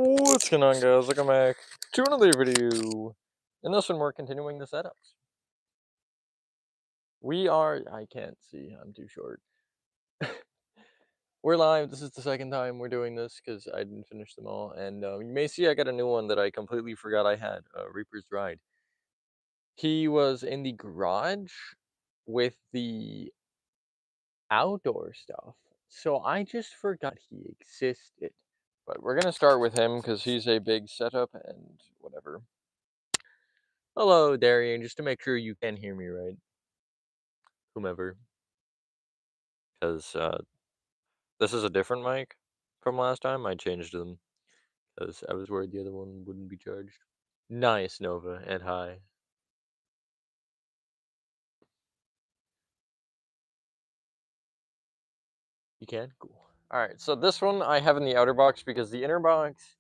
What's going on, guys? Welcome back to another video. In this one, we're continuing the setups. I can't see, I'm too short. We're live. This is the second time we're doing this because I didn't finish them all. And you may see I got a new one that I completely forgot I had, Reaper's Ride. He was in the garage with the outdoor stuff, so I just forgot he existed. But we're going to start with him because he's a big setup and whatever. Hello, Darian, just to make sure you can hear me right. Whomever. Because this is a different mic from last time. I changed them because I was worried the other one wouldn't be charged. Nice, Nova, and hi. You can? Cool. Alright, so this one I have in the outer box because the inner box,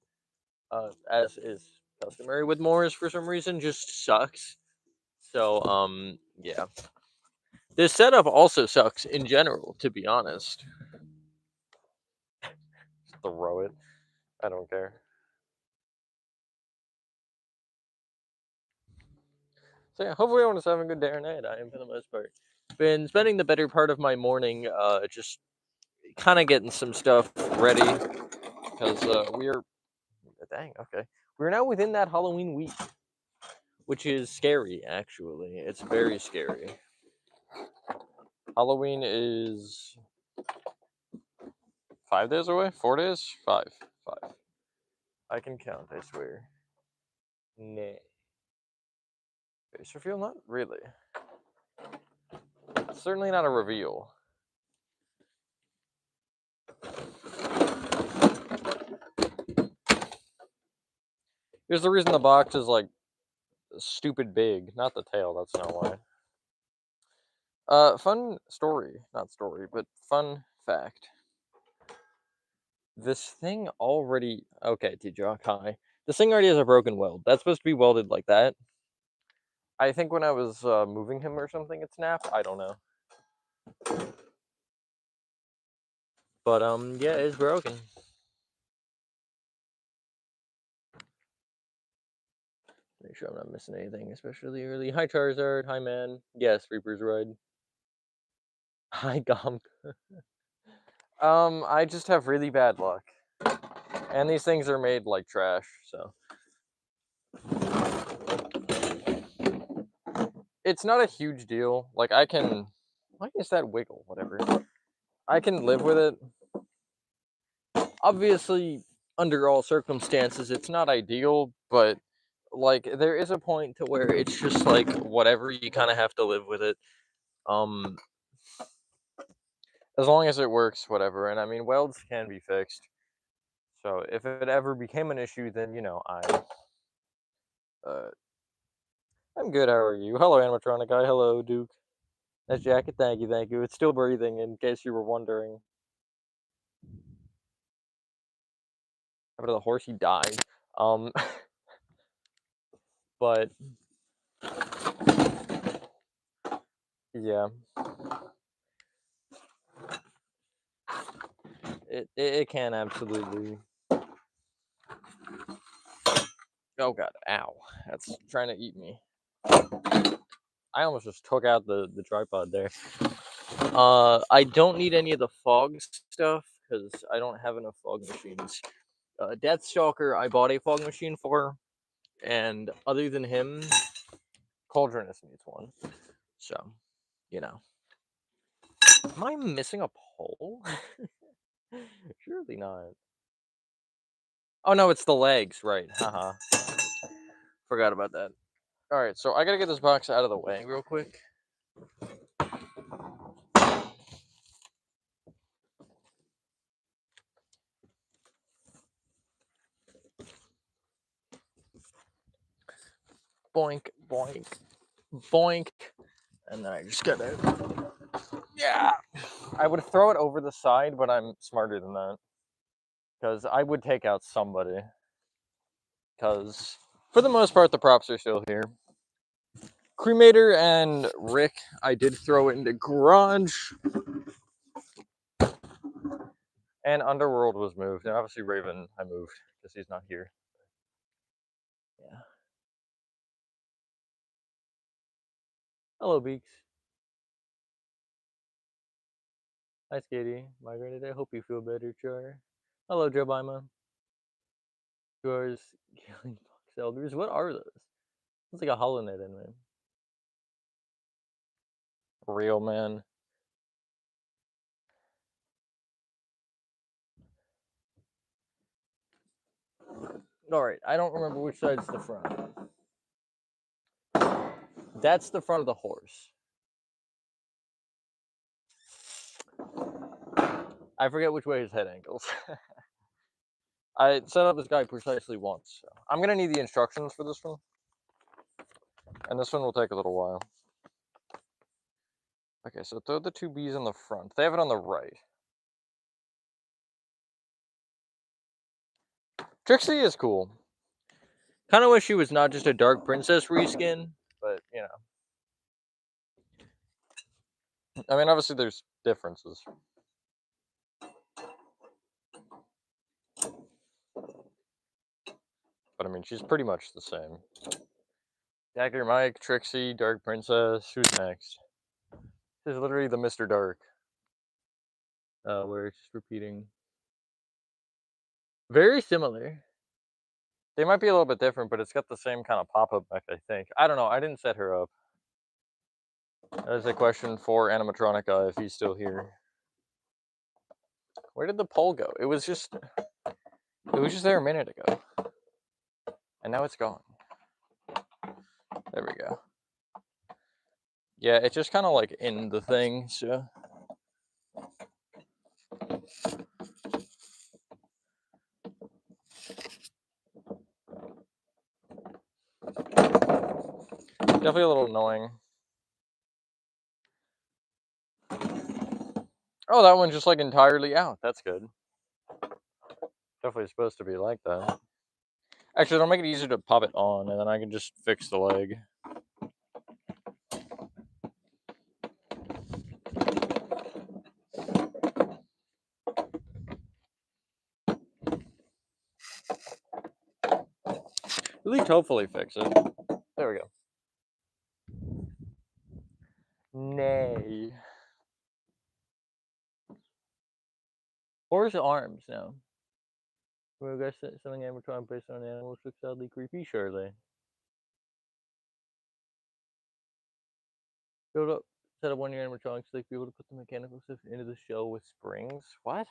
as is customary with Moors for some reason, just sucks. So, yeah. This setup also sucks in general, to be honest. Throw it. I don't care. So yeah, hopefully everyone's having a good day or night. I am for the most part. Been spending the better part of my morning just kind of getting some stuff ready because we're now within that Halloween week, which is scary. Actually, it's very scary. Halloween is 5 days away. 4 days. 5. I can count. I swear. Nay. Face reveal? Not really. It's certainly not a reveal. Here's the reason the box is like stupid big. Not the tail. That's not why. Fun story. Not story, but fun fact. This thing already... Okay, T-Jock, hi. This thing already has a broken weld. That's supposed to be welded like that. I think when I was moving him or something, it snapped. I don't know. But, yeah, it's broken. Make sure I'm not missing anything, especially early. Hi, Charizard. Hi, man. Yes, Reaper's Ride. Hi, Gomp. I just have really bad luck. And these things are made like trash, so... It's not a huge deal. Like, I can... Why is that wiggle? Whatever. I can live with it. Obviously, under all circumstances, it's not ideal, but, like, there is a point to where it's just, like, whatever, you kind of have to live with it. As long as it works, whatever. And, I mean, welds can be fixed. So, if it ever became an issue, then, you know, I'm good, how are you? Hello, Animatronic guy. Hello, Duke. Nice jacket, thank you. It's still breathing, in case you were wondering. After the horse, he died. But... yeah. It can absolutely... Oh god, ow. That's trying to eat me. I almost just took out the tripod there. I don't need any of the fog stuff, because I don't have enough fog machines. Deathstalker, I bought a fog machine for, and other than him, Cauldronus needs one. So, you know. Am I missing a pole? Surely not. Oh no, it's the legs, right. Haha. Forgot about that. Alright, so I gotta get this box out of the way real quick. Boink, boink, boink. And then I just gotta... Yeah! I would throw it over the side, but I'm smarter than that. Because I would take out somebody. Because, for the most part, the props are still here. Cremator and Rick, I did throw it into garage. And Underworld was moved. And obviously Raven, I moved. because he's not here. Yeah. Hello, Beaks. Hi, Skaty. Migrated. I hope you feel better, Char. Hello, Jemima. Yours killing fox elders. What are those? It's like a Hollow Knight anime. Real man. Alright, I don't remember which side's the front. That's the front of the horse. I forget which way his head angles. I set up this guy precisely once. So. I'm going to need the instructions for this one. And this one will take a little while. Okay, so throw the two bees on the front. They have it on the right. Trixie is cool. Kind of wish she was not just a Dark Princess reskin, but, you know. I mean, obviously there's differences. But, I mean, she's pretty much the same. Dagger Mike, Trixie, Dark Princess. Who's next? This is literally the Mr. Dark. Where it's just repeating. Very similar. They might be a little bit different, but it's got the same kind of pop-up back, I think. I don't know. I didn't set her up. That is a question for Animatronic if he's still here. Where did the pole go? It was just there a minute ago. And now it's gone. There we go. Yeah, it's just kind of like in the thing, so. Definitely a little annoying. Oh, that one's just like entirely out. That's good. Definitely supposed to be like that. Actually, it'll make it easier to pop it on, and then I can just fix the leg. At least hopefully fix it. There we go. Nay. Horse arms now. Well, guys, selling animatronic based on animals looks sadly creepy, surely. Build up, set up one of your animatronics so they be able to put the mechanical stuff into the shell with springs. What?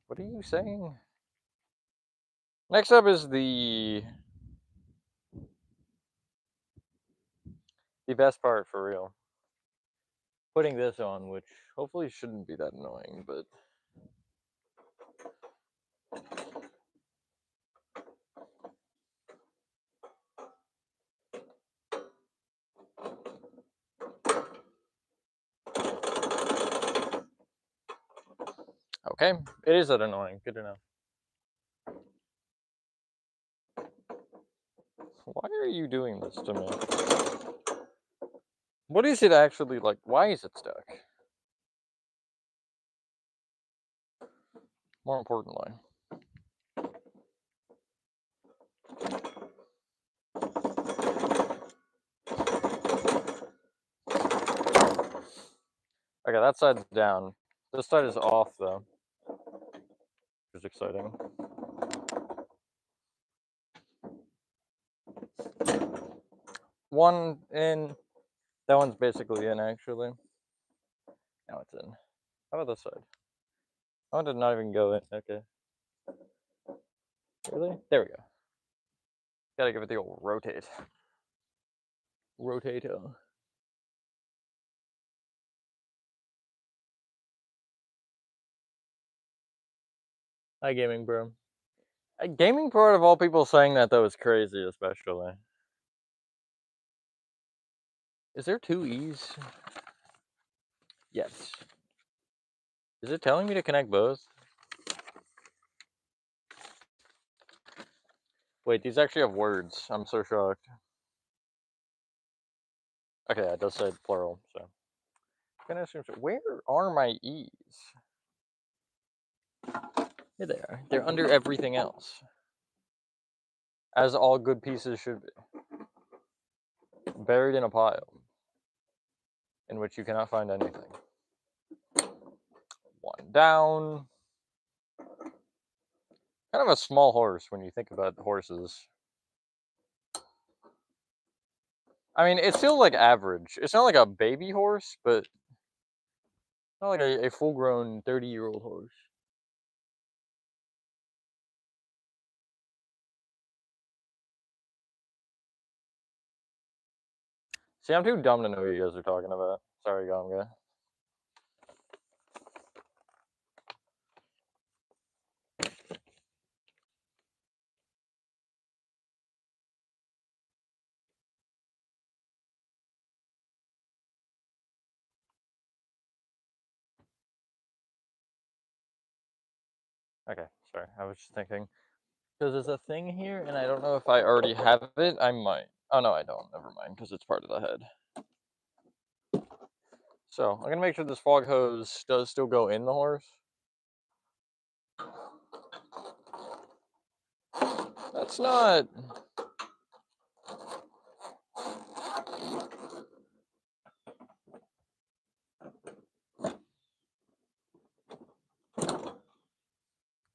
What are you saying? Next up is the best part for real. Putting this on, which hopefully shouldn't be that annoying, but. Okay, it is that annoying. Good to know. Why are you doing this to me? What is it actually like? Why is it stuck? More importantly. Okay, that side's down. This side is off, though. Which is exciting. One in. That one's basically in, actually. Now it's in. How about this side? That one did not even go in. Okay. Really? There we go. Gotta give it the old rotate. Rotato. Hi, Gaming Bro. Gaming Pro, of all people saying that, though, is crazy, especially. Is there two E's? Yes. Is it telling me to connect both? Wait, these actually have words. I'm so shocked. Okay, it does say plural, so. I'm gonna assume so. Where are my E's? Here they are. They're under everything else, as all good pieces should be, buried in a pile in which you cannot find anything. One down. Kind of a small horse when you think about horses. I mean, it's still like average. It's not like a baby horse, but not like a full-grown 30-year-old horse. See, I'm too dumb to know what you guys are talking about. Sorry, Gomga. Okay, sorry. I was just thinking. Because there's a thing here, and I don't know if I already have it. I might. Oh, no, I don't. Never mind, because it's part of the head. So, I'm going to make sure this fog hose does still go in the horse. That's not...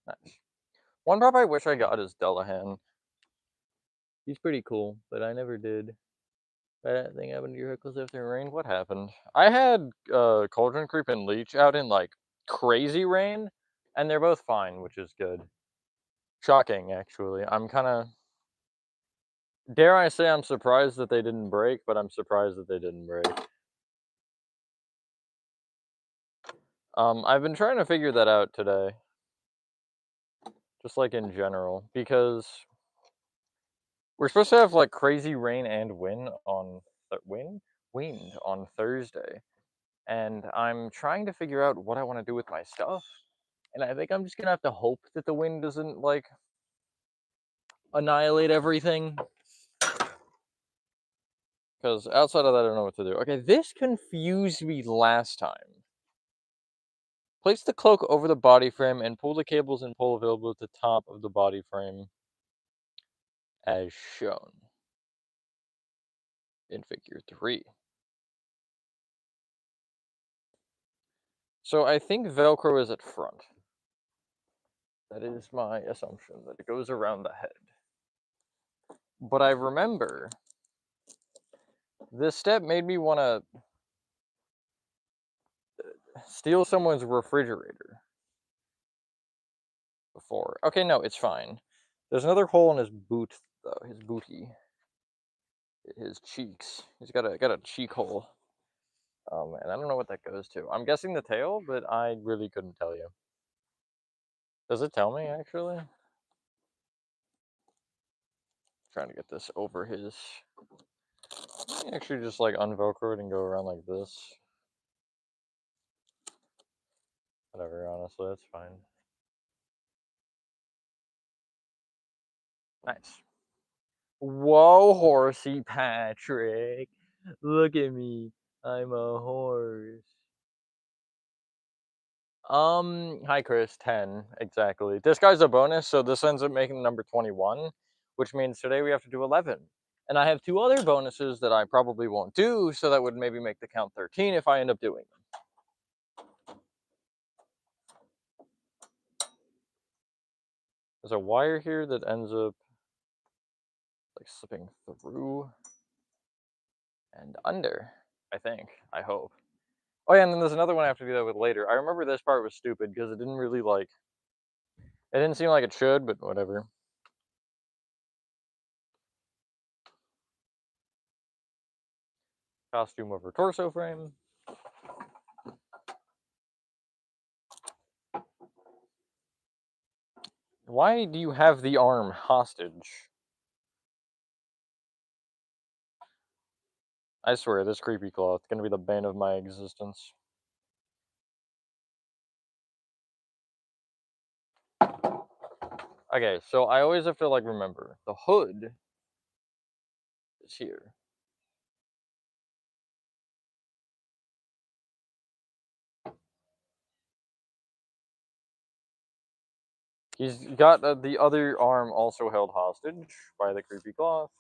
Nice. One prop I wish I got is Delahan. He's pretty cool, but I never did. That thing happened to your Heckles after rain? What happened? I had Cauldron Creep and Leech out in like crazy rain, and they're both fine, which is good. Shocking, actually. I'm kind of, dare I say, I'm surprised that they didn't break, but I'm surprised that they didn't break. I've been trying to figure that out today, just like in general, because we're supposed to have like crazy rain and wind on Thursday, and I'm trying to figure out what I want to do with my stuff. And I think I'm just gonna have to hope that the wind doesn't like annihilate everything. Because outside of that, I don't know what to do. Okay, this confused me last time. Place the cloak over the body frame and pull the cables and pole available at the top of the body frame as shown in figure 3. So I think Velcro is at front. That is my assumption, that it goes around the head. But I remember this step made me want to steal someone's refrigerator before. Okay, no, it's fine. There's another hole in his boot, though. His booty. His cheeks. He's got a cheek hole. And I don't know what that goes to. I'm guessing the tail, but I really couldn't tell you. Does it tell me, actually? Trying to get this over his... Actually just, like, unvelcro it and go around like this. Whatever, honestly, that's fine. Nice. Whoa, horsey Patrick. Look at me. I'm a horse. Hi Chris, 10, exactly. This guy's a bonus, so this ends up making number 21, which means today we have to do 11. And I have 2 other bonuses that I probably won't do, so that would maybe make the count 13 if I end up doing them. There's a wire here that ends up like slipping through and under, I think, I hope. Oh yeah, and then there's another one I have to do that with later. I remember this part was stupid because it didn't really like, it didn't seem like it should, but whatever. Costume over torso frame. Why do you have the arm hostage? I swear, this creepy cloth is gonna be the bane of my existence. Okay, so I always have to like remember the hood is here. He's got the other arm also held hostage by the creepy cloth.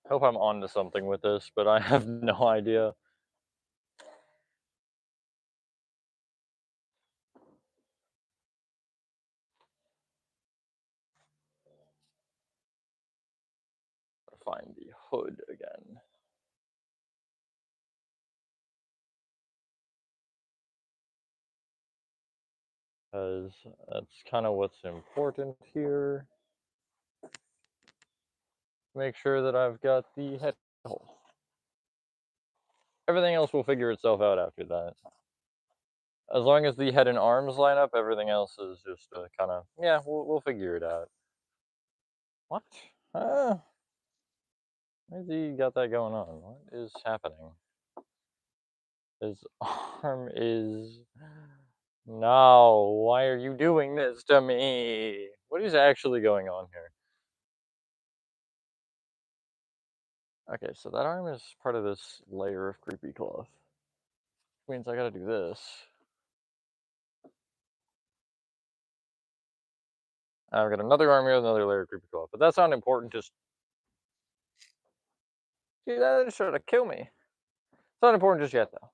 Hope I'm onto something with this, but I have no idea. Find the hood again. Because that's kind of what's important here. Make sure that I've got the head hole. Everything else will figure itself out after that. As long as the head and arms line up, everything else is just kind of, yeah, we'll figure it out. What? Uh, where's he got that going on? What is happening? His arm is... No, why are you doing this to me? What is actually going on here? Okay, so that arm is part of this layer of creepy cloth. Which means I gotta do this. I've got another arm here, another layer of creepy cloth. But that's not important, just... See, that is trying to kill me. It's not important just yet, though.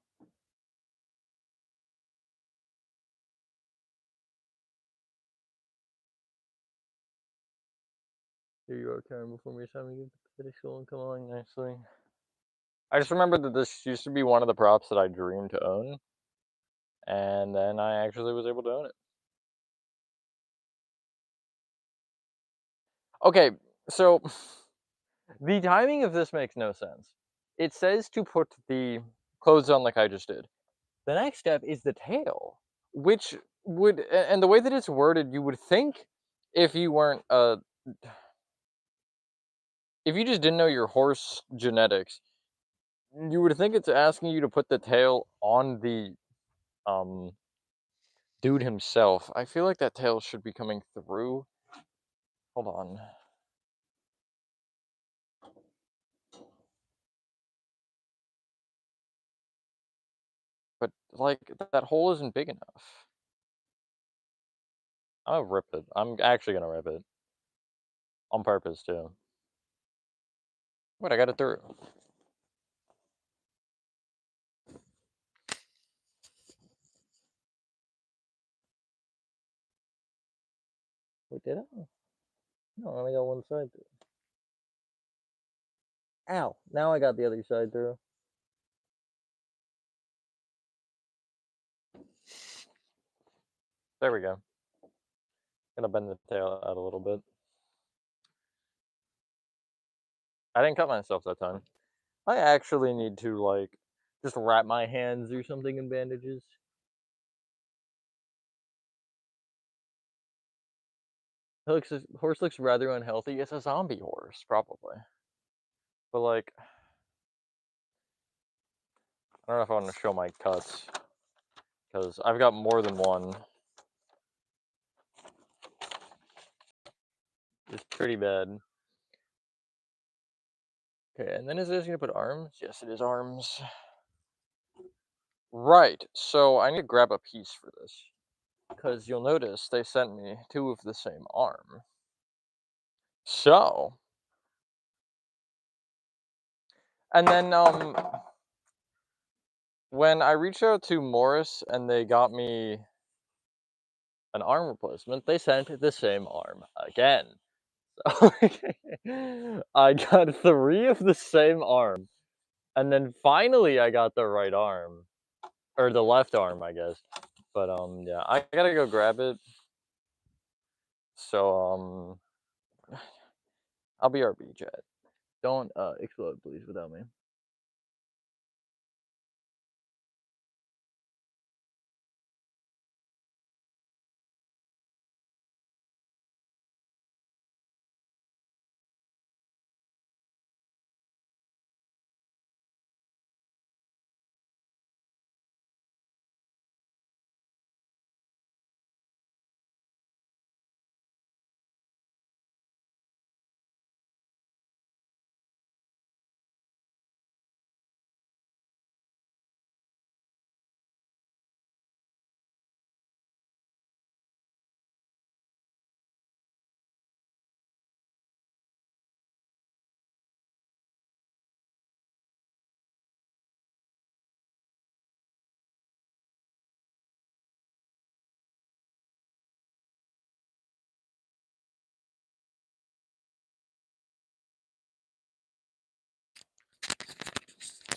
Here you are, Karen, before me, time to get the petty skull and come along nicely. I just remembered that this used to be one of the props that I dreamed to own. And then I actually was able to own it. Okay, so the timing of this makes no sense. It says to put the clothes on like I just did. The next step is the tail, which would, and the way that it's worded, you would think if you weren't, if you just didn't know your horse genetics, you would think it's asking you to put the tail on the, dude himself. I feel like that tail should be coming through. Hold on. But, like, that hole isn't big enough. I'll rip it. I'm actually gonna rip it. On purpose, too. Wait, I got it through. Wait, did I? No, I only got one side through. Ow! Now I got the other side through. There we go. Gonna bend the tail out a little bit. I didn't cut myself that time. I actually need to, like, just wrap my hands or something in bandages. Horse looks rather unhealthy. It's a zombie horse, probably. But, like, I don't know if I want to show my cuts. Because I've got more than one. It's pretty bad. Okay, and then is this going to put arms? Yes, it is arms. Right, so I need to grab a piece for this. Because you'll notice they sent me two of the same arm. So, and then, when I reached out to Morris and they got me an arm replacement, they sent the same arm again. So, I got three of the same arm. And then finally I got the right arm. Or the left arm, I guess. But, yeah, I gotta go grab it. So, I'll be RB, chat. Don't, explode, please, without me.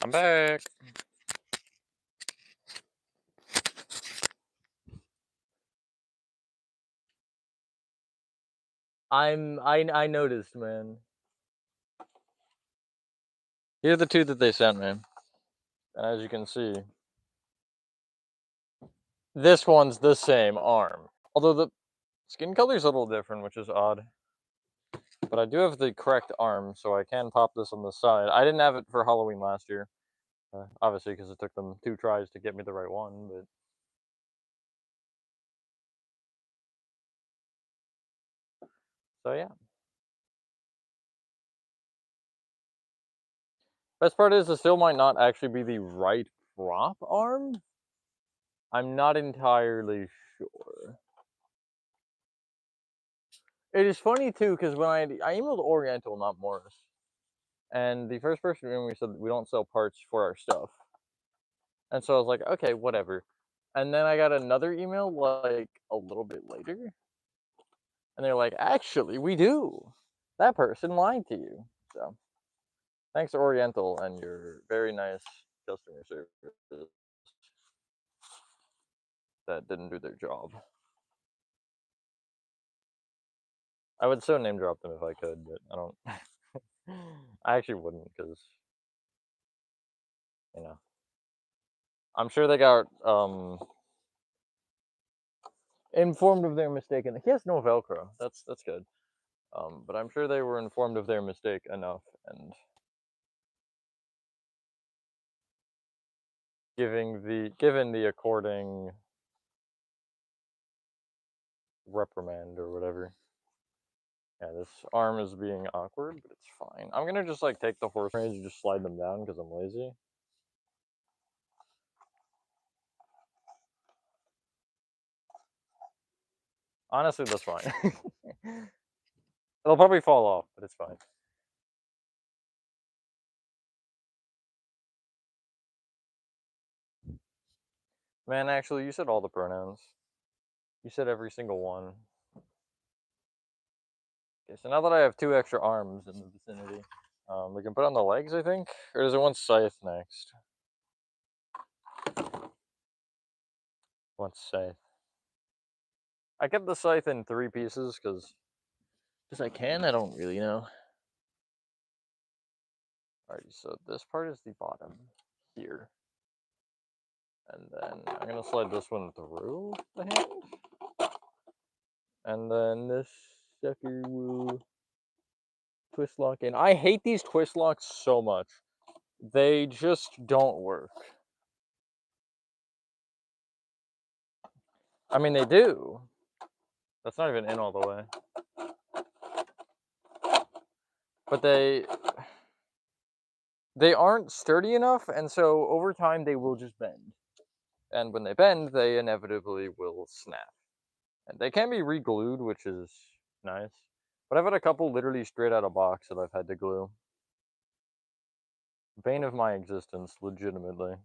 I'm back. I noticed, man. Here are the two that they sent me. And as you can see, this one's the same arm. Although the skin color's a little different, which is odd. But I do have the correct arm, so I can pop this on the side. I didn't have it for Halloween last year. Obviously, because it took them 2 tries to get me the right one, but so yeah. Best part is it still might not actually be the right prop arm. I'm not entirely sure. It is funny too, because when I emailed Oriental, not Morris, and the first person in we said we don't sell parts for our stuff, and so I was like, okay, whatever. And then I got another email like a little bit later, and they're like, actually, we do. That person lied to you. So thanks to Oriental and your very nice customer service that didn't do their job. I would so name drop them if I could, but I don't. I actually wouldn't because you know I'm sure they got informed of their mistake, and he has no Velcro. That's good. But I'm sure they were informed of their mistake enough and given the according reprimand or whatever. Yeah, this arm is being awkward, but it's fine. I'm gonna just like take the horse range and just slide them down because I'm lazy. Honestly, that's fine. It'll probably fall off, but it's fine. Man, actually, you said all the pronouns. You said every single one. Okay, so now that I have 2 extra arms in the vicinity, we can put on the legs, I think? Or does it want scythe next? Want scythe. I kept the scythe in 3 pieces because I can. I don't really know. Alright, so this part is the bottom here. And then I'm gonna slide this one through the hand. And then this sucker will twist lock in. I hate these twist locks so much. They just don't work. I mean, they do. That's not even in all the way. But they aren't sturdy enough, and so over time they will just bend. And when they bend, they inevitably will snap. And they can be re-glued, which is nice. But I've had a couple literally straight out of box that I've had to glue. Bane of my existence, legitimately.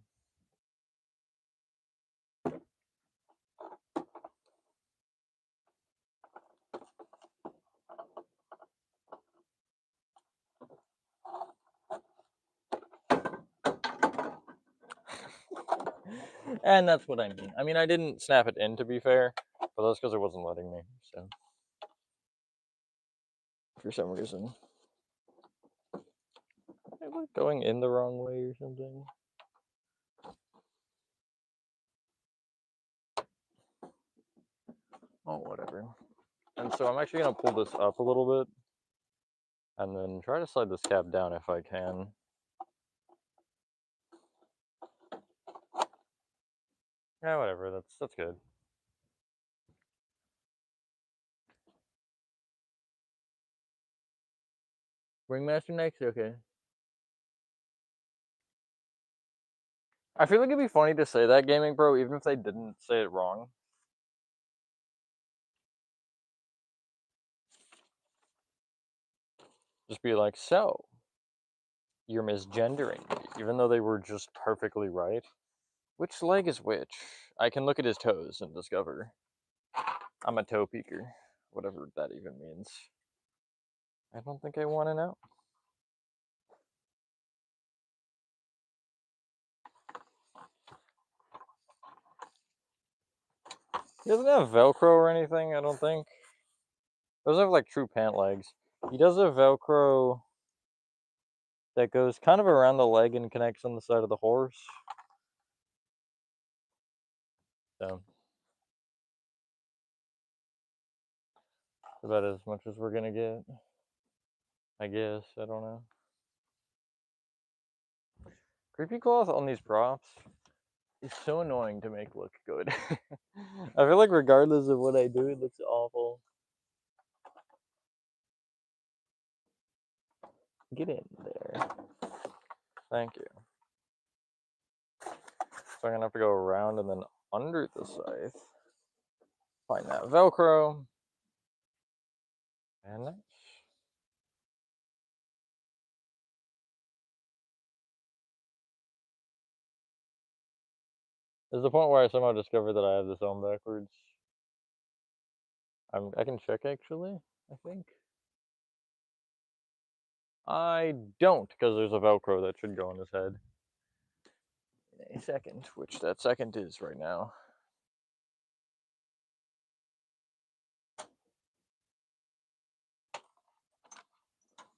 And that's what I mean. I mean, I didn't snap it in, to be fair, but that's because it wasn't letting me, so. For some reason. Am I going in the wrong way or something? Oh, whatever. And so I'm actually going to pull this up a little bit, and then try to slide this cap down if I can. Yeah, whatever, that's good. Ringmaster next? Okay. I feel like it'd be funny to say that, Gaming Pro, even if they didn't say it wrong. Just be like, so, you're misgendering me, even though they were just perfectly right. Which leg is which? I can look at his toes and discover. I'm a toe peeker, whatever that even means. I don't think I want to know. He doesn't have Velcro or anything, I don't think. He doesn't have like true pant legs. He does have Velcro that goes kind of around the leg and connects on the side of the horse. So about as much as we're gonna get, I guess. I don't know. Creepy cloth on these props is so annoying to make look good. I feel like regardless of what I do, it looks awful. Get in there. Thank you. So I'm gonna have to go around and then under the scythe. Find that Velcro. And nice. There's the point where I somehow discovered that I have this on backwards. I can check actually, I think. I don't, because there's a Velcro that should go on his head. In a second, which that second is right now.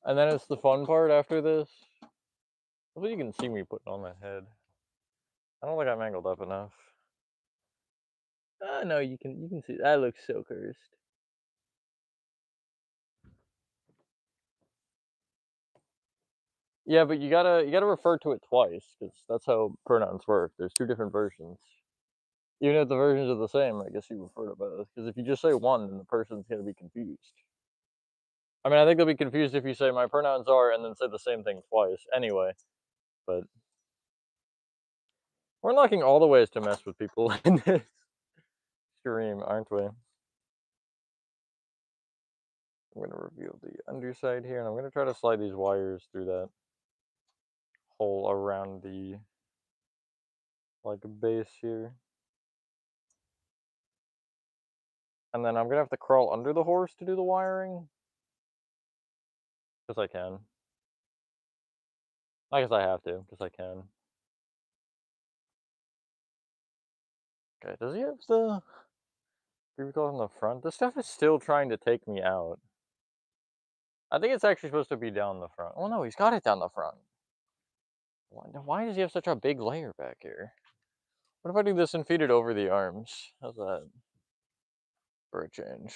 And then it's the fun part after this. Hopefully you can see me putting on that head. I don't think I'm angled up enough. No, you can see that looks so cursed. Yeah, but you gotta refer to it twice, because that's how pronouns work. There's two different versions. Even if the versions are the same, I guess you refer to both. Because if you just say one, then the person's gonna be confused. I mean, I think they'll be confused if you say my pronouns are and then say the same thing twice. Anyway, but we're unlocking all the ways to mess with people in this stream, aren't we? I'm gonna reveal the underside here, and I'm gonna try to slide these wires through that hole around the like base here. And then I'm gonna have to crawl under the horse to do the wiring. Because I can. I guess I have to, because I can. Okay, does he have the cubicle in the front? This stuff is still trying to take me out. I think it's actually supposed to be down the front. Oh no, he's got it down the front. Why does he have such a big layer back here? What if I do this and feed it over the arms? How's that? For a change.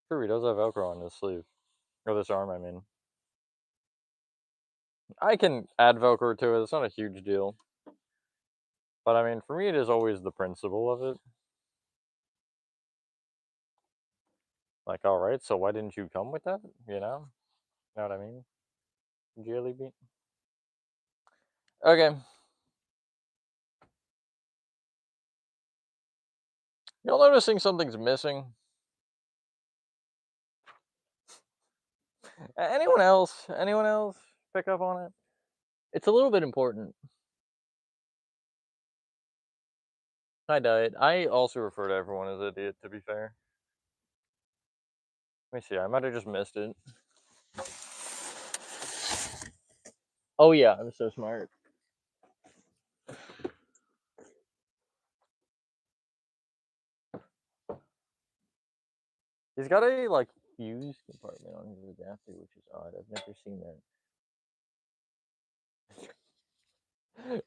Sure, he does have Velcro on his sleeve. Or this arm, I mean. I can add Velcro to it, it's not a huge deal. But I mean, for me, it is always the principle of it. Like, alright, so why didn't you come with that? You know? Know what I mean? Jelly bean. Okay. Y'all noticing something's missing? Anyone else? Anyone else pick up on it? It's a little bit important. Hi, Diet. I also refer to everyone as idiot, to be fair. Let me see, I might have just missed it. Oh yeah, I'm so smart. He's got a, like, fuse compartment on his adapter, which is odd. I've never seen that.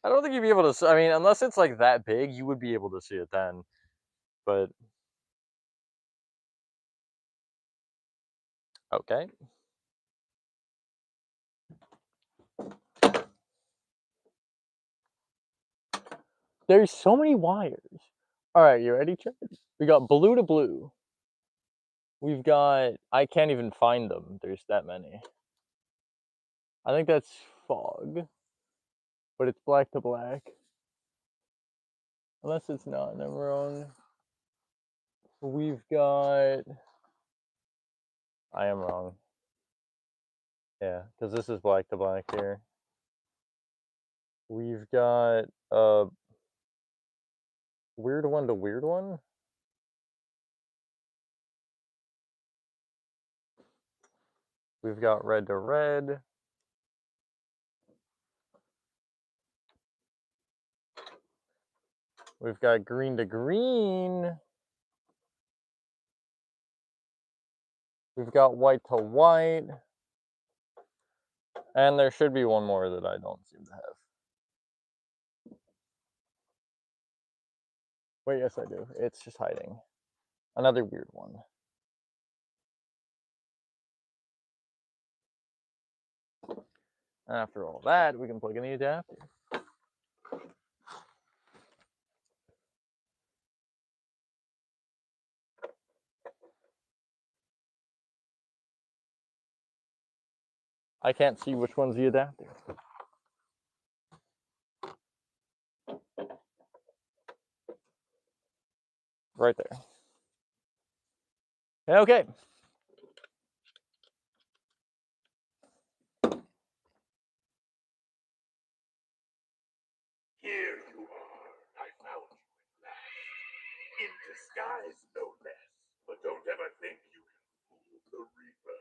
I don't think you'd be able to, I mean, unless it's, like, that big, you would be able to see it then. But... okay. There's so many wires. Alright, you ready, Chad? We got blue to blue. We've got... I can't even find them. There's that many. I think that's fog. But it's black to black. Unless it's not, and I'm wrong. We've got... I am wrong. Yeah, because this is black to black here. We've got a weird one to weird one. We've got red to red. We've got green to green. We've got white to white. And there should be one more that I don't seem to have. Wait, yes I do. It's just hiding. Another weird one. After all that, we can plug in the adapter. I can't see which one's the adapter. Right there. Okay. Here you are. I found you at last. In disguise, no less. But don't ever think you can fool the Reaper.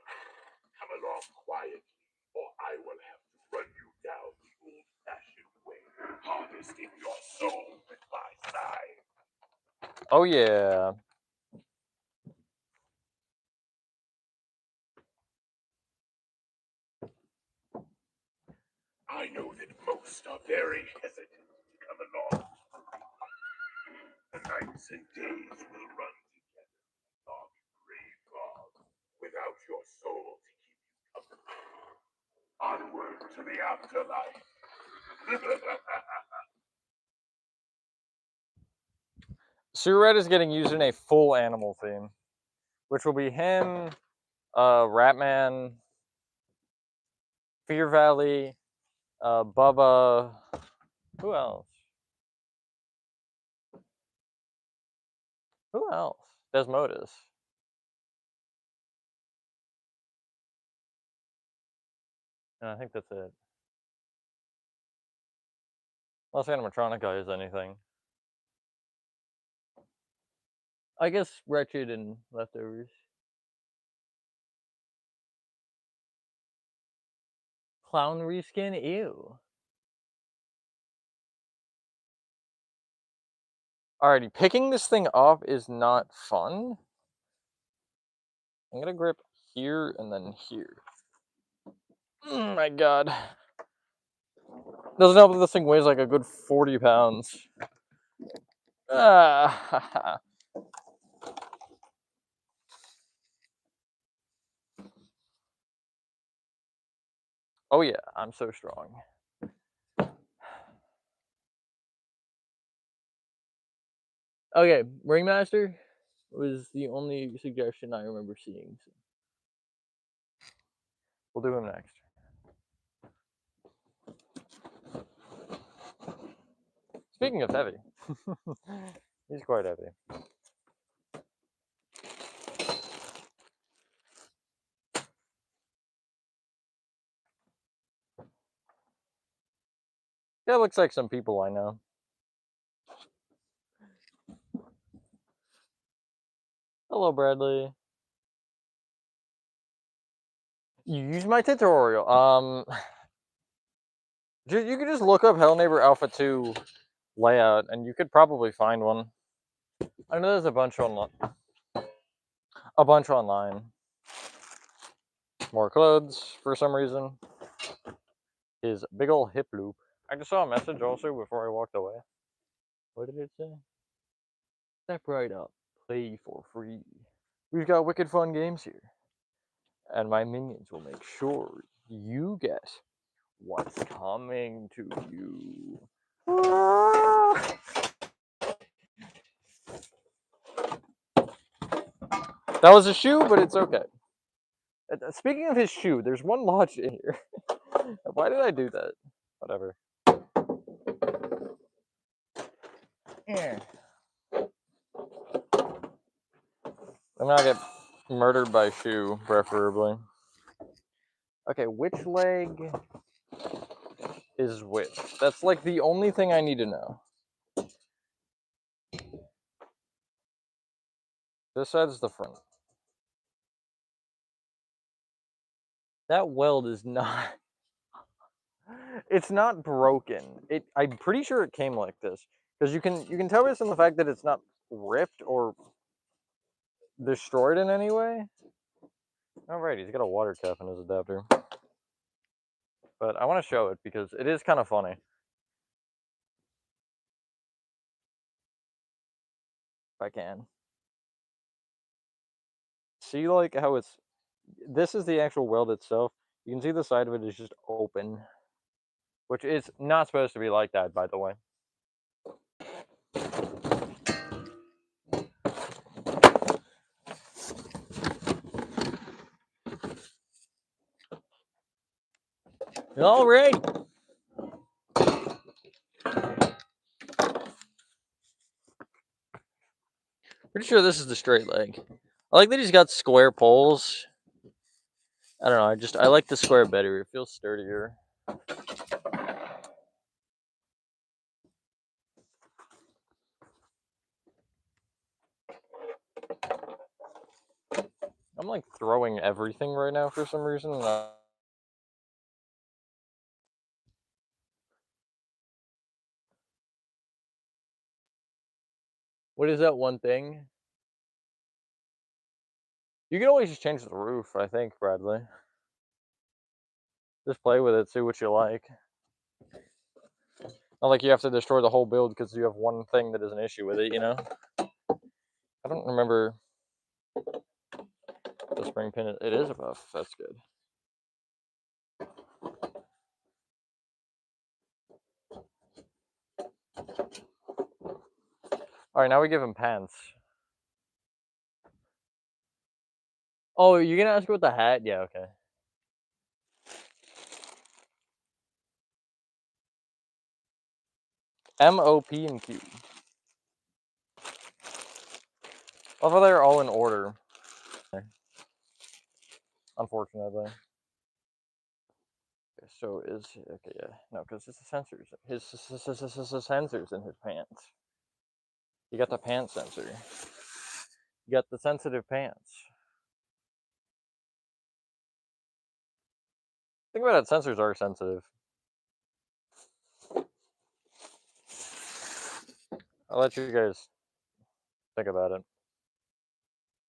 Come along quietly, or I will have to run you down the old-fashioned way, harvesting your soul at my side. Oh yeah. I know that most are very hesitant to come along. The nights and days will run together, dark gray fog, without your soul to keep you company. Onward to the afterlife. Suret is getting used in a full animal theme, which will be him, Ratman, Fear Valley, Bubba. Who else? Who else? Desmodus. And I think that's it. Unless Animatronic guy is anything. I guess Wretched and Leftovers. Clown reskin? Ew. Alrighty, picking this thing up is not fun. I'm gonna grip here and then here. Oh my god. Doesn't help that this thing weighs like a good 40 pounds. Ah. Oh yeah, I'm so strong. Okay, Ringmaster was the only suggestion I remember seeing. So we'll do him next. Speaking of heavy, he's quite heavy. Yeah, looks like some people I know. Hello, Bradley. You use my tutorial. You could just look up Hell Neighbor Alpha 2 layout, and you could probably find one. I know there's a bunch online. More clothes for some reason. His big ol' hip loop. I just saw a message also before I walked away. What did it say? Step right up. Play for free. We've got wicked fun games here. And my minions will make sure you get what's coming to you. That was a shoe, but it's okay. Speaking of his shoe, there's one lodged in here. Why did I do that? Whatever. Yeah. I'm gonna get murdered by shoe, preferably. Okay, which leg is which? That's like the only thing I need to know. This side's the front. That weld is not... It's not broken. I'm pretty sure it came like this. Because you can tell based on the fact that it's not ripped or destroyed in any way. Alright, he's got a water cap in his adapter. But I want to show it because it is kind of funny. If I can. See, like, how it's... This is the actual weld itself. You can see the side of it is just open. Which is not supposed to be like that, by the way. Alright! Pretty sure this is the straight leg. I like that he's got square poles. I don't know, I like the square better. It feels sturdier. I'm like throwing everything right now for some reason. What is that one thing? You can always just change the roof, I think, Bradley. Just play with it, see what you like. Not like you have to destroy the whole build because you have one thing that is an issue with it, you know? I don't remember the spring pin. It is a buff. That's good. Alright, now we give him pants. Oh, you're gonna ask about the hat? Yeah, okay. M, O, P, and Q. Although they're all in order. Unfortunately. Okay, so is... Okay, yeah. No, because it's the sensors. His sensors in his pants. You got the pants sensor. You got the sensitive pants. Think about it, sensors are sensitive. I'll let you guys think about it.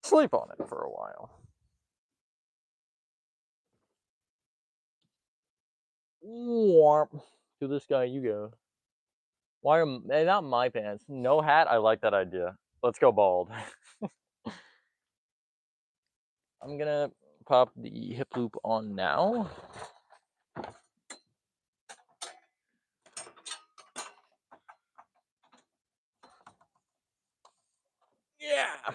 Sleep on it for a while. Warp. To this guy you go. Why are not my pants? No hat? I like that idea. Let's go bald. I'm gonna pop the hip loop on now. Yeah.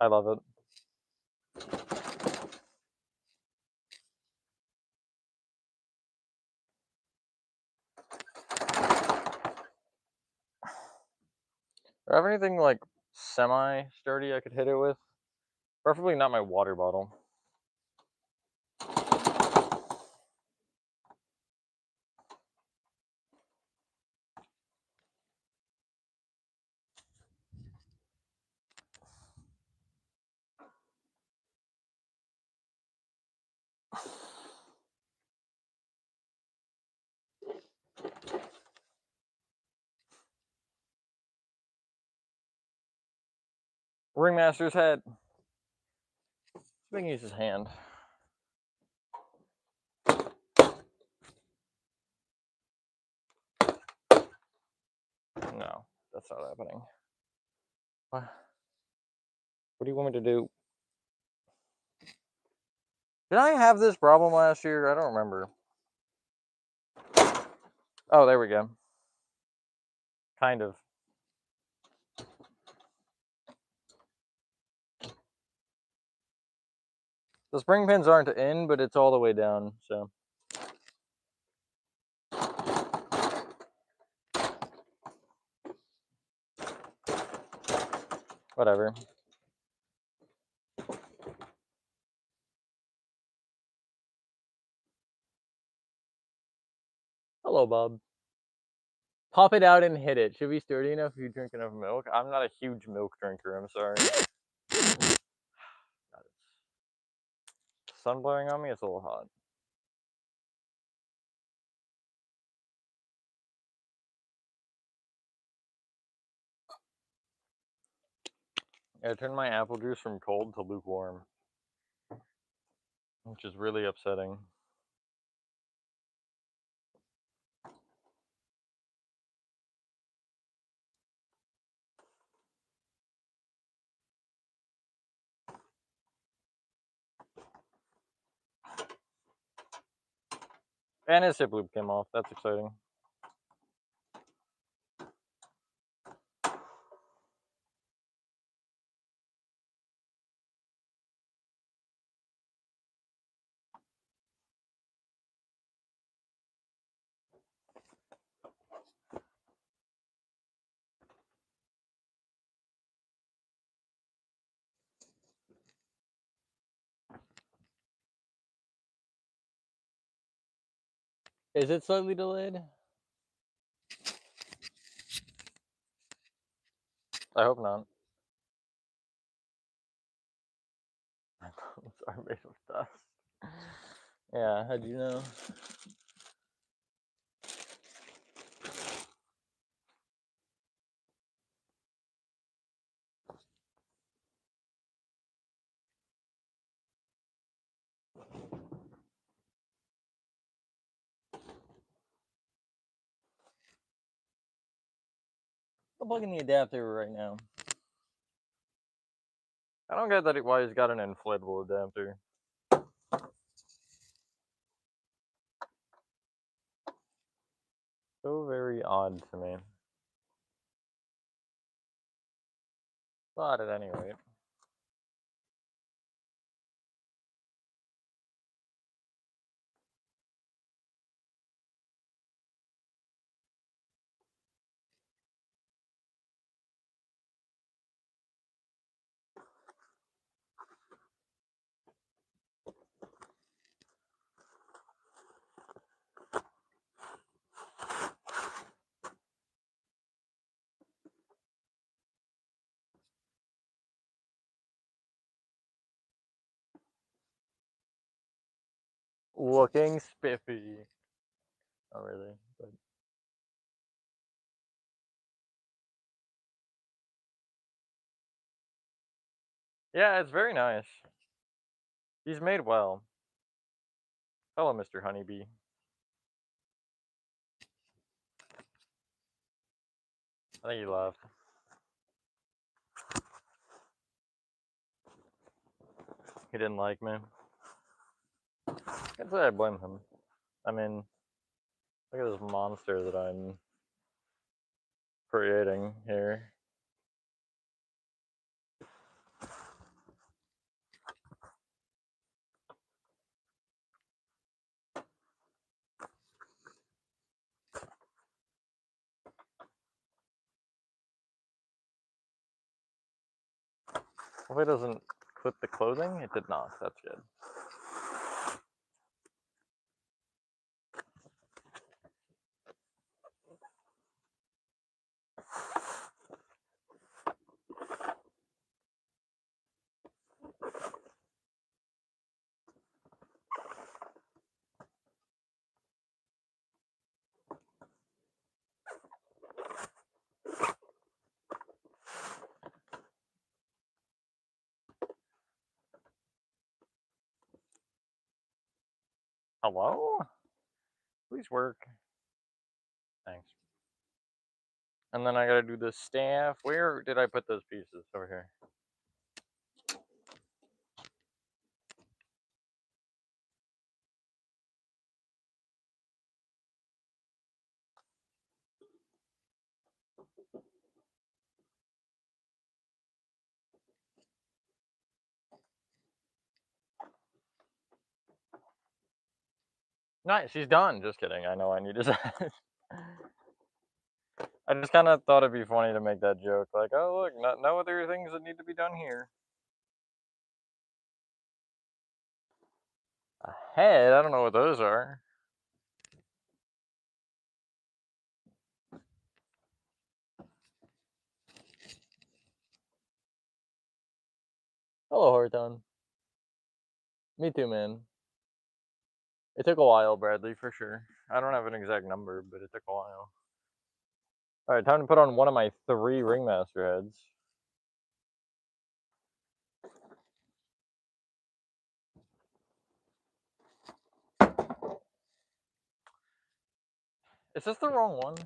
I love it. Do I have anything like semi sturdy I could hit it with? Preferably not my water bottle. Ringmaster's head. We can use his hand. No, that's not happening. What do you want me to do? Did I have this problem last year? I don't remember. Oh, there we go. Kind of. The spring pins aren't in, but it's all the way down, so. Whatever. Hello, Bob. Pop it out and hit it. Should be sturdy enough if you drink enough milk. I'm not a huge milk drinker. I'm sorry. God, it's sun blaring on me. It's a little hot. I turned my apple juice from cold to lukewarm, which is really upsetting. And his zip loop came off. That's exciting. Is it slightly delayed? I hope not. My bones are made of dust. Yeah, how'd you know? I'm plugging the adapter right now. I don't get that why he's got an inflatable adapter. So very odd to me. But at any rate. Looking spiffy. Not really, but yeah, it's very nice. He's made well. Hello, Mr. Honeybee. I think he left. He didn't like me. Can't say I blame him. I mean, look at this monster that I'm creating here. Hope it doesn't clip the clothing. It did not. That's good. Hello? Please work. Thanks. And then I gotta do the staff. Where did I put those pieces? Over here. Nice, he's done. Just kidding. I know I need his. I just kind of thought it'd be funny to make that joke, like, "Oh, look, no other things that need to be done here." A head? I don't know what those are. Hello, Horton. Me too, man. It took a while, Bradley, for sure. I don't have an exact number, but it took a while. All right, time to put on one of my 3 ringmaster heads. Is this the wrong one?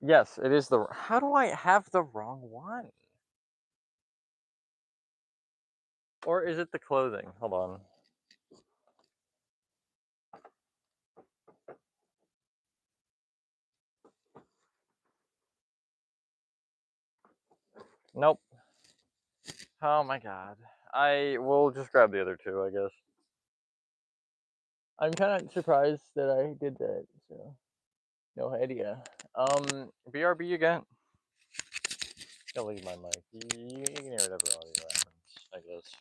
Yes, it is the. How do I have the wrong one? Or is it the clothing? Hold on. Nope. Oh my god. I will just grab the other 2, I guess. I'm kind of surprised that I did that. So no idea. BRB again. I'll leave my mic. You can hear whatever audio happens, I guess.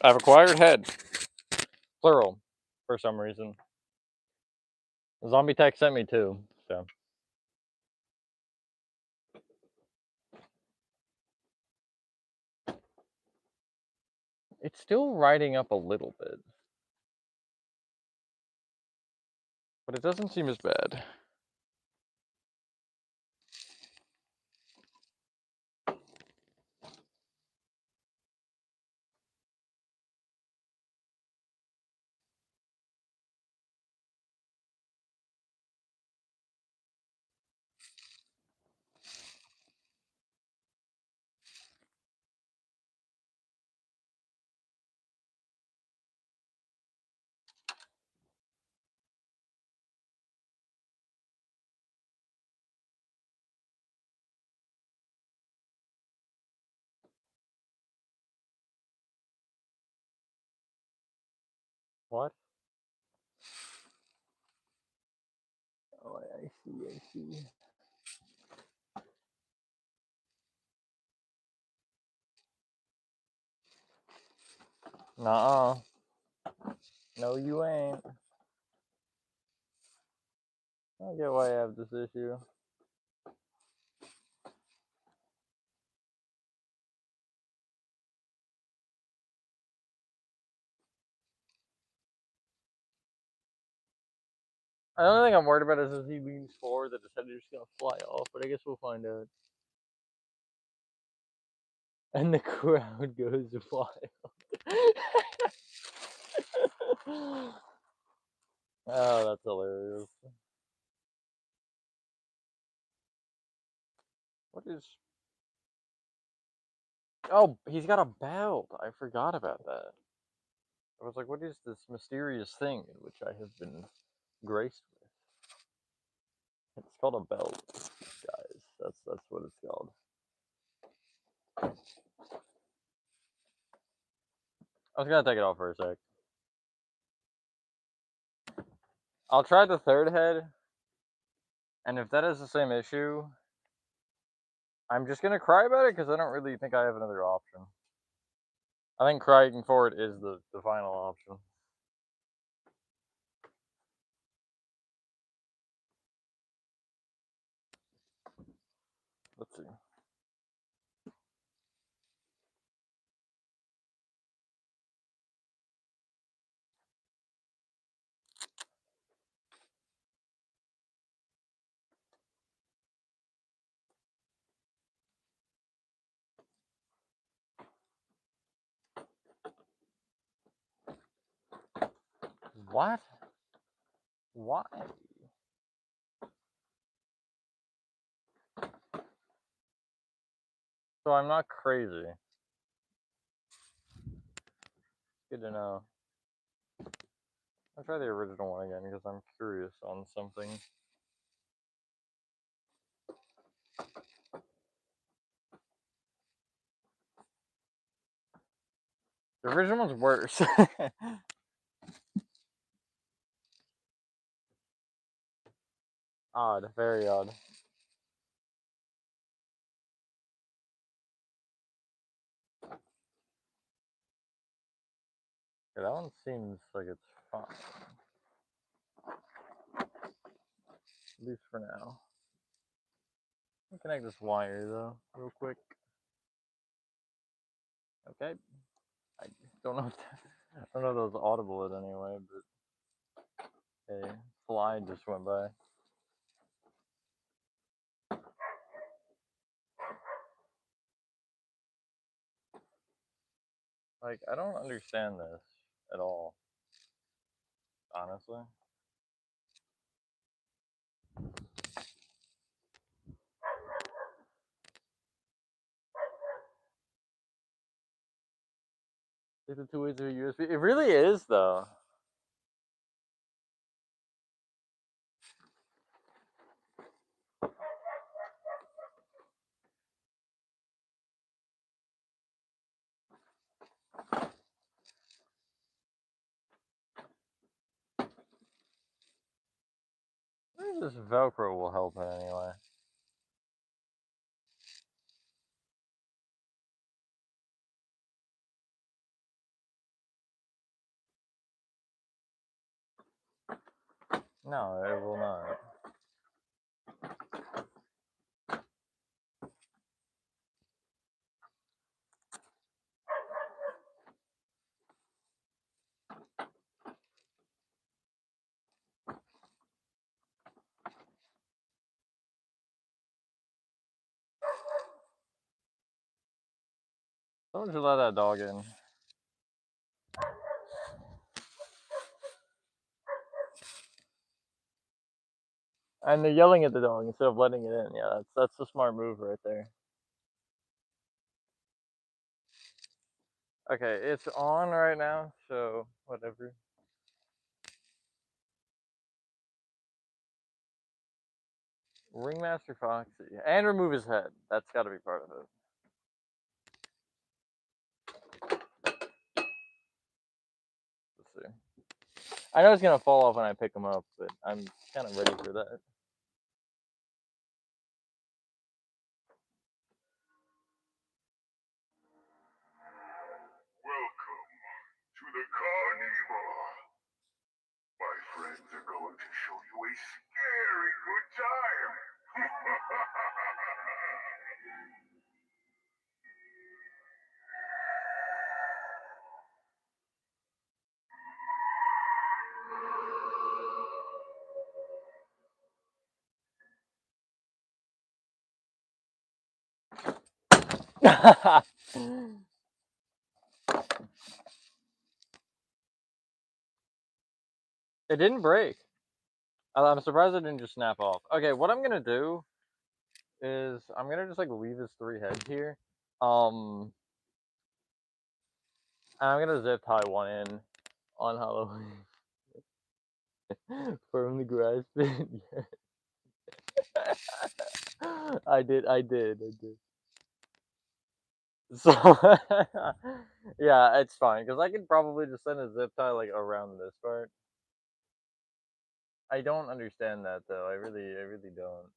I've acquired head. Plural. For some reason. Zombie Tech sent me 2, so. It's still riding up a little bit. But it doesn't seem as bad. What? Oh, I see, I see. Nuh-uh. No, you ain't. I don't get why I have this issue. The only thing I'm worried about is if he leans forward that his head is just gonna fly off, but I guess we'll find out. And the crowd goes wild. Oh, that's hilarious. What is... Oh, he's got a belt. I forgot about that. I was like, what is this mysterious thing in which I have been graced with? It's called a belt, guys. That's what it's called. I was gonna take it off for a sec. I'll try the third head, and if that is the same issue, I'm just gonna cry about it because I don't really think I have another option. I think crying for it is the final option. Let's see. What? Why? So I'm not crazy. Good to know. I'll try the original one again because I'm curious on something. The original one's worse. Odd, very odd. Yeah, that one seems like it's fine. At least for now. I'll connect this wire though, real quick. Okay. I don't know if I don't know if that was audible in any way, but a fly just went by. Like, I don't understand this at all, honestly. Is it two ways of a USB? It really is though. Maybe this Velcro will help in any way. No, it will not. Someone should let that dog in. And they're yelling at the dog instead of letting it in. Yeah, that's a smart move right there. Okay, it's on right now, so whatever. Ringmaster Foxy. And remove his head. That's gotta be part of it. Let's see. I know it's gonna fall off when I pick him up, but I'm kind of ready for that. Welcome to the carnival. My friends are going to show you a scary good time. It didn't break. I'm surprised it didn't just snap off. Okay, what I'm gonna do is I'm gonna just like leave his three heads here. Um, and I'm gonna zip tie one in on Halloween for him to grasp it. I did. So yeah, it's fine because I could probably just send a zip tie like around this part. I don't understand that though. I really don't.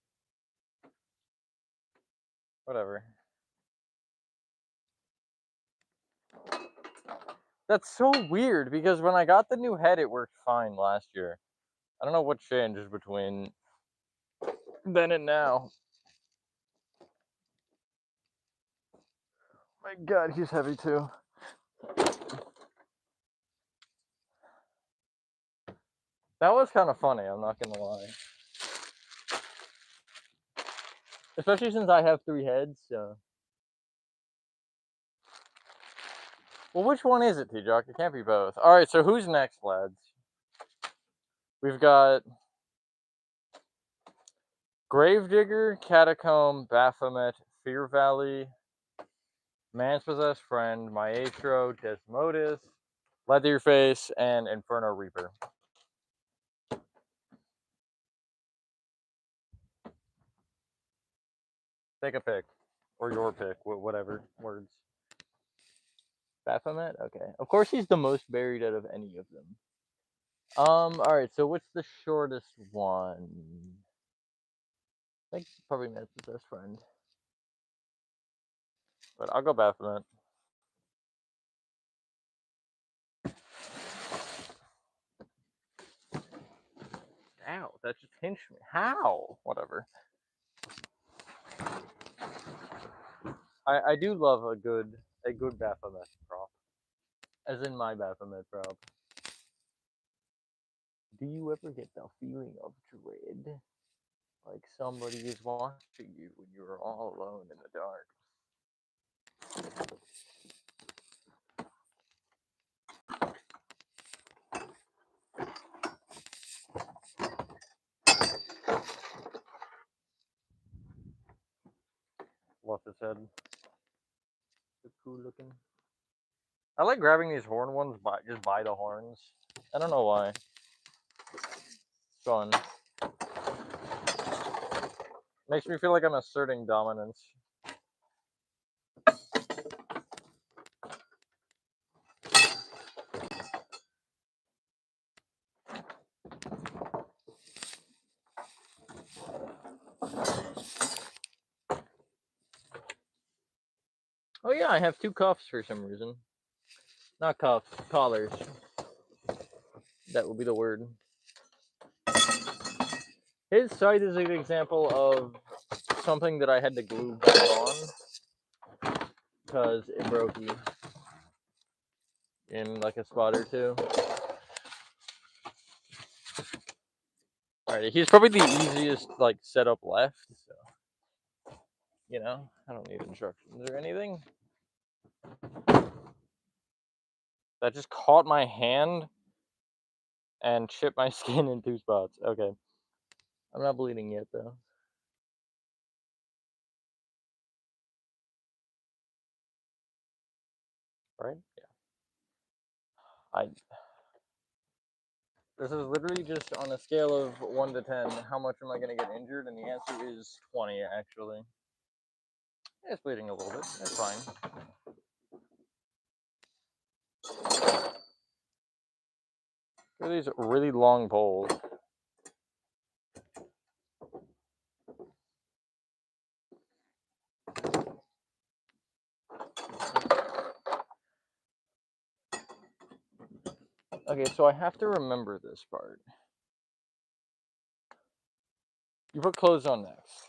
Whatever. That's so weird because when I got the new head, it worked fine last year. I don't know what changed between then and now. My God, he's heavy too. That was kind of funny. I'm not gonna lie, especially since I have three heads. So. Well, which one is it, T-Jock? It can't be both. All right, so who's next, lads? We've got Gravedigger, Catacomb, Baphomet, Fear Valley, Man's Possessed Friend, Maestro, Desmodus, Leatherface, and Inferno Reaper. Take a pick, or your pick, whatever words. Baphomet? Okay. Of course he's the most buried out of any of them. Alright, so what's the shortest one? I think probably Man's Possessed Friend. But I'll go Baphomet. Ow, that just pinched me. How? Whatever. I do love a good Baphomet prop. As in my Baphomet prop. Do you ever get the feeling of dread? Like somebody is watching you when you're all alone in the dark. Love his head. It's cool looking. I like grabbing these horn ones just by the horns. I don't know why. It's fun. Makes me feel like I'm asserting dominance. Oh yeah, I have two cuffs for some reason. Not cuffs, collars. That would be the word. His sight is an example of something that I had to glue back on because it broke in like a spot or two. Alright, he's probably the easiest like setup left, so I don't need instructions or anything. That just caught my hand and chipped my skin in two spots. Okay. I'm not bleeding yet though. Right? Yeah. This is literally just on a scale of 1 to 10, how much am I going to get injured? And the answer is 20, actually. It's bleeding a little bit. It's fine. Look at these really long poles. Okay, so I have to remember this part. You put clothes on next.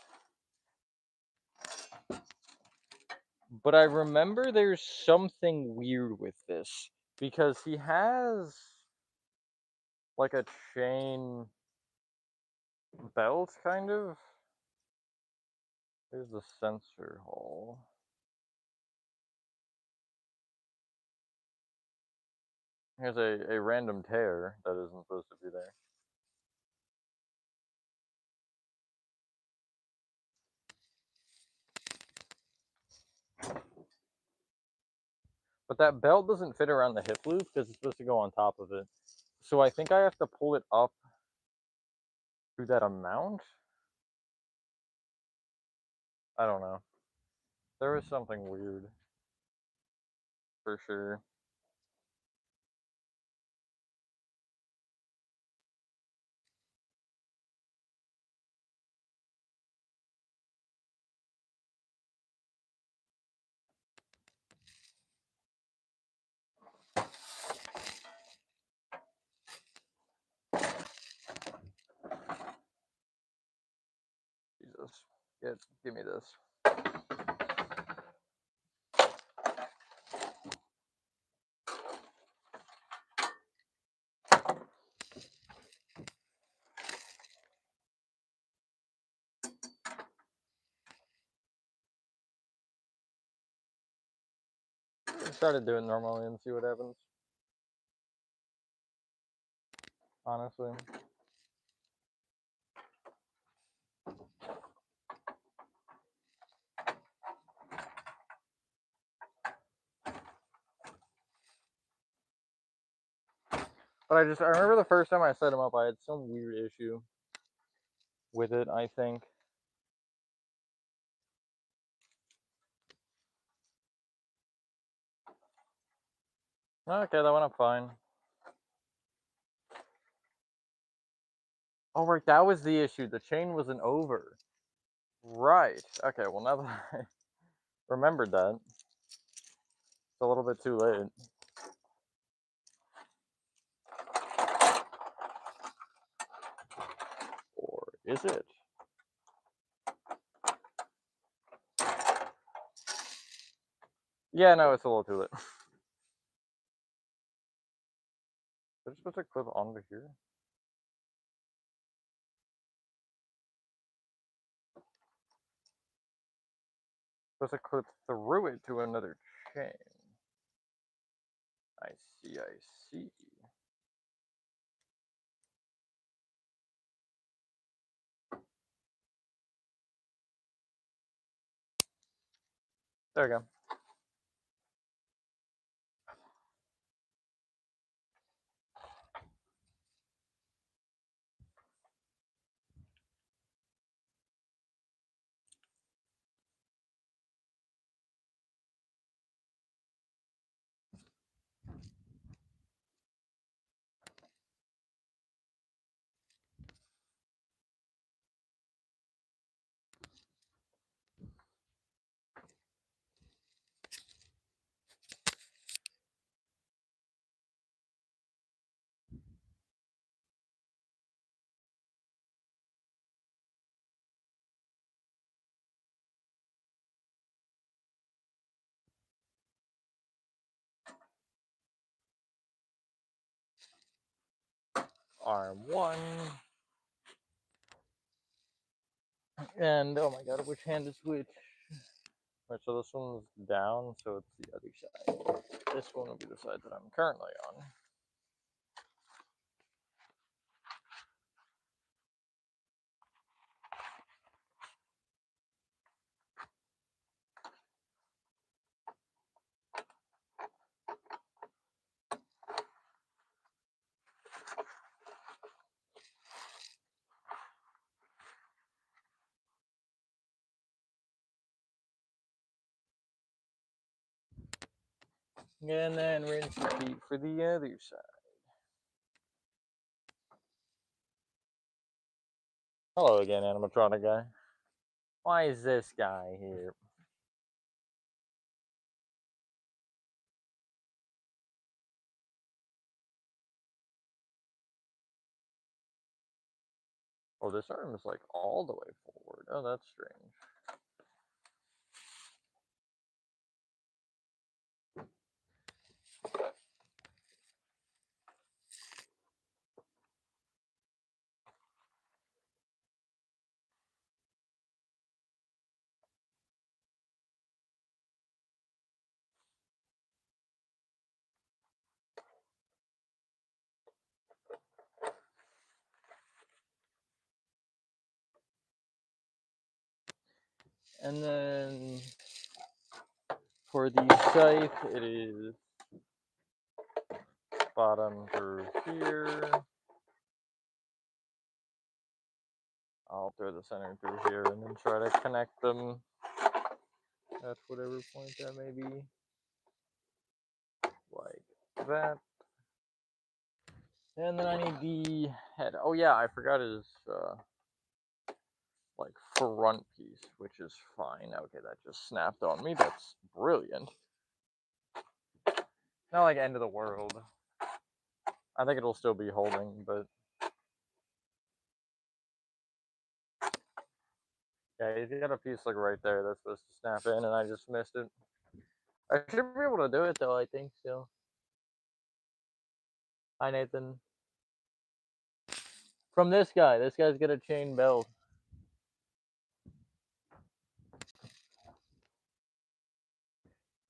But I remember there's something weird with this because he has like a chain belt, kind of. There's the sensor hole. Here's a random tear that isn't supposed to be there. But that belt doesn't fit around the hip loop because it's supposed to go on top of it. So I think I have to pull it up to that amount. I don't know. There is something weird. For sure. Give me this. Try to do it normally and see what happens. Honestly. But I remember the first time I set him up, I had some weird issue with it, I think. Okay, that went up fine. Oh, right, that was the issue. The chain wasn't over. Right. Okay, well, now that I remembered that, it's a little bit too late. Or is it? Yeah, no, it's a little too late. They're supposed to clip onto here. Supposed to clip through it to another chain. I see, I see. There we go. Arm one. And oh my god, which hand is which? Right, so this one's down, so it's the other side. This one will be the side that I'm currently on. And then rinse and repeat for the other side. Hello again, animatronic guy. Why is this guy here? Oh, this arm is like all the way forward. Oh, that's strange. And then for the scythe, it is bottom through here. I'll throw the center through here and then try to connect them at whatever point that may be. Like that. And then I need the head. Oh yeah, I forgot his like front piece, which is fine. Okay, that just snapped on me. That's brilliant. Not like end of the world. I think it'll still be holding, but Yeah, he's got a piece like right there that's supposed to snap in, and I just missed it. I should be able to do it though. I think still. Hi Nathan. From this guy. This guy's got a chain belt.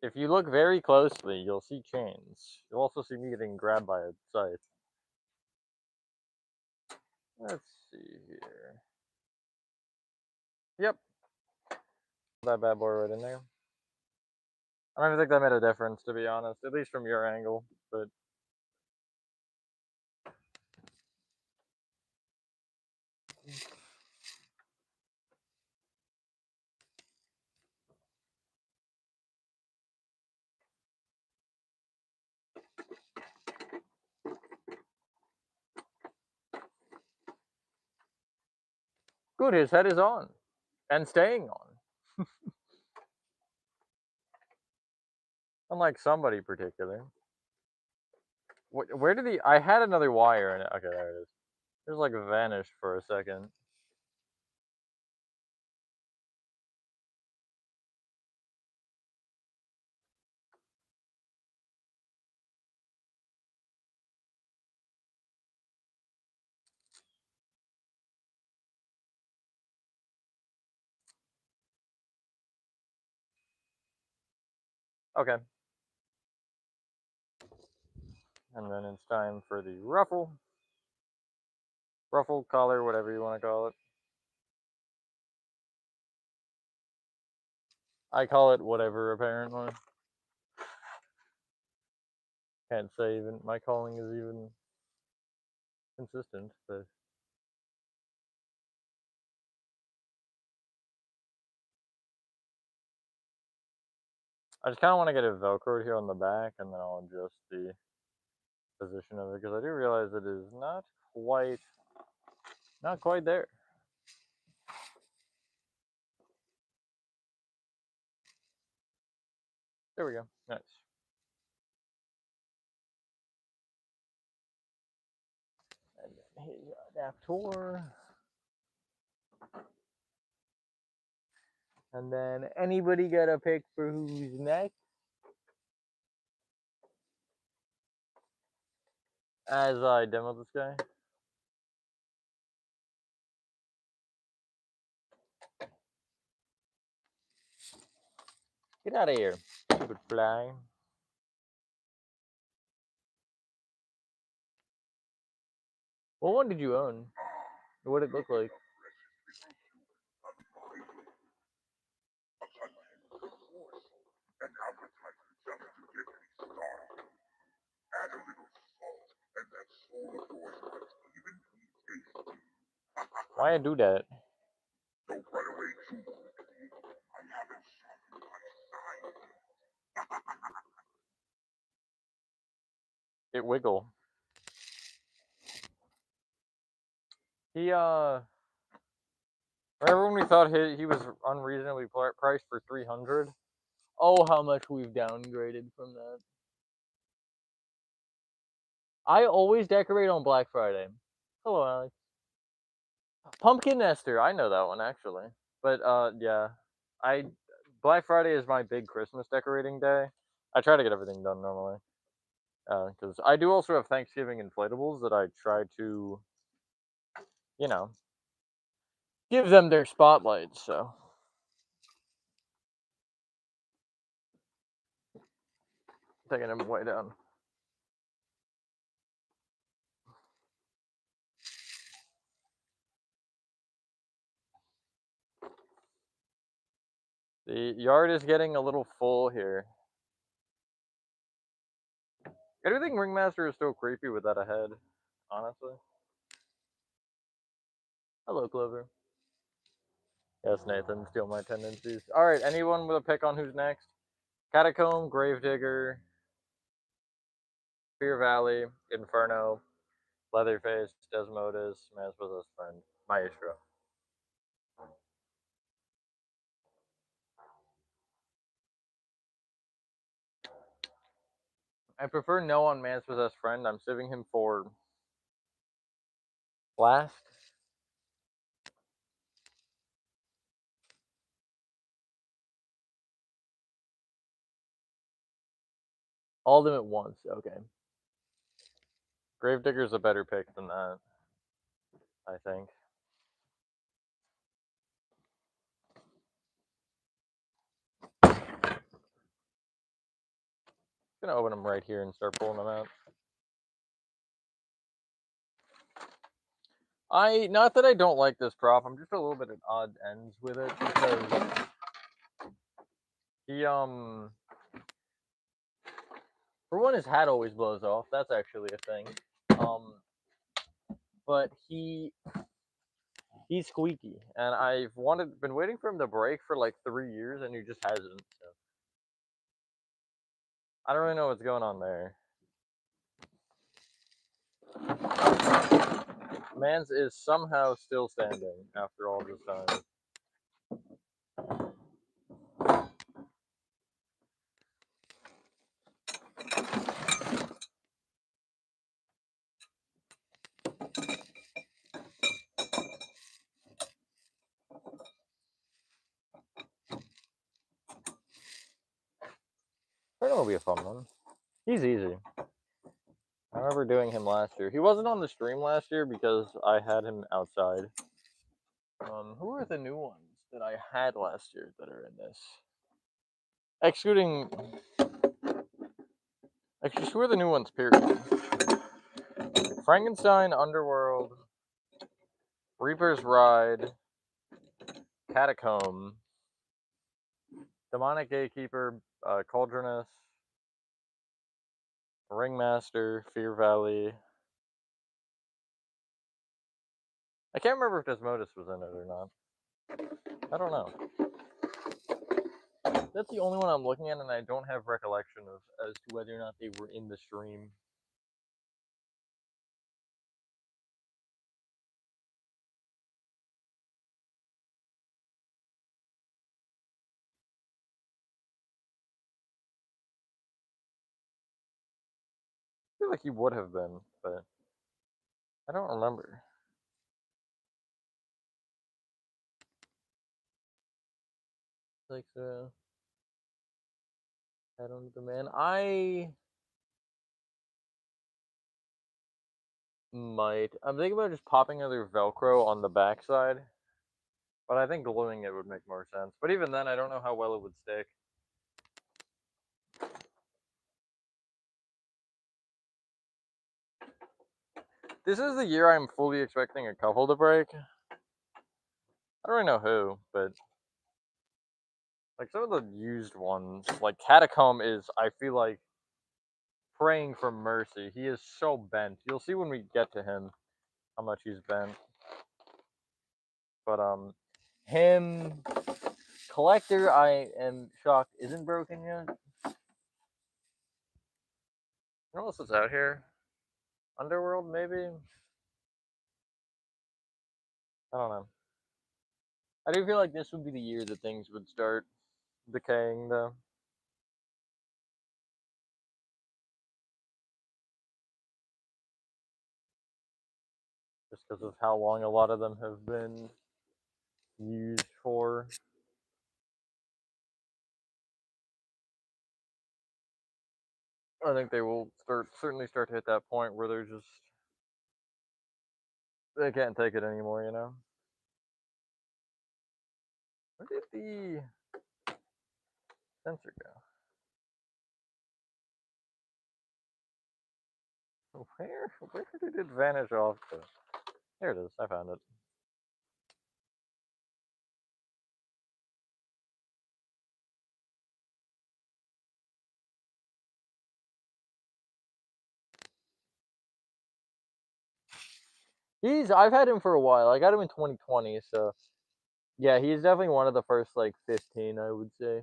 If you look very closely, you'll see chains. You'll also see me getting grabbed by a scythe. Let's see here. Yep, that bad boy right in there. I don't even think that made a difference, to be honest, at least from your angle. But good, his head is on and staying on. Unlike somebody particular. Where did he? I had another wire in it. Okay, there it is. It was like vanished for a second. Okay. And then it's time for the ruffle. Ruffle, collar, whatever you want to call it. I call it whatever, apparently. Can't say even my calling is even consistent, but I just kind of want to get it velcroed here on the back, and then I'll adjust the position of it because I do realize it is not quite there. There we go. Nice. And then his adapter. And then anybody got a pick for who's next? As I demo this guy. Get out of here, stupid fly. What one did you own? What did it look like? And appetite just to get me started. Add a little salt, and that soul of yours might even be tasty. Why I do that? Don't run away too quickly. I haven't softened my side yet. It wiggle. He remember when we thought he was unreasonably priced for 300? Oh, how much we've downgraded from that. I always decorate on Black Friday. Hello, Alex. Pumpkin Nester, I know that one actually. But yeah, I Black Friday is my big Christmas decorating day. I try to get everything done normally. Because I do also have Thanksgiving inflatables that I try to, you know, give them their spotlight. So taking them way down. The yard is getting a little full here. I do think Ringmaster is still creepy without a head, honestly. Hello, Clover. Yes, Nathan, steal my tendencies. Alright, anyone with a pick on who's next? Catacomb, Gravedigger, Fear Valley, Inferno, Leatherface, Desmodus, Man's Possessed Friend, Maestro. I prefer no on Man's Possessed Friend. I'm saving him for last. All of them at once. Okay. Gravedigger's a better pick than that, I think. I'm gonna open them right here and start pulling them out. Not that I don't like this prop, I'm just a little bit at odd ends with it because he for one his hat always blows off. That's actually a thing. Um but he's squeaky and I've been waiting for him to break for like 3 years and he just hasn't. So I don't really know what's going on there. Mans is somehow still standing after all this time. I think it'll be a fun one. He's easy. I remember doing him last year. He wasn't on the stream last year because I had him outside. Who are the new ones that I had last year that are in this? Excluding, actually, who are the new ones? Period. Frankenstein, Underworld, Reaper's Ride, Catacomb, Demonic Gatekeeper, Cauldroness, Ringmaster, Fear Valley. I can't remember if Desmodus was in it or not. I don't know. That's the only one I'm looking at, and I don't have recollection of as to whether or not they were in the stream. I feel like he would have been, but I don't remember. Like I don't know, man. I might. I'm thinking about just popping another Velcro on the backside, but I think gluing it would make more sense. But even then, I don't know how well it would stick. This is the year I'm fully expecting a couple to break. I don't really know who, but like some of the used ones, like Catacomb is, I feel like, praying for mercy. He is so bent. You'll see when we get to him how much he's bent. But him Collector, I am shocked isn't broken yet. What else is out here? Underworld, maybe. I don't know. I do feel like this would be the year that things would start decaying, though. Just because of how long a lot of them have been used for. I think they will certainly start to hit that point where they're just they can't take it anymore, you know. Where did the sensor go? Where did it vanish off to? Here it is. I found it. I've had him for a while. I got him in 2020, so yeah, he's definitely one of the first like 15, I would say.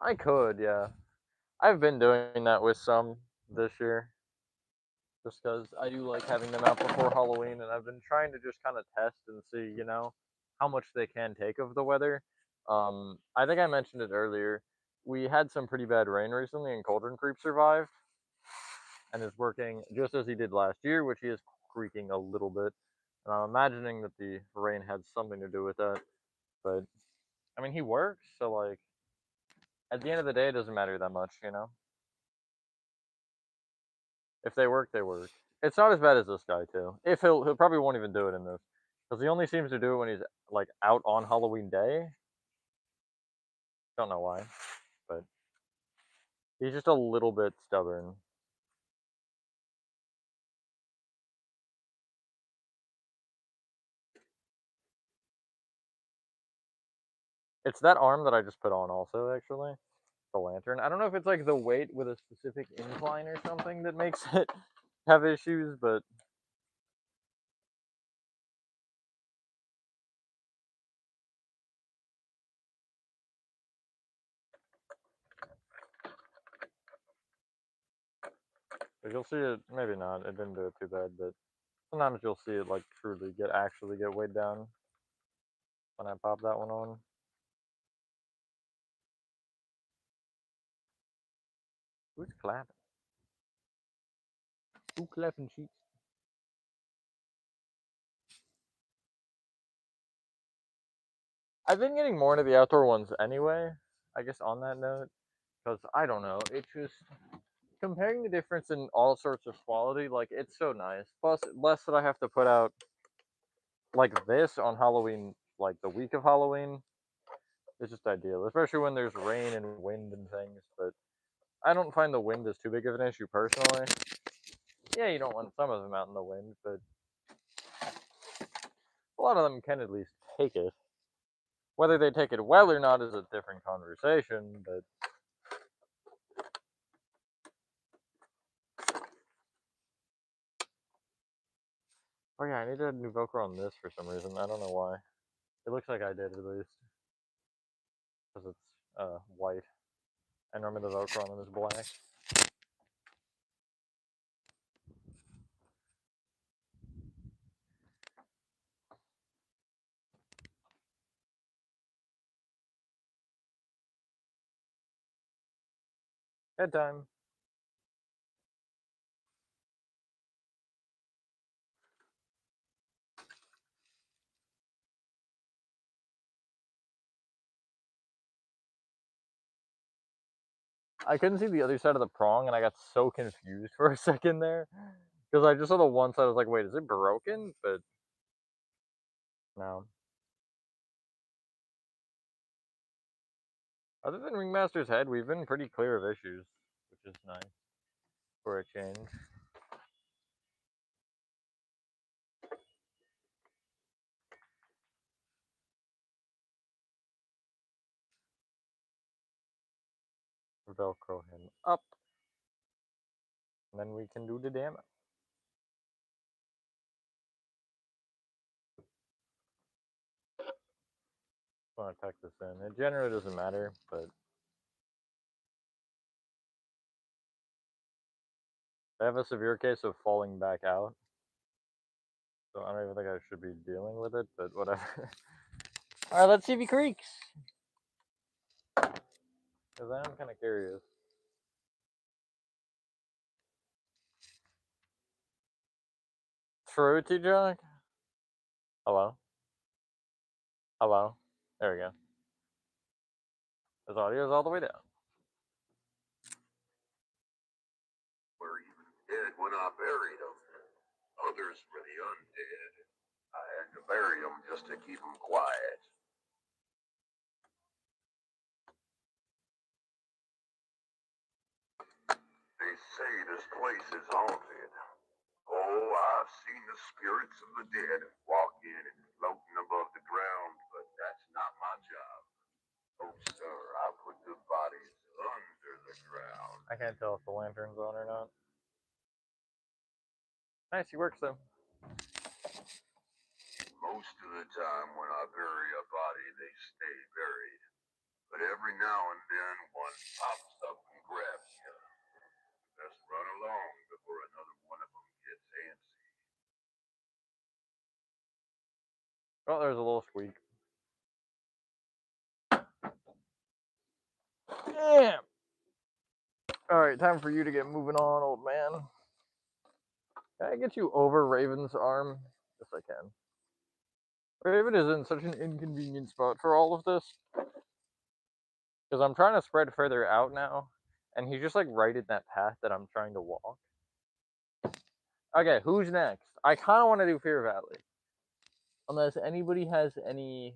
I could, yeah. I've been doing that with some this year, just because I do like having them out before Halloween, and I've been trying to just kind of test and see, how much they can take of the weather. I think I mentioned it earlier. We had some pretty bad rain recently, and Cauldron Creep survived and is working just as he did last year, which he is creaking a little bit. And I'm imagining that the rain had something to do with that, but I mean, he works, so like at the end of the day, it doesn't matter that much, you know. If they work, they work. It's not as bad as this guy too. If he'll probably won't even do it in this, because he only seems to do it when he's like out on Halloween Day. Don't know why, but he's just a little bit stubborn. It's that arm that I just put on also, actually, the lantern. I don't know if it's like the weight with a specific incline or something that makes it have issues, but you'll see it. Maybe not. It didn't do it too bad, but sometimes you'll see it like truly actually get weighed down when I pop that one on. Who's clapping? Who clapping cheeks? I've been getting more into the outdoor ones anyway. I guess on that note, because I don't know, it just comparing the difference in all sorts of quality, like it's so nice. Plus, less that I have to put out like this on Halloween, like the week of Halloween, is just ideal, especially when there's rain and wind and things. But I don't find the wind as too big of an issue personally. Yeah, you don't want some of them out in the wind, but a lot of them can at least take it. Whether they take it well or not is a different conversation, but oh yeah, I need to add new Velcro on this for some reason. I don't know why. It looks like I did at least, because it's white. And normally the Velcro on them is black. Bedtime. I couldn't see the other side of the prong, and I got so confused for a second there, because I just saw the one side. I was like, "Wait, is it broken?" But no. Other than Ringmaster's head, we've been pretty clear of issues, which is nice for a change. Velcro him up, and then we can do the damage. I want to tuck this in. It generally doesn't matter, but I have a severe case of falling back out, so I don't even think I should be dealing with it, but whatever. All right, let's see if he creaks, because I'm kind of curious. Fruity Jack? Hello? Hello? There we go. His audio is all the way down. We're even dead when I buried them. Others were the undead. I had to bury them just to keep them quiet. They say this place is haunted. Oh, I've seen the spirits of the dead walk in and floating above the ground, but that's not my job. Oh, sir, I put the bodies under the ground. I can't tell if the lantern's on or not. Nice, he works though. Most of the time when I bury a body, they stay buried. But every now and then one pops up and grabs you. Best run along before another one of them gets antsy. Oh, there's a little squeak. Damn! Alright, time for you to get moving on, old man. Can I get you over Raven's arm? Yes, I can. Raven is in such an inconvenient spot for all of this. Because I'm trying to spread further out now, and he's just like right in that path that I'm trying to walk. Okay, who's next? I kind of want to do Fear Valley, unless anybody has any.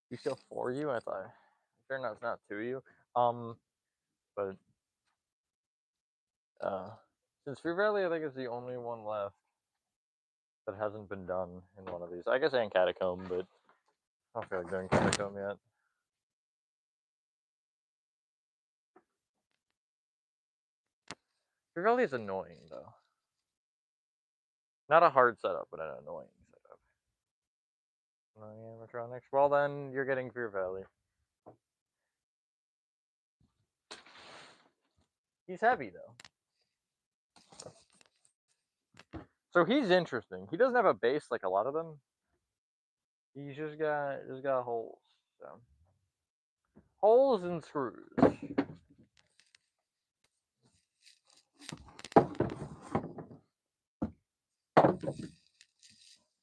You still for you? I thought. Sure, no, it's not to you. Um, but uh, since Fear Valley, I think is the only one left that hasn't been done in one of these. I guess and Catacomb, but I don't feel like doing Catacomb yet. Fear Valley is annoying though. Not a hard setup, but an annoying setup. Annoying animatronics. Well, then you're getting Fear Valley. He's heavy though, so he's interesting. He doesn't have a base like a lot of them. He's just got holes. So holes and screws.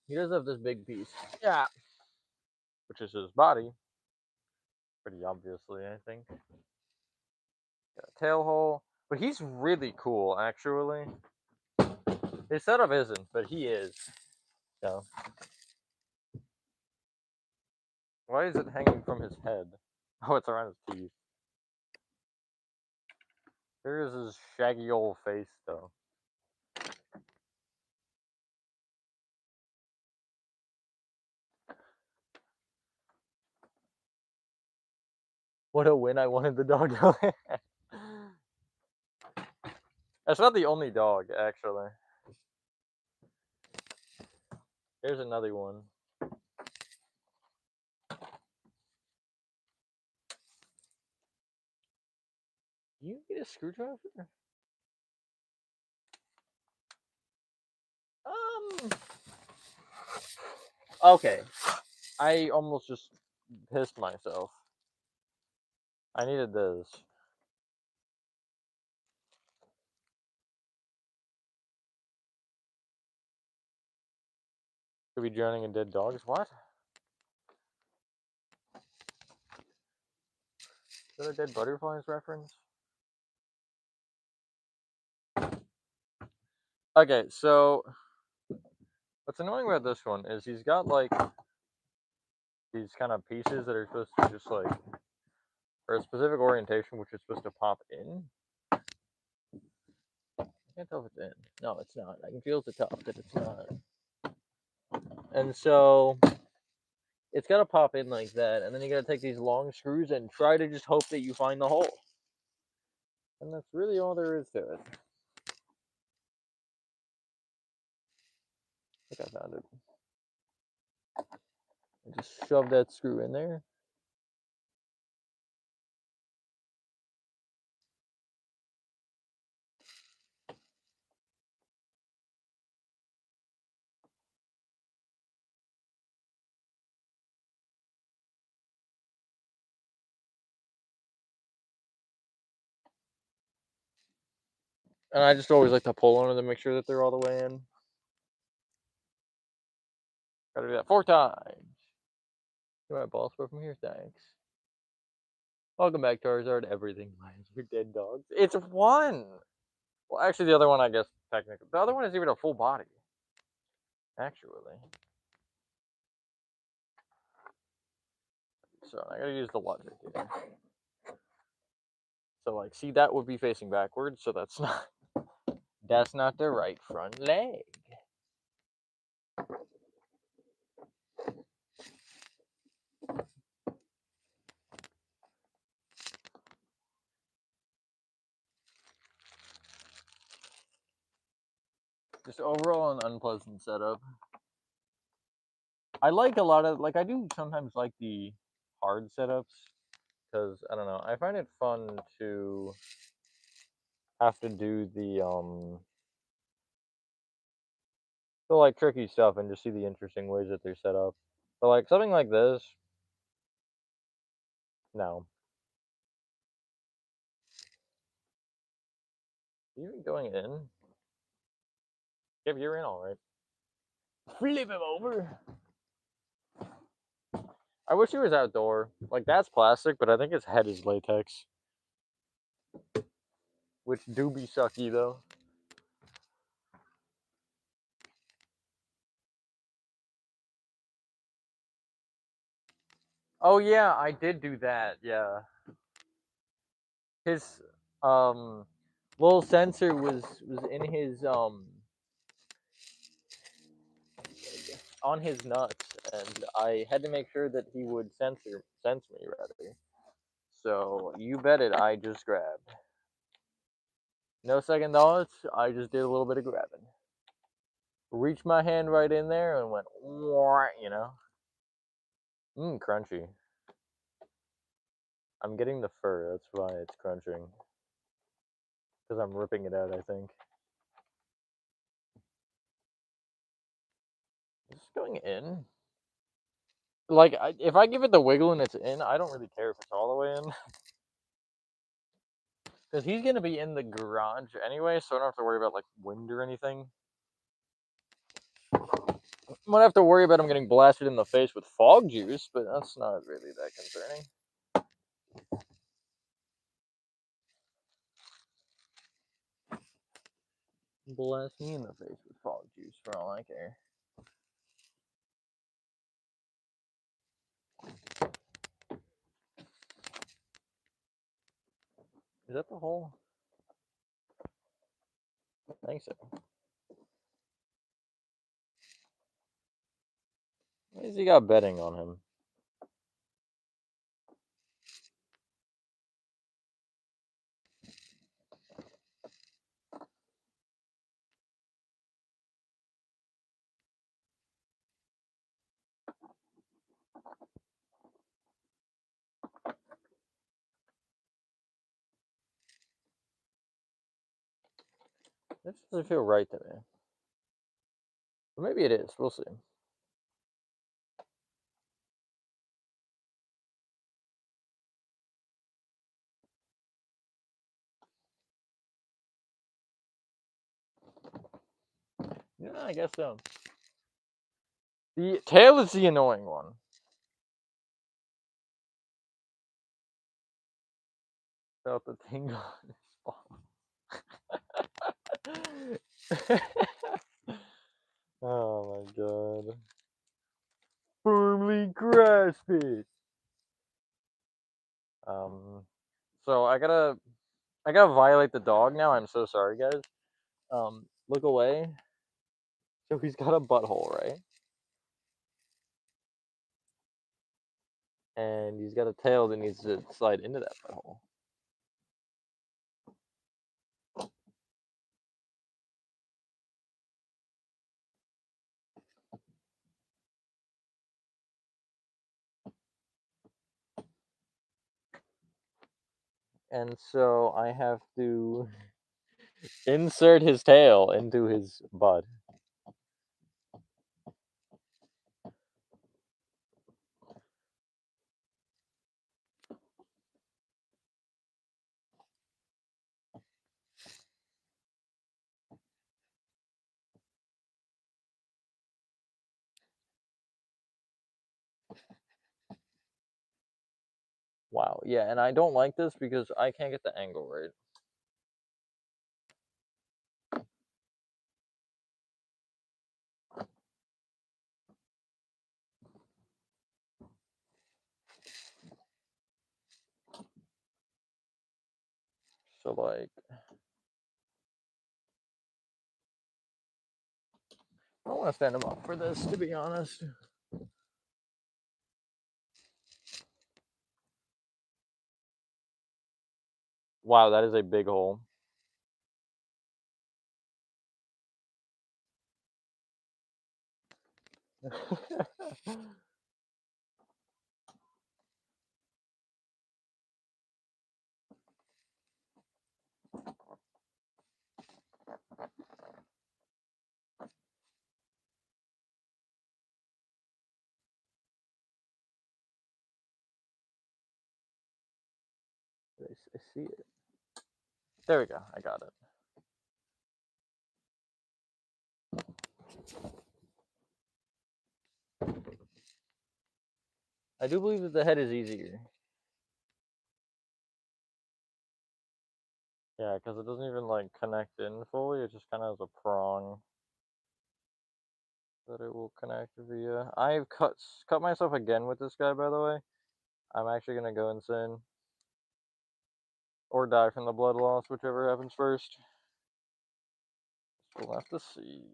He does have this big piece. Yeah. Which is his body. Pretty obviously, I think. Got a tail hole. But he's really cool, actually. His setup isn't, but he is. So. Why is it hanging from his head? Oh, it's around his teeth. There's his shaggy old face, though. What a win, I wanted the dog to win. That's not the only dog, actually. Here's another one. You get a screwdriver? Okay. I almost just pissed myself. I needed this. Could be drowning in dead dogs. What? Is that a dead butterflies reference? Okay, so what's annoying about this one is he's got like these kind of pieces that are supposed to just like for a specific orientation, which is supposed to pop in. I can't tell if it's in. No, it's not. I can feel at the top that it's not. And so it's got to pop in like that, and then you got to take these long screws and try to just hope that you find the hole. And that's really all there is to it. I think I found it. I just shove that screw in there. And I just always like to pull on them to make sure that they're all the way in. Gotta do that 4 times. Get my ball split from here, thanks. Welcome back, Tarzard. Everything lands for dead dogs. It's one! Well, actually, the other one, I guess, technically. The other one is even a full body. Actually. So, I gotta use the logic here. So, like, see, that would be facing backwards, so that's not... That's not the right front leg. Just overall an unpleasant setup. I like a lot of... Like, I do sometimes like the hard setups. Because, I don't know, I find it fun to have to do the like tricky stuff and just see the interesting ways that they're set up. But like something like this, no. Even going in? Yep, you're in all right. Flip him over. I wish he was outdoor. Like, that's plastic, but I think his head is latex. Which do be sucky, though. Oh, yeah, I did do that, yeah. His, um, little sensor was in his, on his nuts, and I had to make sure that he would sense me, rather. So, you bet it, I just grabbed. No second thoughts, I just did a little bit of grabbing. Reached my hand right in there and went, you know? Crunchy. I'm getting the fur, that's why it's crunching. Because I'm ripping it out, I think. Is this going in? Like, if I give it the wiggle and it's in, I don't really care if it's all the way in. Because he's going to be in the garage anyway, so I don't have to worry about, like, wind or anything. I might have to worry about him getting blasted in the face with fog juice, but that's not really that concerning. Blast me in the face with fog juice for all I care. Is that the hole? I think so. Why has he got bedding on him? This doesn't feel right to me. But maybe it is. We'll see. Yeah, I guess so. The tail is the annoying one. Felt the tingle on his ball. Oh my god. Firmly grasp it. So I gotta violate the dog now. I'm so sorry, guys. Look away. So he's got a butthole, right? And he's got a tail that needs to slide into that butthole. And so I have to insert his tail into his butt. Wow, yeah, and I don't like this because I can't get the angle right. So, like, I don't want to stand him up for this, to be honest. Wow, that is a big hole. I see it. There we go. I got it. I do believe that the head is easier. Yeah, because it doesn't even like connect in fully. It just kind of has a prong that it will connect via. I've cut myself again with this guy, by the way. I'm actually gonna go insane or die from the blood loss, whichever happens first. We'll have to see.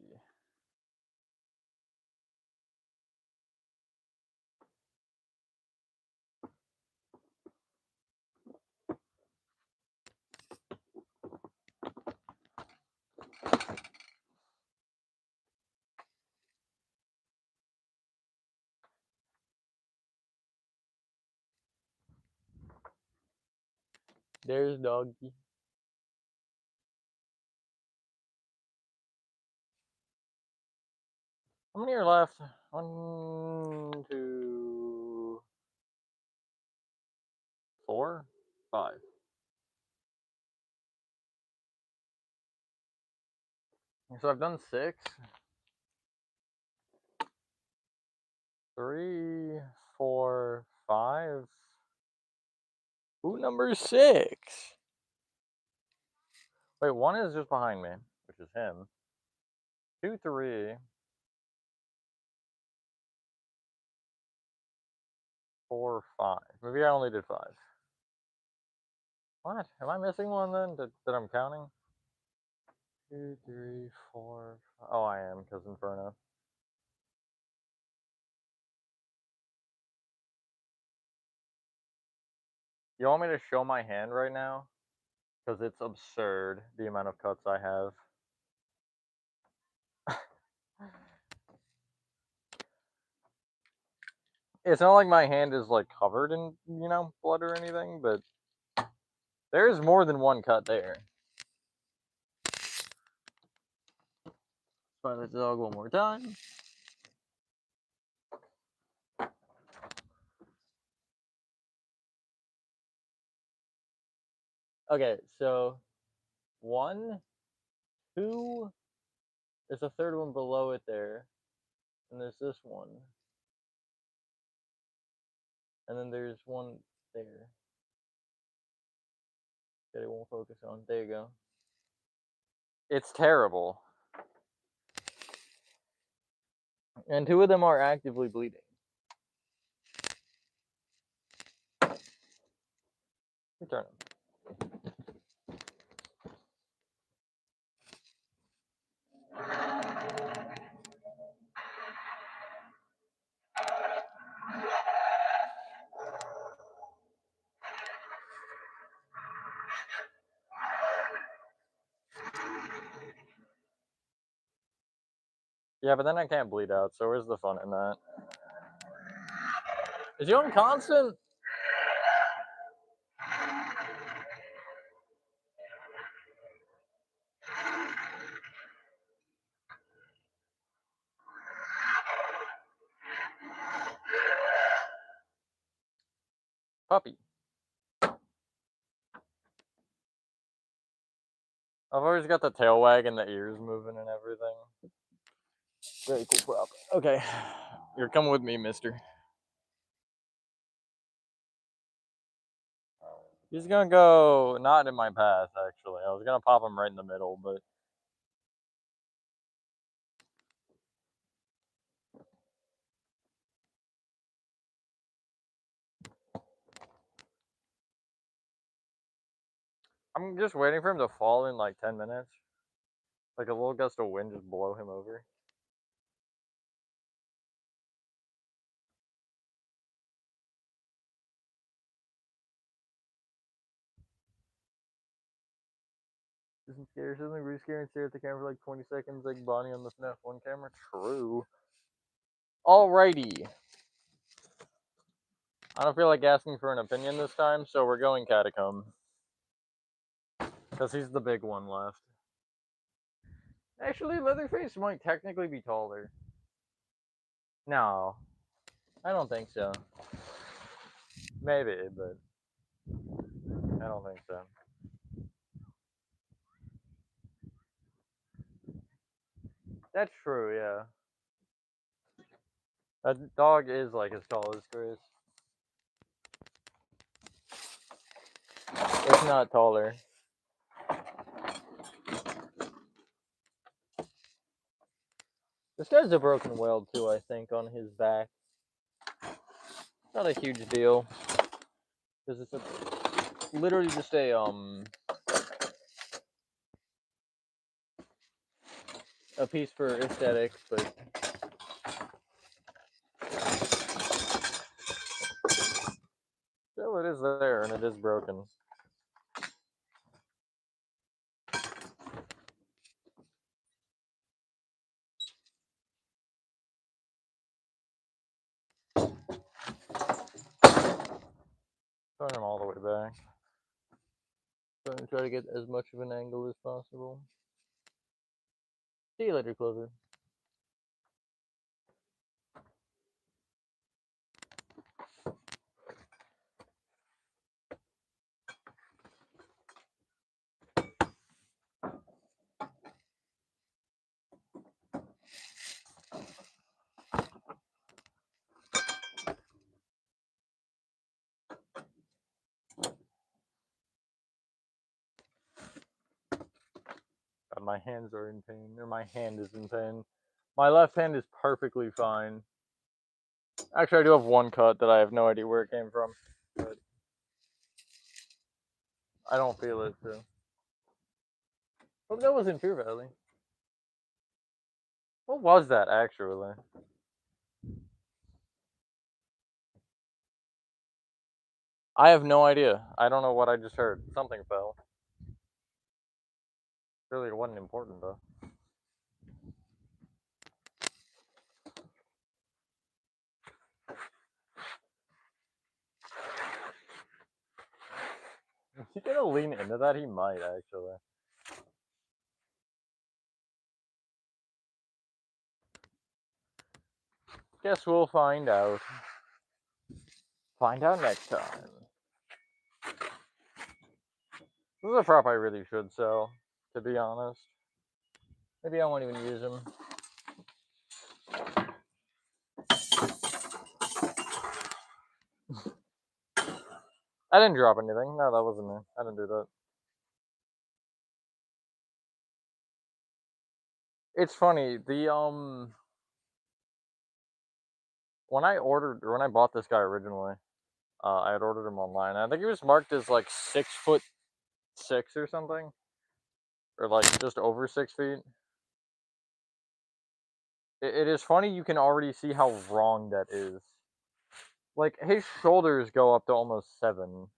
There's doggy. How many are left? 1, 2, 4, 5. So I've done 6. 3, 4, 5. Who number 6? Wait, 1 is just behind me, which is him. 2, 3, 4, 5. Maybe I only did 5. What? Am I missing one then that I'm counting? 2, 3, 4. Oh, I am, because Inferno. You want me to show my hand right now? Because it's absurd the amount of cuts I have. It's not like my hand is like covered in, blood or anything, but there's more than one cut there. Try the dog one more time. Okay, so 1, 2, there's a third one below it there, and there's this one, and then there's one there that it won't focus on. There you go. It's terrible. And 2 of them are actively bleeding. Return them. Yeah, but then I can't bleed out, so where's the fun in that? Is he on constant? Puppy. I've always got the tail wag and the ears moving and everything. Very cool prop. Okay, you're coming with me, mister. He's gonna go not in my path, actually. I was gonna pop him right in the middle, but I'm just waiting for him to fall in like 10 minutes. Like a little gust of wind just blow him over. Isn't scary. Something really scary and stare at the camera for like 20 seconds like Bonnie on the FNAF 1 camera. True. Alrighty. I don't feel like asking for an opinion this time, so we're going Catacomb. Because he's the big one left. Actually, Leatherface might technically be taller. No, I don't think so. Maybe, but I don't think so. That's true, yeah. That dog is like as tall as Chris. if not taller. This guy's a broken weld too, I think, on his back. Not a huge deal, because it's literally just a piece for aesthetics, but still it is there and it is broken. Turn him all the way back. Going to try to get as much of an angle as possible. See you later, Clover. God, my hands are in pain, or my hand is in pain. My left hand is perfectly fine. Actually, I do have one cut that I have no idea where it came from, but I don't feel it, so. Hope that was in Fear Valley. What was that, actually? I have no idea. I don't know what I just heard. Something fell. Really, it wasn't important, though. Is he gonna lean into that? He might, actually. Guess we'll find out. Find out next time. This is a prop I really should sell, to be honest. Maybe I won't even use him. I didn't drop anything. No, that wasn't me. I didn't do that. It's funny, when I bought this guy originally, I had ordered him online. I think he was marked as like 6'6" or something. Or like just over 6 feet. It is funny, you can already see how wrong that is. Like, his shoulders go up to almost 7.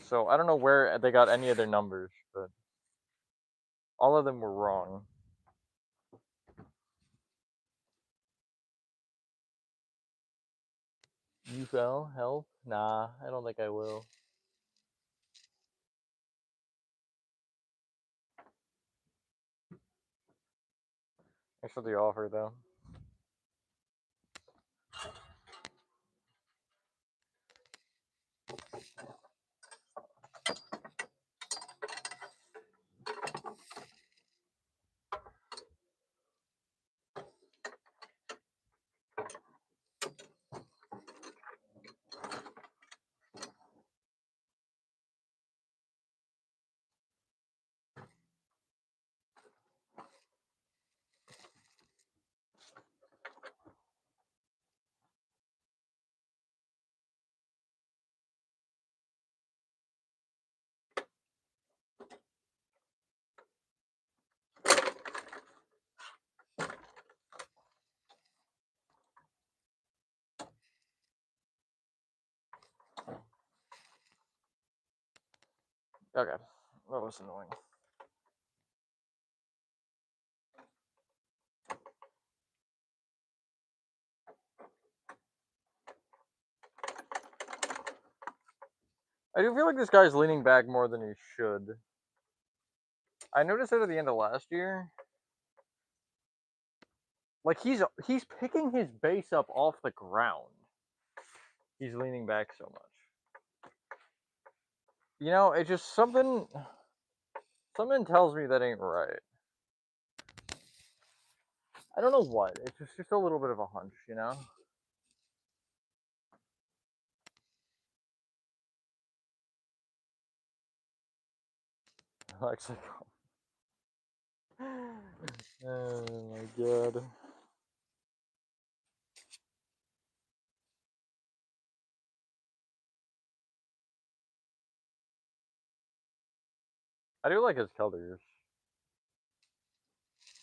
So I don't know where they got any of their numbers, but all of them were wrong. You fell? Help? Nah, I don't think I will. Thanks for the offer, though. Okay, that was annoying. I do feel like this guy's leaning back more than he should. I noticed it at the end of last year. Like, he's picking his base up off the ground. He's leaning back so much. You know, it's just something tells me that ain't right. I don't know what. It's just a little bit of a hunch, you know? Mexico. Oh my god. I do like his colors.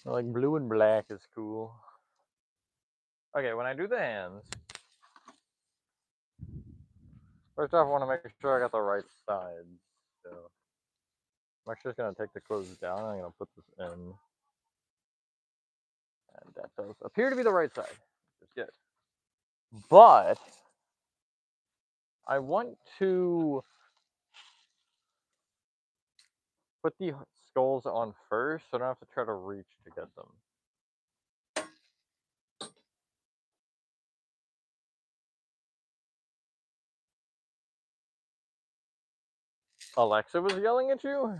Like blue and black is cool. Okay, when I do the hands, first off, I want to make sure I got the right side. So I'm actually just gonna take the clothes down. I'm gonna put this in, and that does appear to be the right side, which is good. But I want to put the skulls on first, so I don't have to try to reach to get them. Alexa was yelling at you?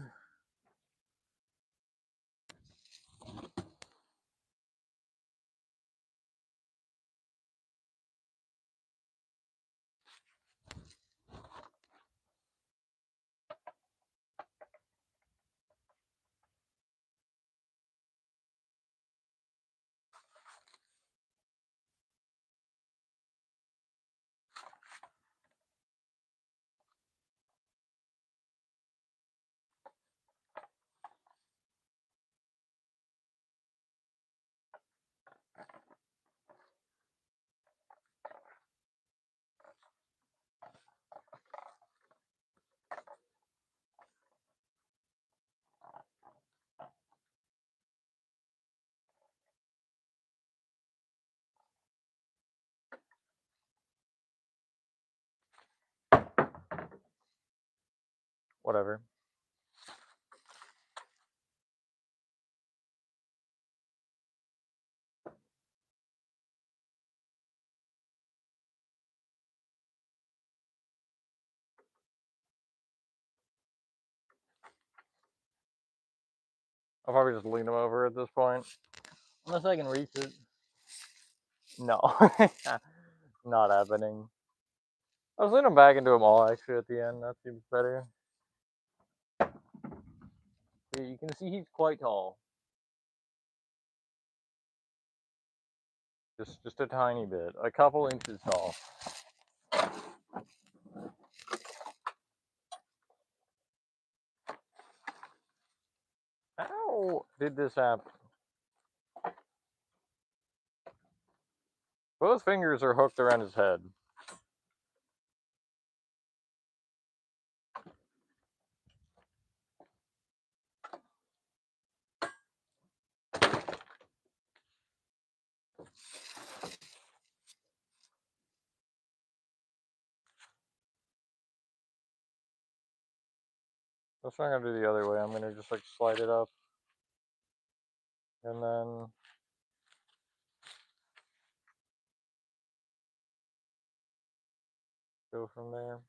Whatever. I'll probably just lean them over at this point. Unless I can reach it. No. Not happening. I was leaning back into them all actually at the end. That seems better. You can see he's quite tall. Just a tiny bit. A couple inches tall. How did this happen? Both fingers are hooked around his head. That's not gonna do the other way. I'm gonna just like slide it up. And then go from there.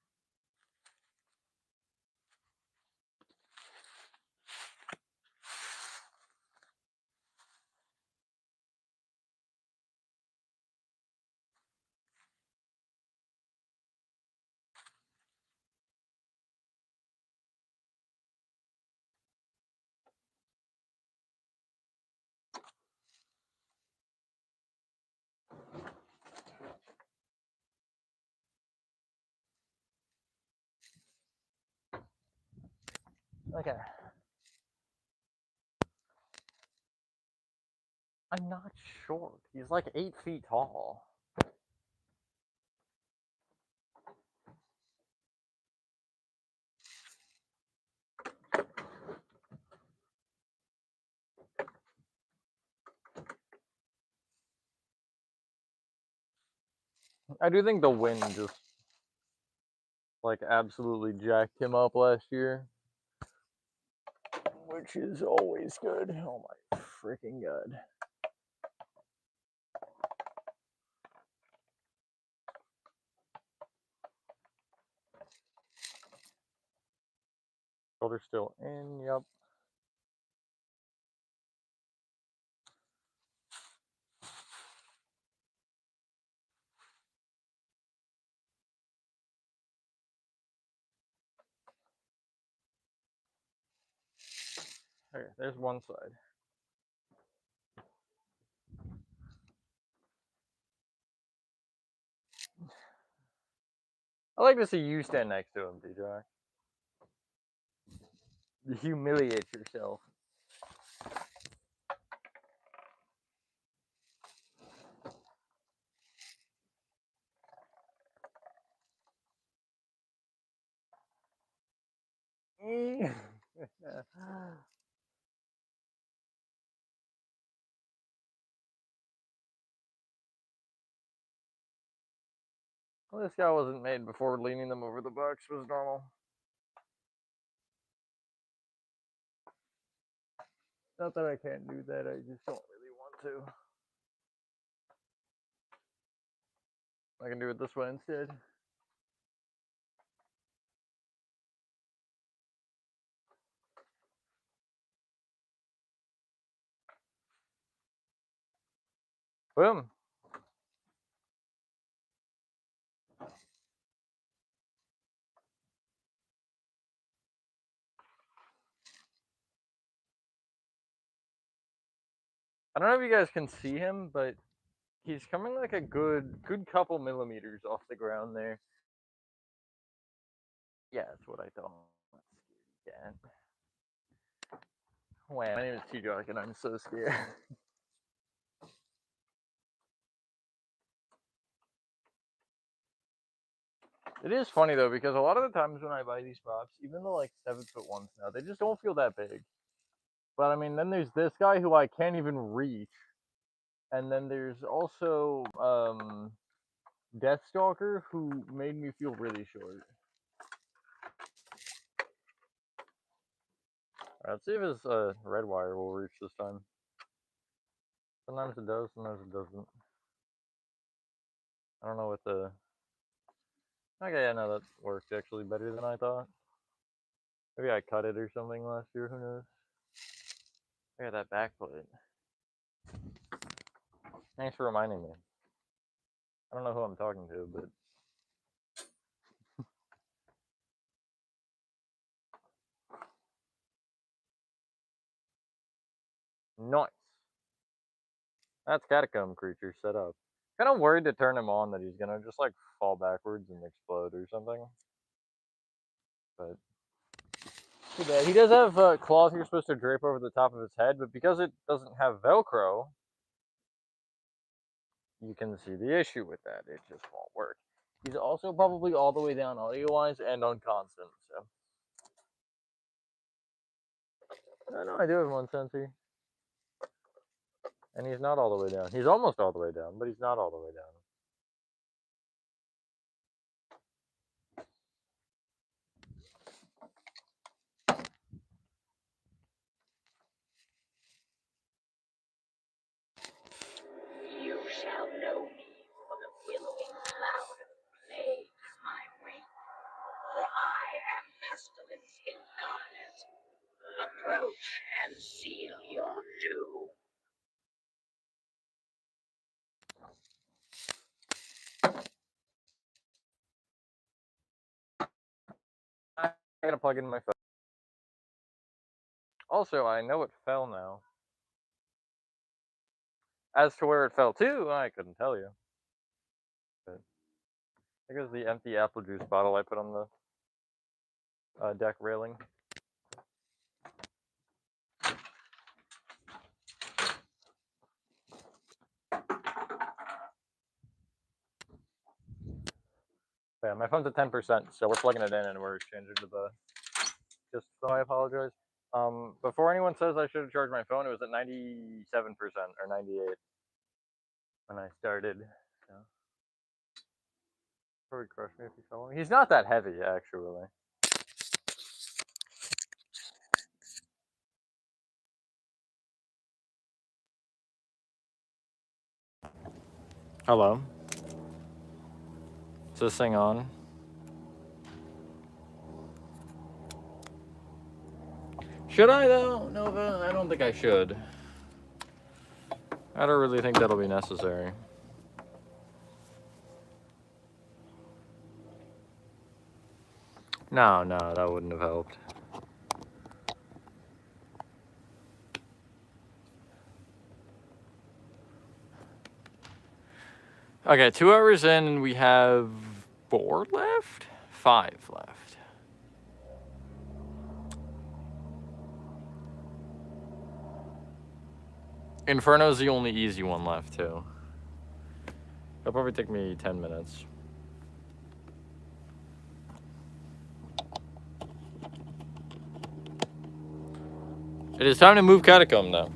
Okay. I'm not short. He's like 8 feet tall. I do think the wind just like absolutely jacked him up last year. Which is always good. Oh my freaking god. Shoulder still in, yep. Okay, there's one side. I like to see you stand next to him, DJ. Humiliate yourself. Well, this guy wasn't made before leaning them over the box was normal. Not that I can't do that, I just don't really want to. I can do it this way instead. Boom. I don't know if you guys can see him, but he's coming like a good couple millimeters off the ground there. Yeah, that's what I thought. Yeah. Wow, my name is T-Jock and I'm so scared. It is funny though, because a lot of the times when I buy these props, even the like 7-foot ones now, they just don't feel that big. But I mean, then there's this guy who I can't even reach, and then there's also Deathstalker who made me feel really short. Alright, let's see if his red wire will reach this time. Sometimes it does, sometimes it doesn't. I don't know what the... Okay, yeah, no, that worked actually better than I thought. Maybe I cut it or something last year, who knows. Look at that backplate. Thanks for reminding me. I don't know who I'm talking to, but... Nice. That's Catacomb creature set up. Kind of worried to turn him on that he's gonna just like fall backwards and explode or something. But too bad. He does have claws you're supposed to drape over the top of his head, but because it doesn't have Velcro, you can see the issue with that. It just won't work. He's also probably all the way down audio-wise and on constant, so. I know I do have one sensor. And he's not all the way down. He's almost all the way down, but he's not all the way down. You shall know me for the billowing cloud of plague, my wing, for I am pestilence incarnate. Approach and seal your doom. I gotta plug in my phone. Also, I know it fell now. As to where it fell to, I couldn't tell you. But I think it was the empty apple juice bottle I put on the deck railing. Yeah, my phone's at 10%, so we're plugging it in and we're changing to the. Just so I apologize. Before anyone says I should have charged my phone, it was at 97% or 98 when I started. So. Probably crush me if he fell on me. He's not that heavy, actually. Hello. Is this thing on? Should I though, Nova? I don't think I should. I don't really think that'll be necessary. No, that wouldn't have helped. Okay, 2 hours in, and we have 4 left? 5 left. Inferno's the only easy one left, too. It'll probably take me 10 minutes. It is time to move Catacomb now.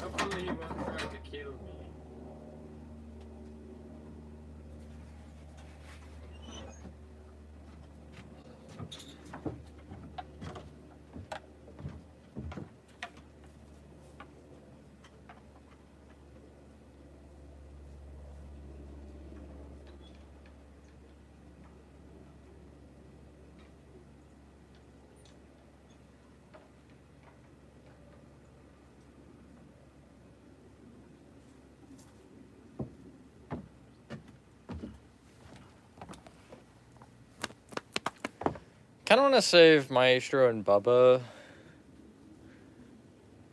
Hopefully he won't try to kill me. Kind of want to save Maestro and Bubba,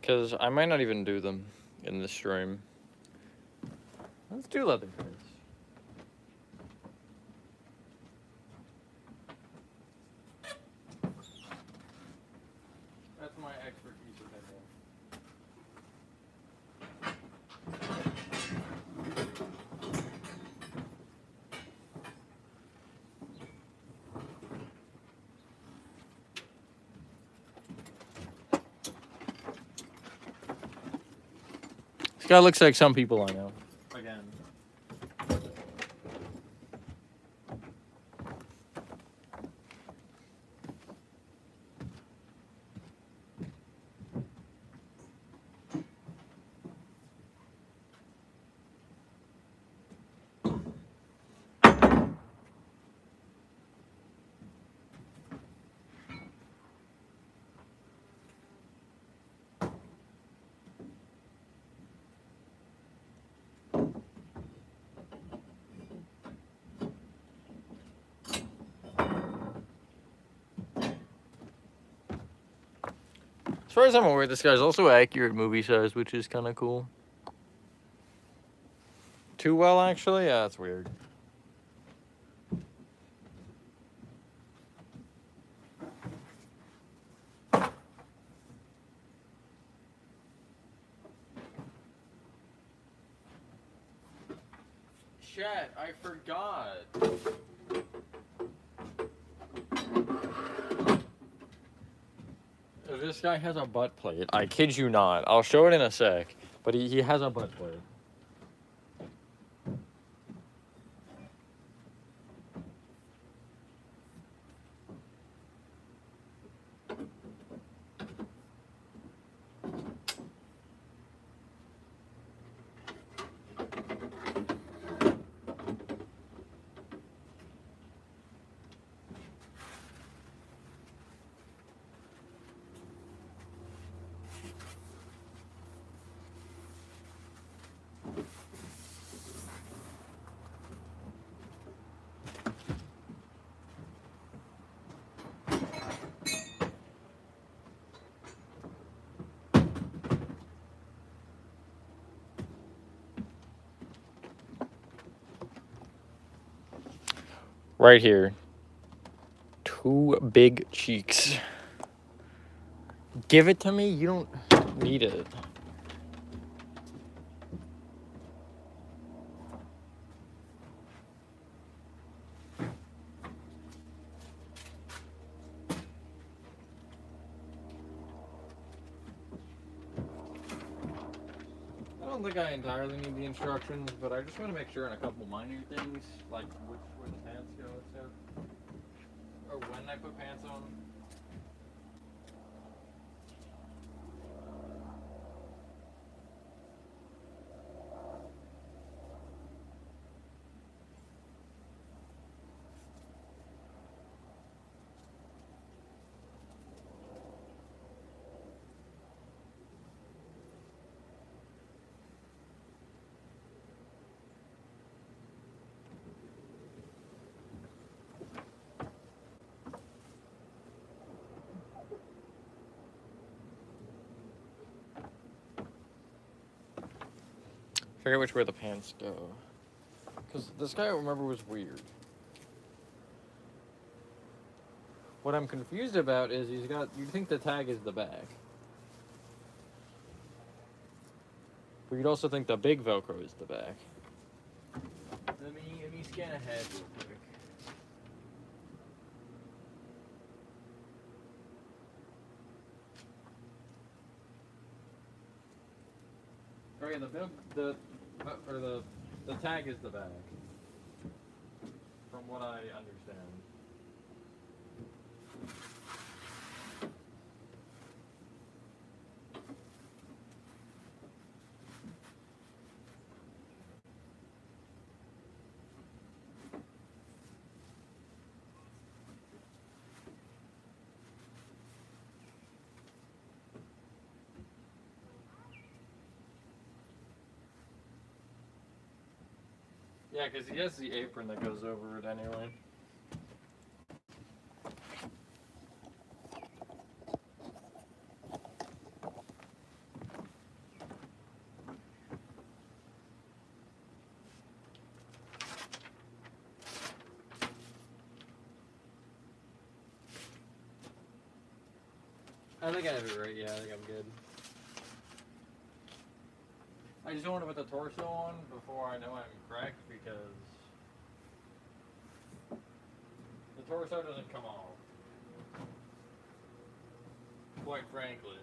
because I might not even do them in this stream. Let's do Leatherface. That's my expertise with him. This guy looks like some people I know. Again. As far as I'm aware, this guy's also accurate movie size, which is kind of cool. Too well, actually? Yeah, that's weird. Shit, I forgot. This guy has a butt plate. I kid you not. I'll show it in a sec. But he has a butt plate. Right here. 2 big cheeks. Give it to me? You don't need it. I don't think I entirely need the instructions, but I just want to make sure on a couple minor things, like where the pants go and stuff. Or when I put pants on. Forget which way the pants go. Because this guy, I remember, was weird. What I'm confused about is he's got. You'd think the tag is the back. But you'd also think the big Velcro is the back. Let me scan ahead real quick. Oh yeah, the tag is the back. From what I understand. Yeah, because he has the apron that goes over it anyway. I think I have it right. Yeah, I think I'm good. I just don't want to put the torso on before I know I'm correct because the torso doesn't come off. Quite frankly.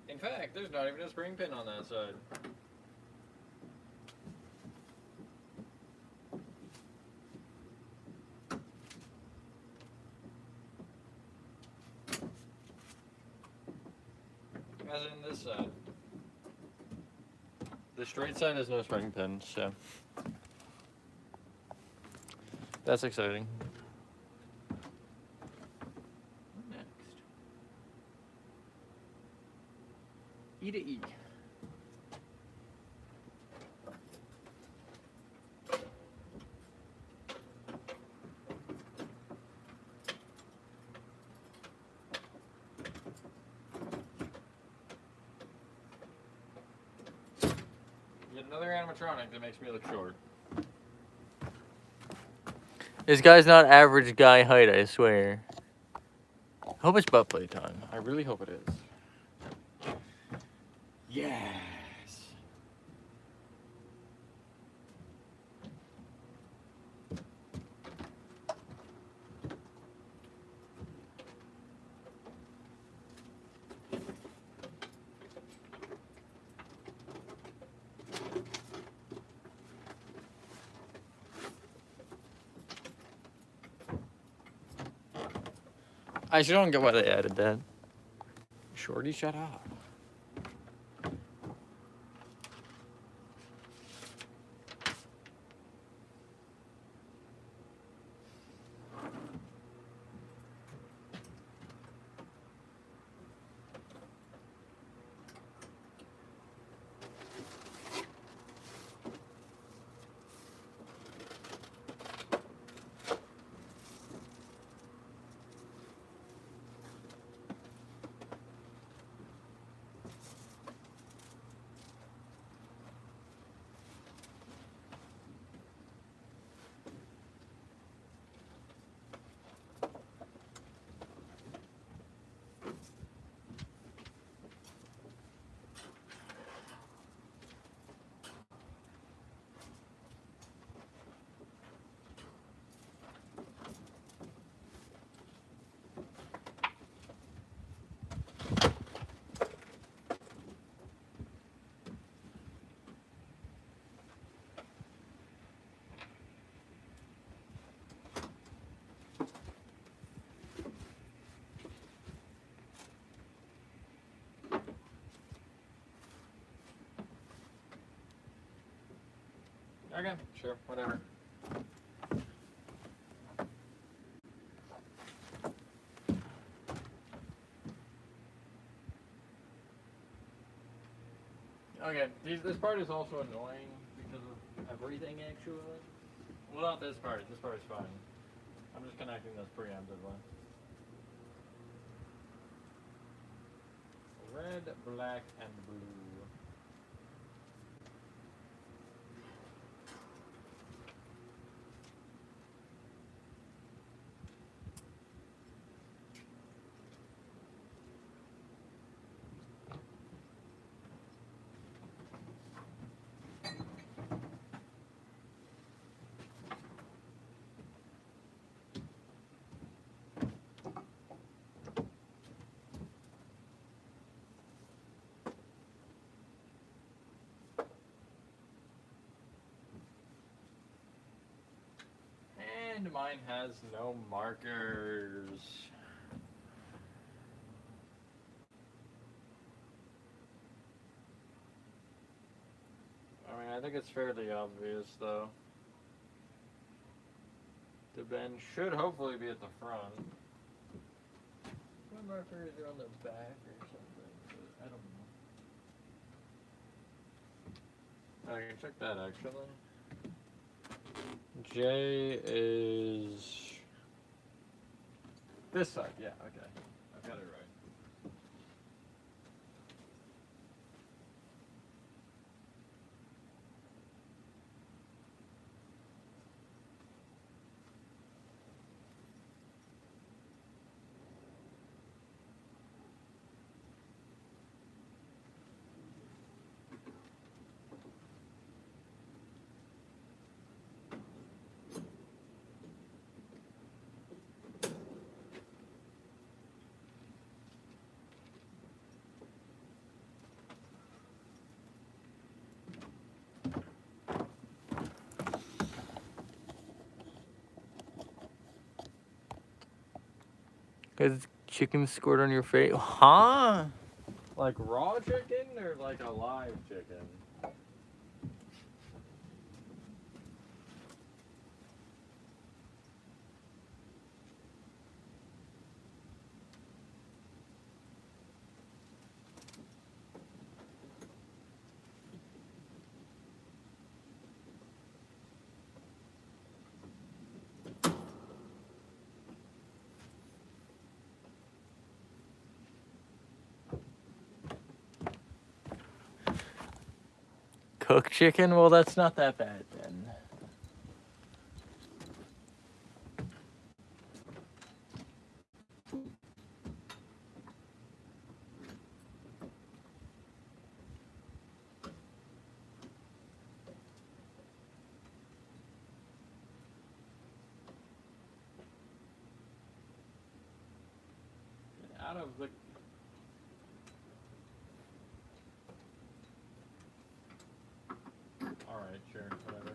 In fact, there's not even a spring pin on that side. As in this side. The straight side has no spring pin, so that's exciting. What next? E to E. Yet another animatronic that makes me look short. This guy's not average guy height, I swear. I hope it's butt play time. I really hope it is. Yes. I still don't get why they added that. Shorty, shut up. Okay, sure, whatever. Okay, this part is also annoying because of everything, actually. Well, not this part. This part is fine. I'm just connecting this preemptively. red, black, and blue. And mine has no markers. I mean, I think it's fairly obvious, though. The bend should hopefully be at the front. My markers are on the back or something, but I don't know. I can check that, actually. J is this side, yeah, okay. I've got it right. Cause chicken squirt on your face, huh? Like raw chicken or like a live chicken? Cooked chicken? Well, that's not that bad then. Out of the. Alright, sure, whatever.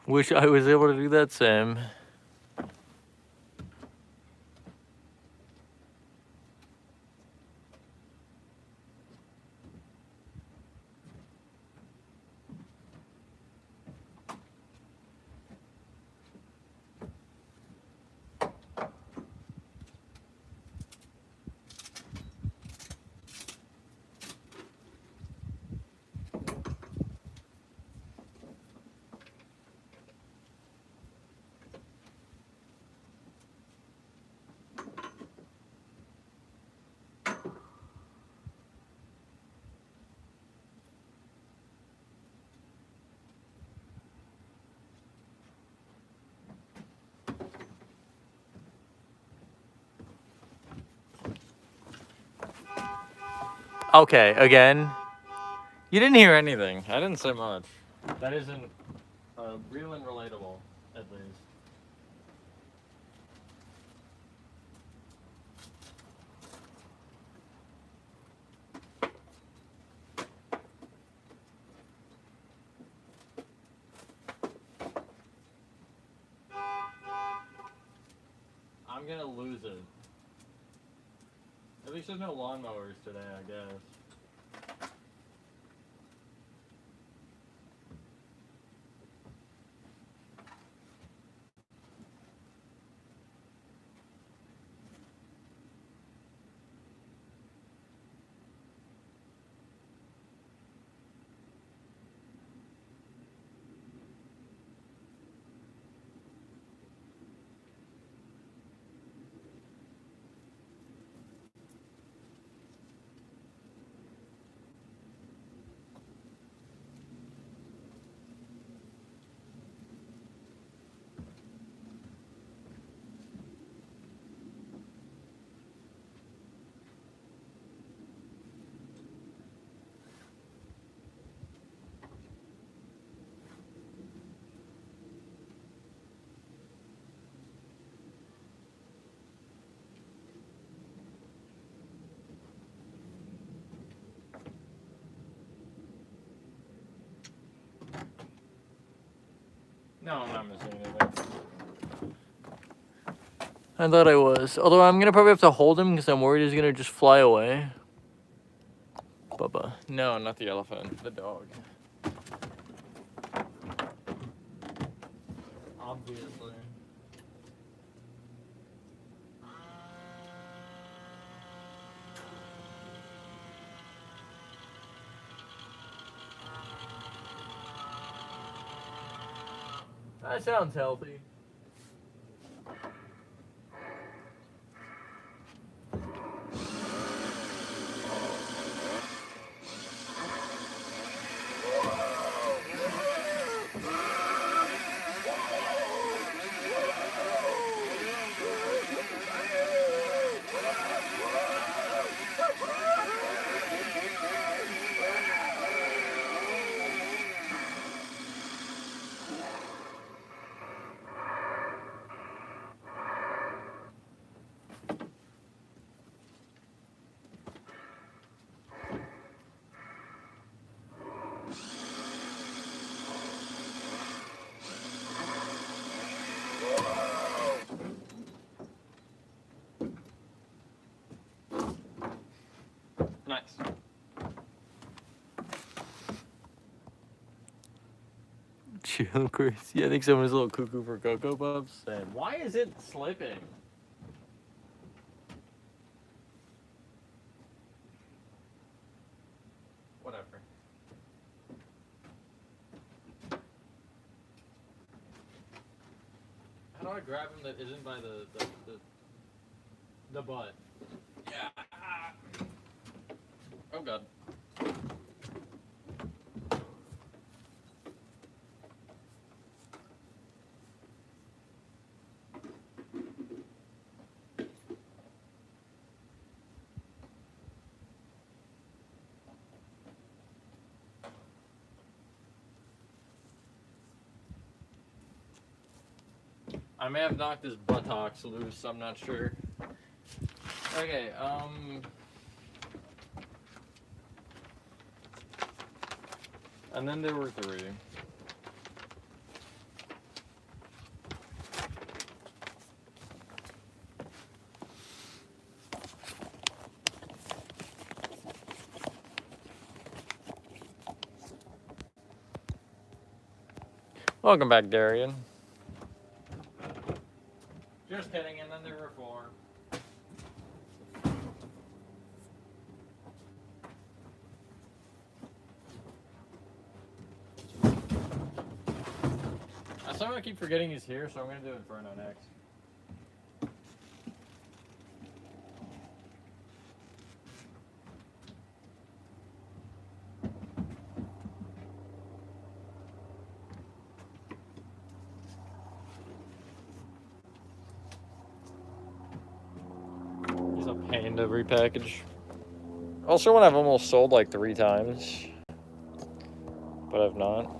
Wish I was able to do that, Sam. Okay, again. You didn't hear anything. I didn't say much. That isn't real and relatable, at least. I'm gonna lose it. At least there's no lawnmowers today, I guess. No, I'm not missing anything. I thought I was. Although I'm gonna probably have to hold him because I'm worried he's gonna just fly away. Bubba. No, not the elephant. The dog. Obviously. That sounds healthy. Nice. Chill, Chris. Yeah, I think someone's a little cuckoo for Cocoa Puffs. And why is it slipping? Whatever. How do I grab him that isn't by the butt? Yeah. Oh god. I may have knocked his buttocks loose, I'm not sure. Okay, and then there were three. Welcome back, Darian. Just kidding, and then there were four. I somehow keep forgetting he's here, so I'm gonna do Inferno next. He's a pain to repackage. Also, one I've almost sold like 3 times, but I've not.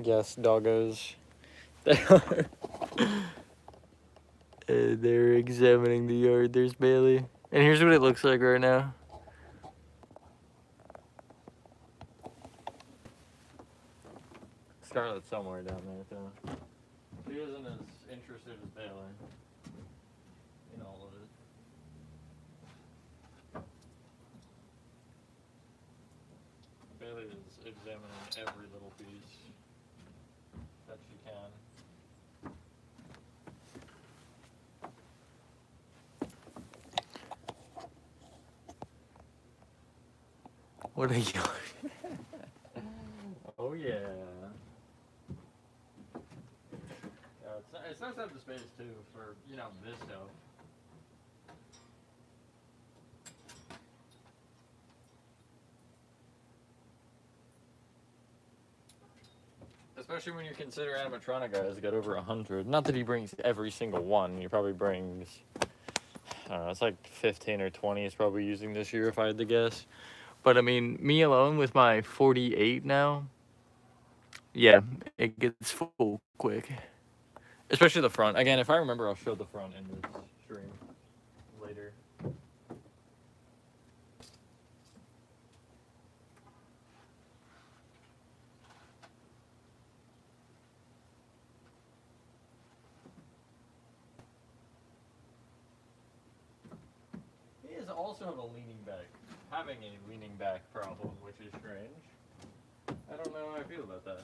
Yes, doggos. They are. They're examining the yard. There's Bailey. And here's what it looks like right now. Scarlett's somewhere down there, too. She isn't as interested as Bailey in all of it. Bailey is examining every little piece that she can. What a yard. Oh, yeah. It's nice to have the space, too, for, this stuff. Especially when you consider animatronic guys got over 100. Not that he brings every single one. He probably brings, I don't know, it's like 15 or 20 he's probably using this year if I had to guess. But I mean, me alone with my 48 now, yeah, it gets full quick. Especially the front. Again, if I remember, I'll show the front in this stream later. He is also having a leaning back problem, which is strange. I don't know how I feel about that.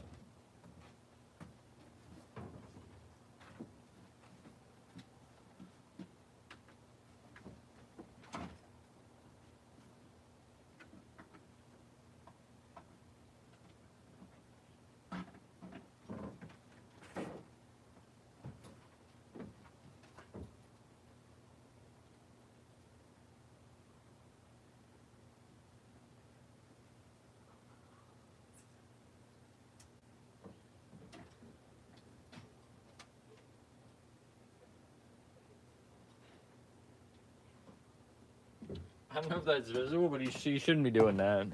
I don't know if that's visible, but he shouldn't be doing that.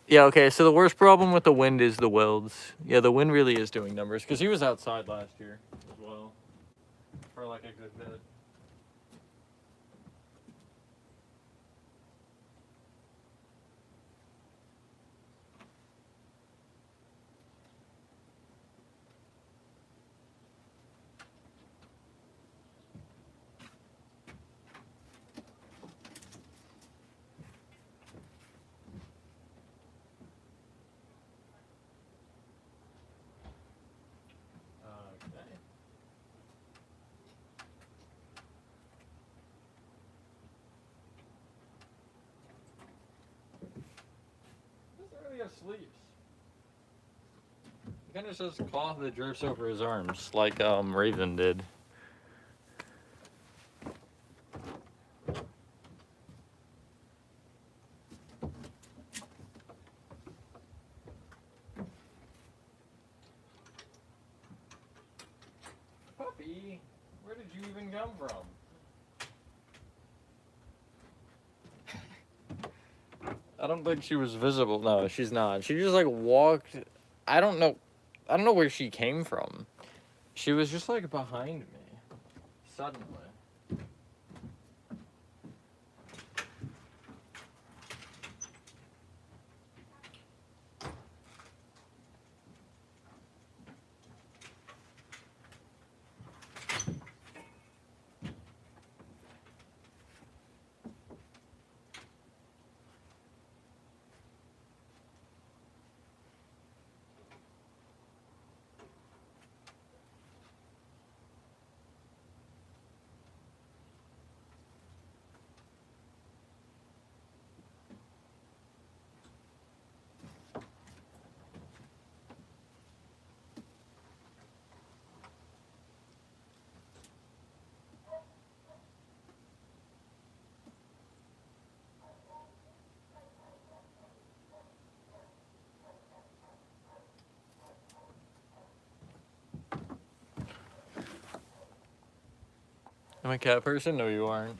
Yeah, okay, so the worst problem with the wind is the welds. Yeah, the wind really is doing numbers, because he was outside last year as well, for like a good bit. Okay. He doesn't really have sleeves. He kind of just cloth that drapes over his arms, like Raven did. Puppy, where did you even come from? I don't think she was visible. No, she's not. She just like walked. I don't know. I don't know where she came from. She was just like behind me suddenly. I'm a cat person? No, you aren't.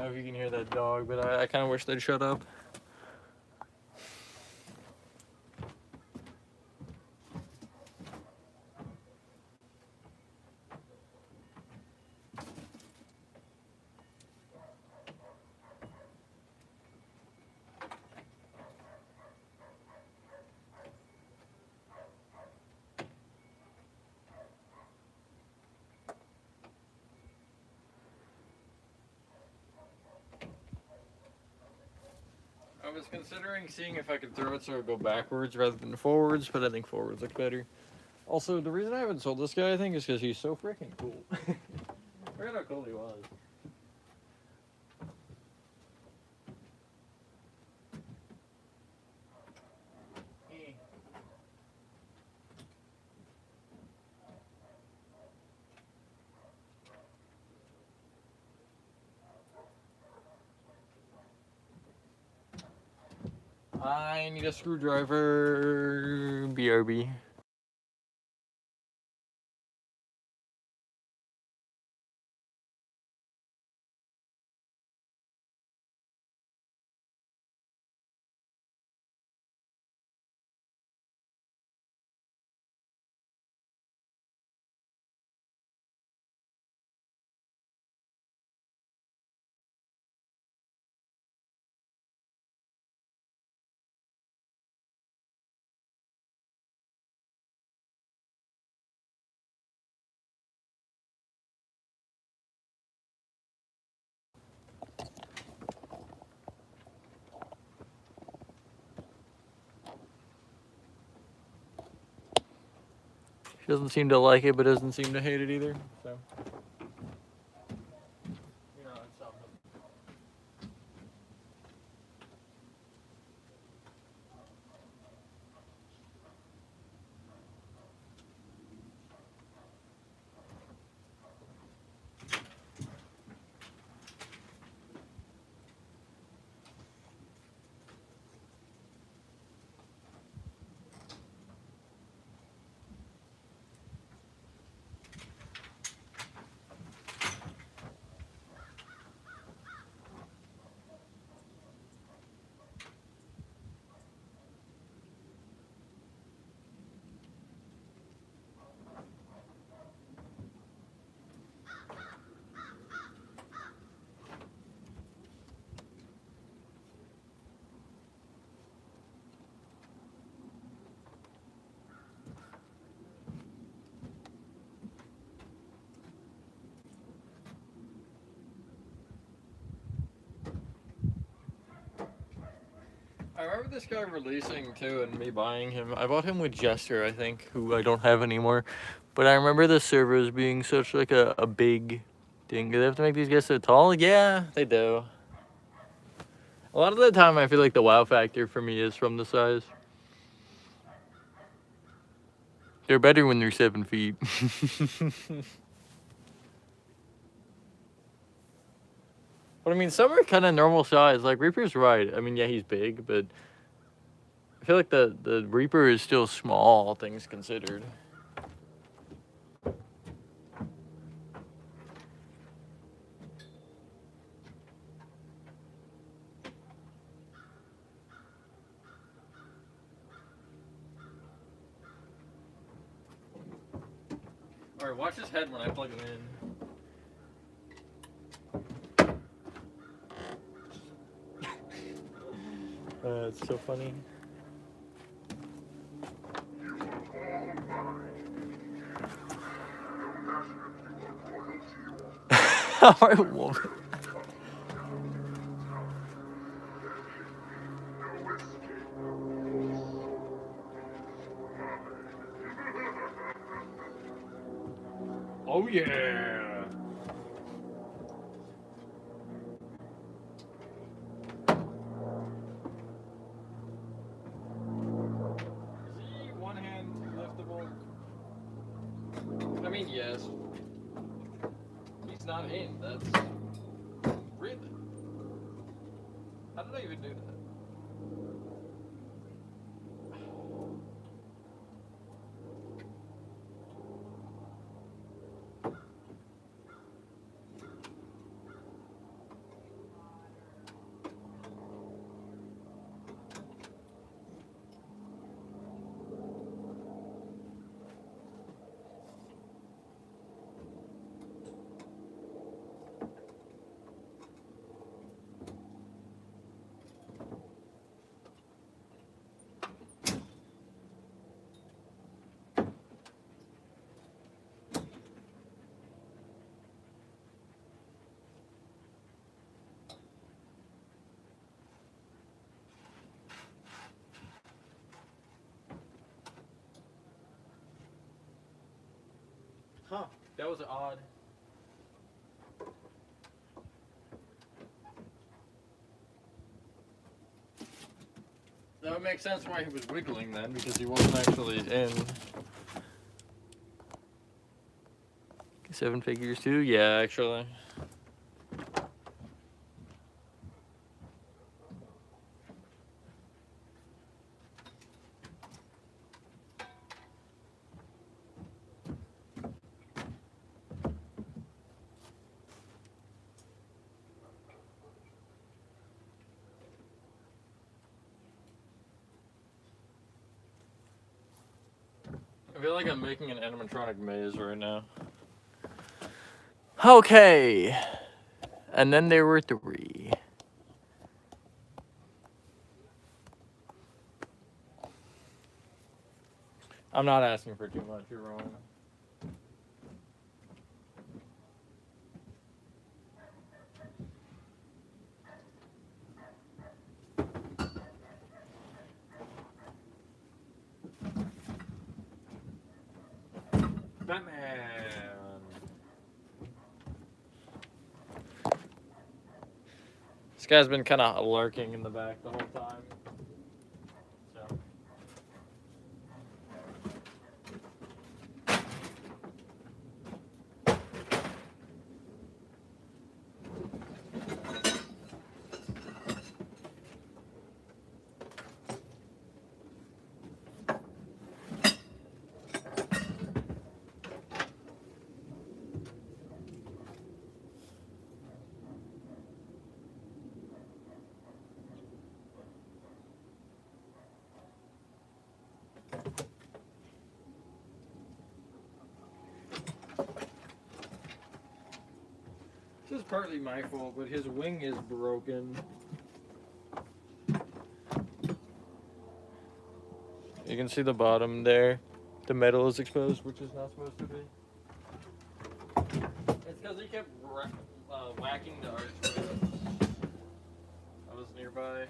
know if you can hear that dog, but I kind of wish they'd shut up. I was considering seeing if I could throw it so it would go backwards rather than forwards, but I think forwards look better. Also, the reason I haven't sold this guy, I think, is because he's so freaking cool. I forgot how cool he was. I need a screwdriver. BRB. She doesn't seem to like it, but doesn't seem to hate it either. So, you know, it's something. I remember this guy releasing too, and me buying him. I bought him with Jester, I think, who I don't have anymore. But I remember the servers being such like a big thing. Do they have to make these guys so tall? Yeah, they do. A lot of the time, I feel like the wow factor for me is from the size. They're better when they're 7 feet. But I mean, some are kind of normal size. Like Reaper's right. I mean, yeah, he's big, but I feel like the Reaper is still small, all things considered. All right, watch his head when I plug him in. It's so funny. Alright, woman. Oh yeah. Is he one hand liftable? I mean, yes. He's not in. That's really. How did I even do that? Huh. That was odd. That would make sense why he was wiggling then, because he wasn't actually in. Seven figures too? Yeah, actually. I feel like I'm making an animatronic maze right now. Okay. And then there were three. I'm not asking for too much, you're wrong. Batman! This guy's been kind of lurking in the back the whole time. So. This is partly my fault, but his wing is broken. You can see the bottom there. The metal is exposed, which is not supposed to be. It's because he kept whacking the arch. I was nearby.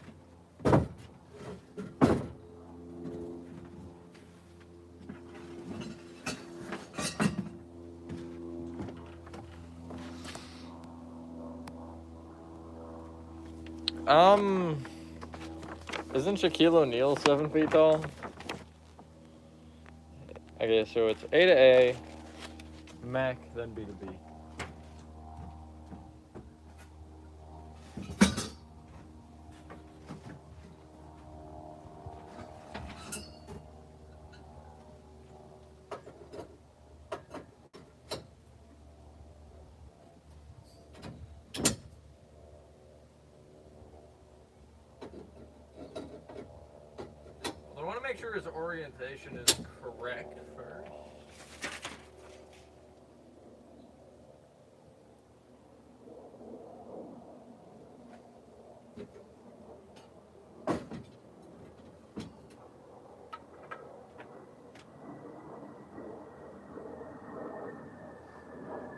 Isn't Shaquille O'Neal 7 feet tall? Okay, so it's A to A, Mac, then B to B. I want to make sure his orientation is correct first.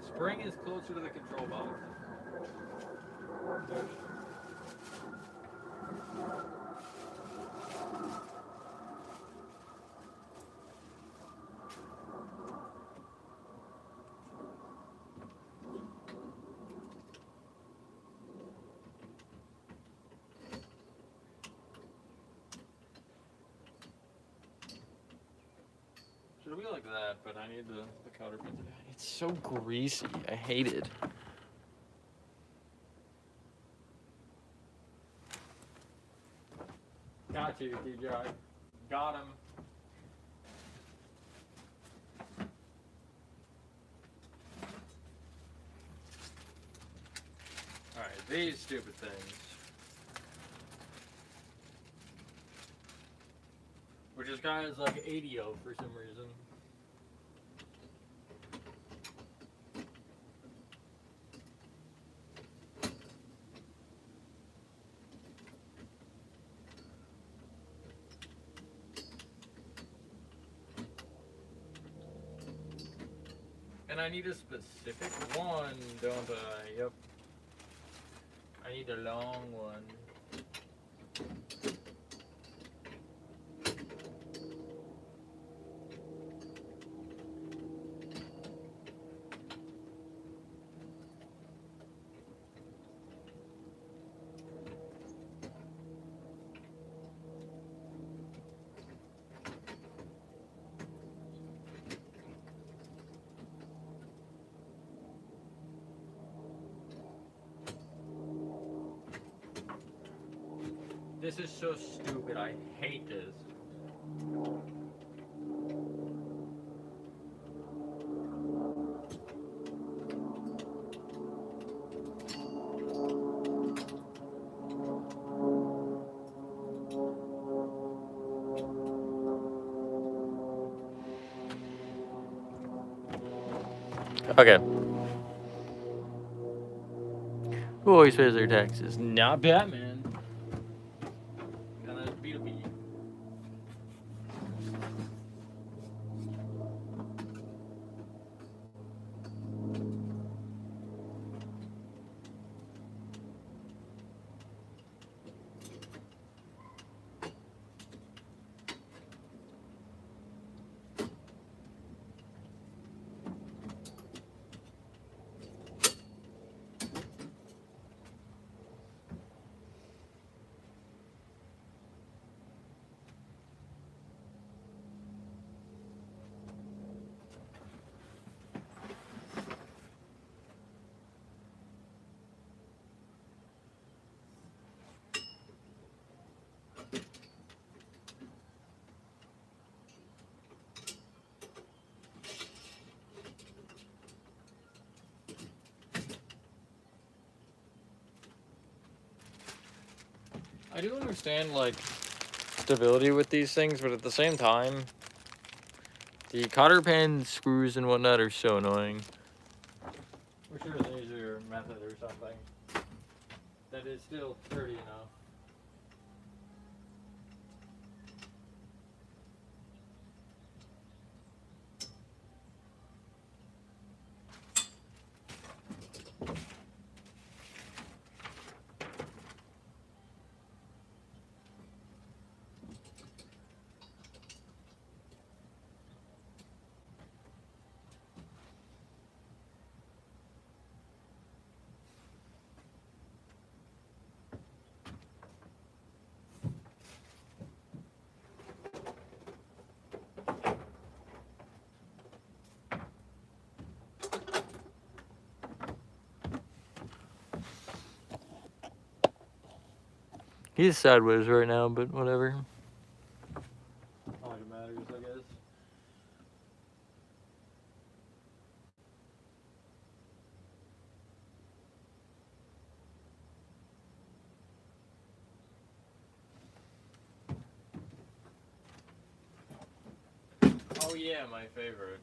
Spring is closer to the control box. Should be like that, but I need the counterpart. It's so greasy. I hate it. Got you, DJ. Got him. Alright, these stupid things. Which is kind of like 80-o for some reason. And I need a specific one, don't I? Yep. I need a long one. This is so stupid. I hate this. Okay. Who always pays their taxes? Not Batman. Gonna beat a bee. I do understand, like, stability with these things, but at the same time, the cotter pin screws and whatnot are so annoying. Wish there was an easier method or something that is still sturdy enough. He's sideways right now, but whatever. Not like it matters, I guess. Oh yeah, my favorite.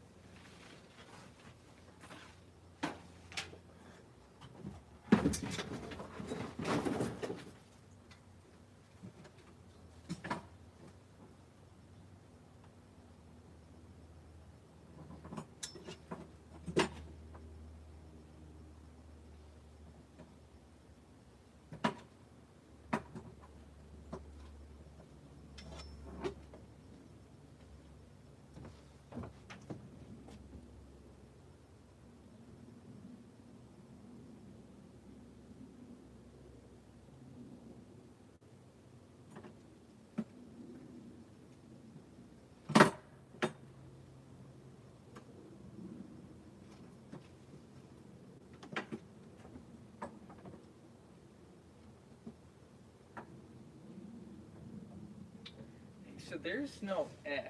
So there's no F.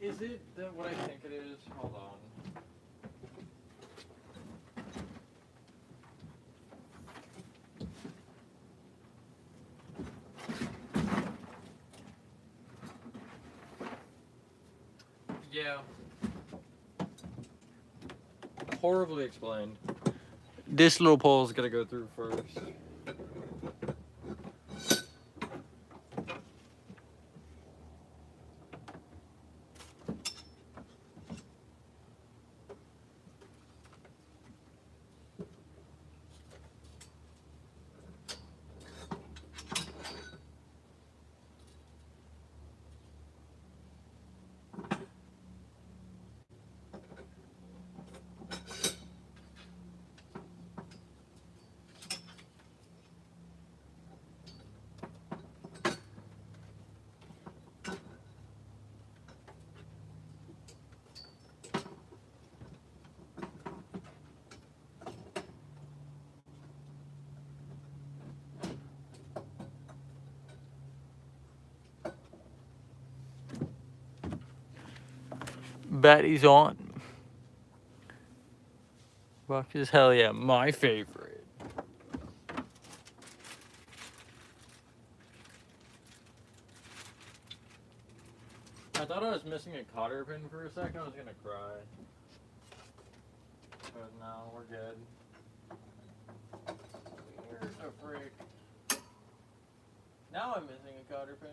Is it what I think it is? Hold on. Yeah. Horribly explained. This little pole's gotta go through first. Batty's on. Rock is hell yeah, my favorite. I thought I was missing a cotter pin for a second. I was gonna cry. But no, we're good. Where's the freak? Now I'm missing a cotter pin.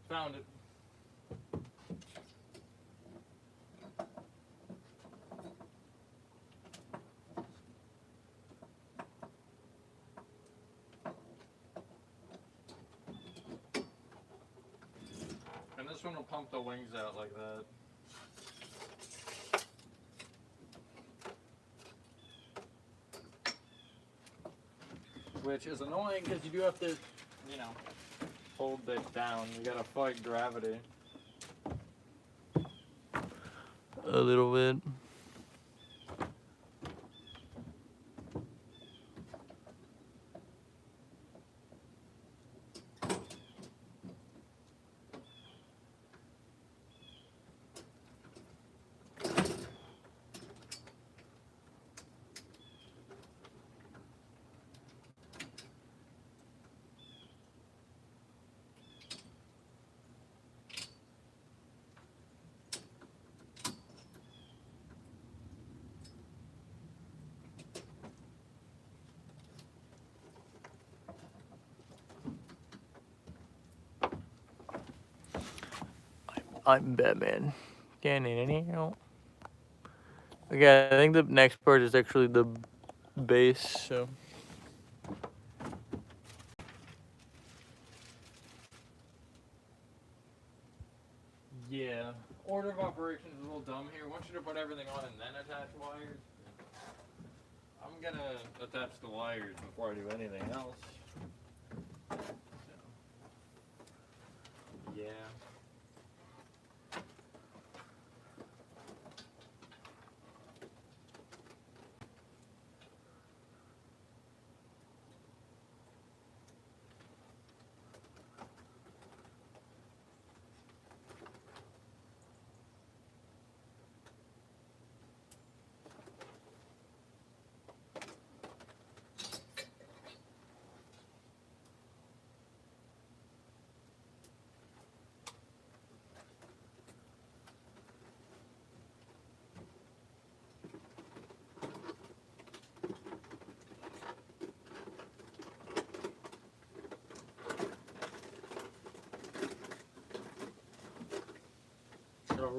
Found it. And this one will pump the wings out like that. Which is annoying because you do have to, you know, hold it down. You gotta fight gravity. A little bit. I'm Batman. Okay, I think the next part is actually the base, so. Yeah. Order of operations is a little dumb here. I want you to put everything on and then attach wires. I'm gonna attach the wires before I do anything else. So. Yeah.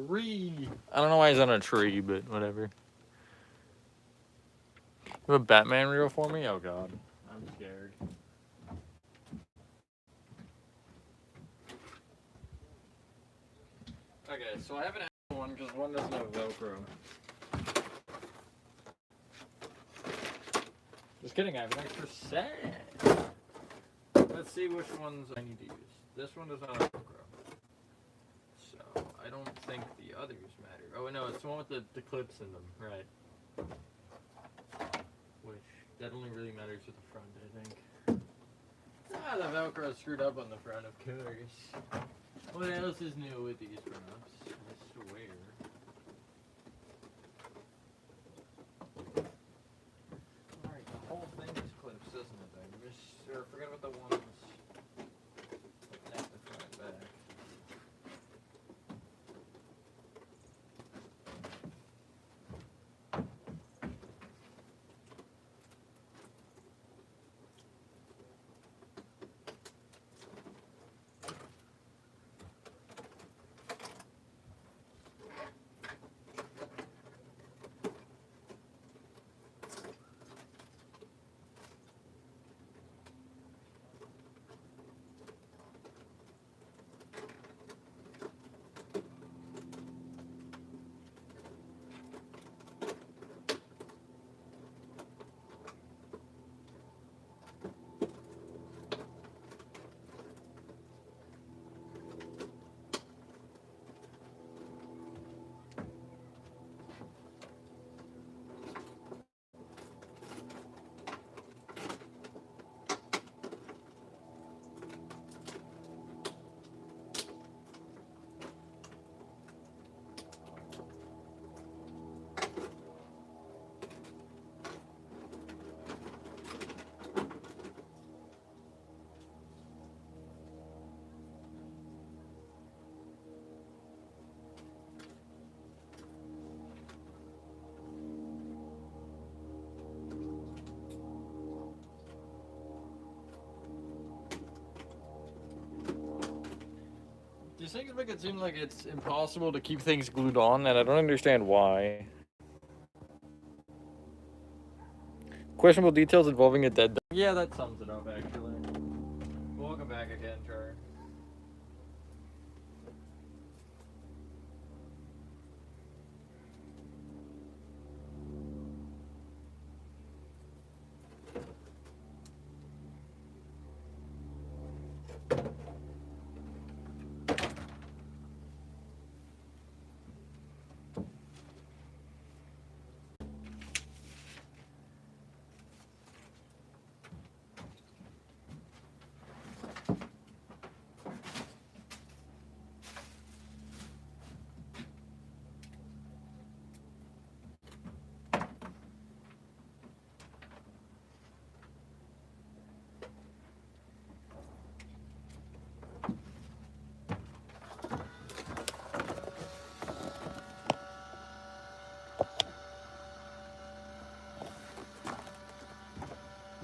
Tree. I don't know why he's on a tree, but whatever. You have a Batman reel for me? Oh god. I'm scared. Okay, so I haven't had one because one doesn't have Velcro. Just kidding, I have an extra set. Let's see which ones I need to use. This one does not have Velcro. So, I don't think the others matter. Oh, no, it's the one with the clips in them, right. Which, that only really matters with the front, I think. Ah, the Velcro is screwed up on the front, of course. What else is new with these props? I swear. Alright, the whole thing is clips, isn't it? Or forget about the ones that connect the front and back. things make it seem like it's impossible to keep things glued on, and I don't understand why. Questionable details involving a dead dog. Yeah, that sums it up, actually. Welcome back again, Char.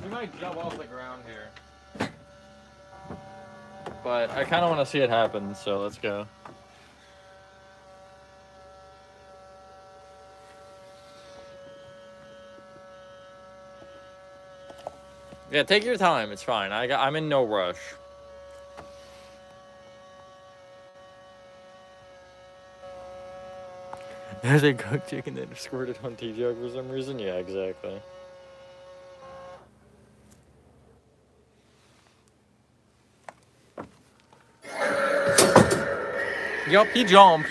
We might jump off the ground here. But I kind of want to see it happen, so let's go. Yeah, take your time. It's fine. I'm in no rush. There's a cooked chicken that squirted on TJ for some reason. Yeah, exactly. Yup, he jumped.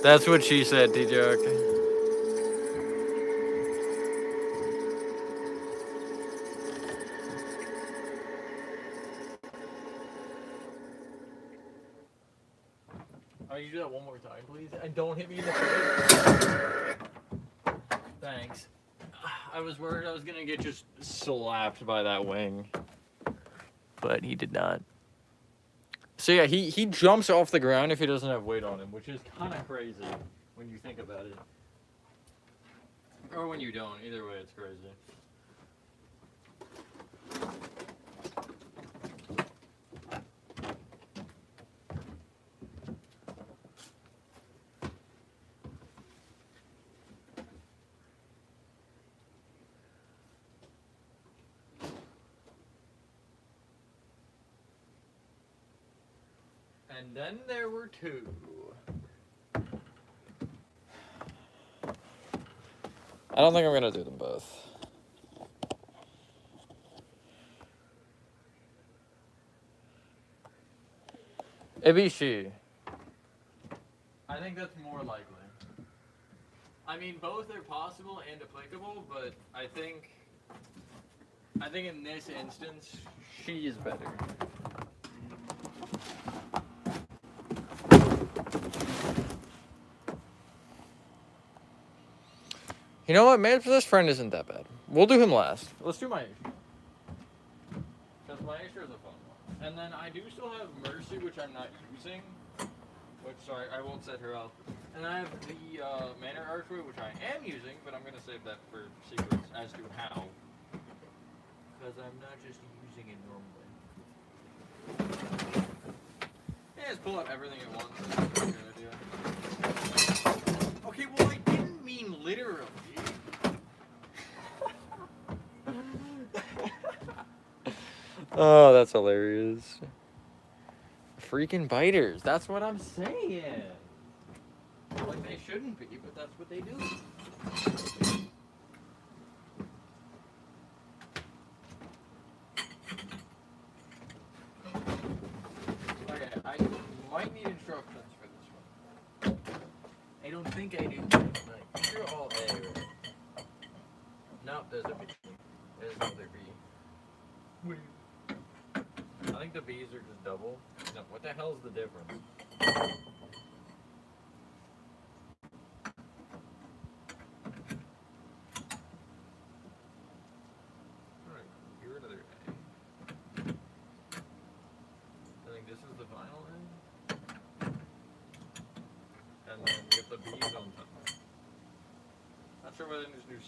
That's what she said, TJ. Oh, you do that one more time, please? And don't hit me in the face. Thanks. I was worried I was gonna get just slapped by that wing. But he did not. So yeah, he jumps off the ground if he doesn't have weight on him, which is kind of crazy when you think about it. Or when you don't. Either way, it's crazy. And then there were two. I don't think I'm gonna do them both. Ibishi. I think that's more likely. I mean, both are possible and applicable, but I think in this instance, she is better. You know what? Man for this friend isn't that bad. We'll do him last. Let's do Maisha. Because Maisha is a fun one. And then I do still have Mercy, which I'm not using. Which, sorry, I won't set her up. And I have the Manor Archway, which I am using, but I'm going to save that for secrets as to how. Because I'm not just using it normally. Yeah, just pull up everything at once. That's a good idea. Okay, well, I didn't mean literally. Oh, that's hilarious. Freaking biters. That's what I'm saying. Like, they shouldn't be, but that's what they do. Okay, I might need instructions for this one. I don't think I do. Like, these are all A, right? Nope, there's a B. There's another B. Wait. I think the B's are just double. No, what the hell is the difference?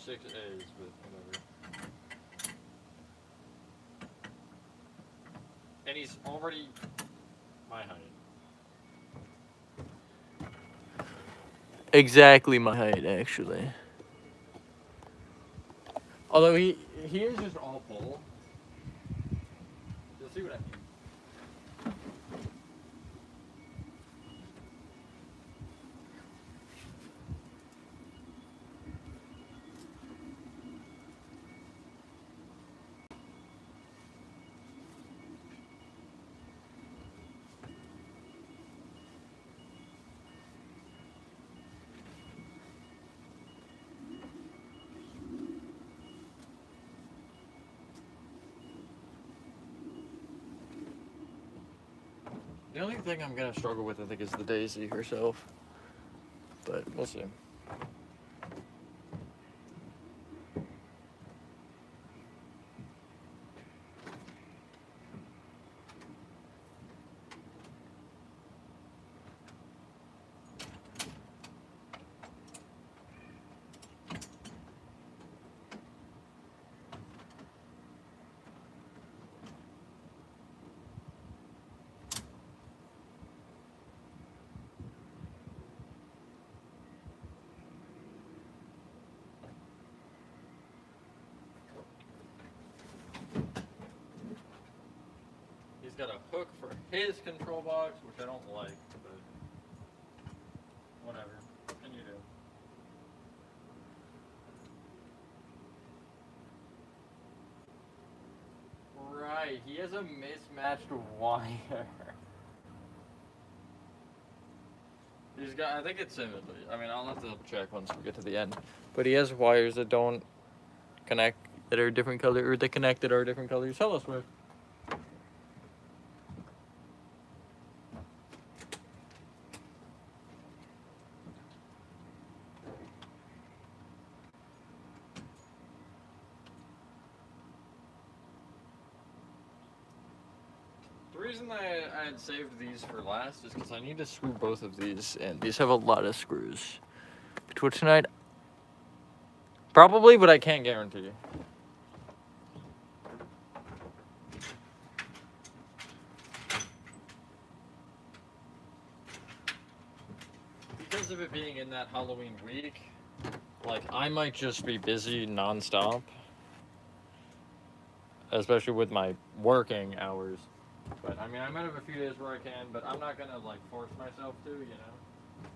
6As, but whatever. And he's already my height. Exactly my height, actually. Although he is just all pull. You'll see what I mean. The only thing I'm gonna struggle with, I think, is the Daisy herself. But we'll see. He's got a hook for his control box, which I don't like, but whatever. What can you do? Right, he has a mismatched wire. He's got, I think it's similar. I mean, I'll have to check once we get to the end. But he has wires that don't connect, that are different color, or that connect that are different colors. Tell us, Swift. The reason I had saved these for last is because I need to screw both of these in. These have a lot of screws. Between tonight, probably, but I can't guarantee. Because of it being in that Halloween week, like, I might just be busy nonstop. Especially with my working hours. But, I mean, I might have a few days where I can, but I'm not gonna, like, force myself to, you know?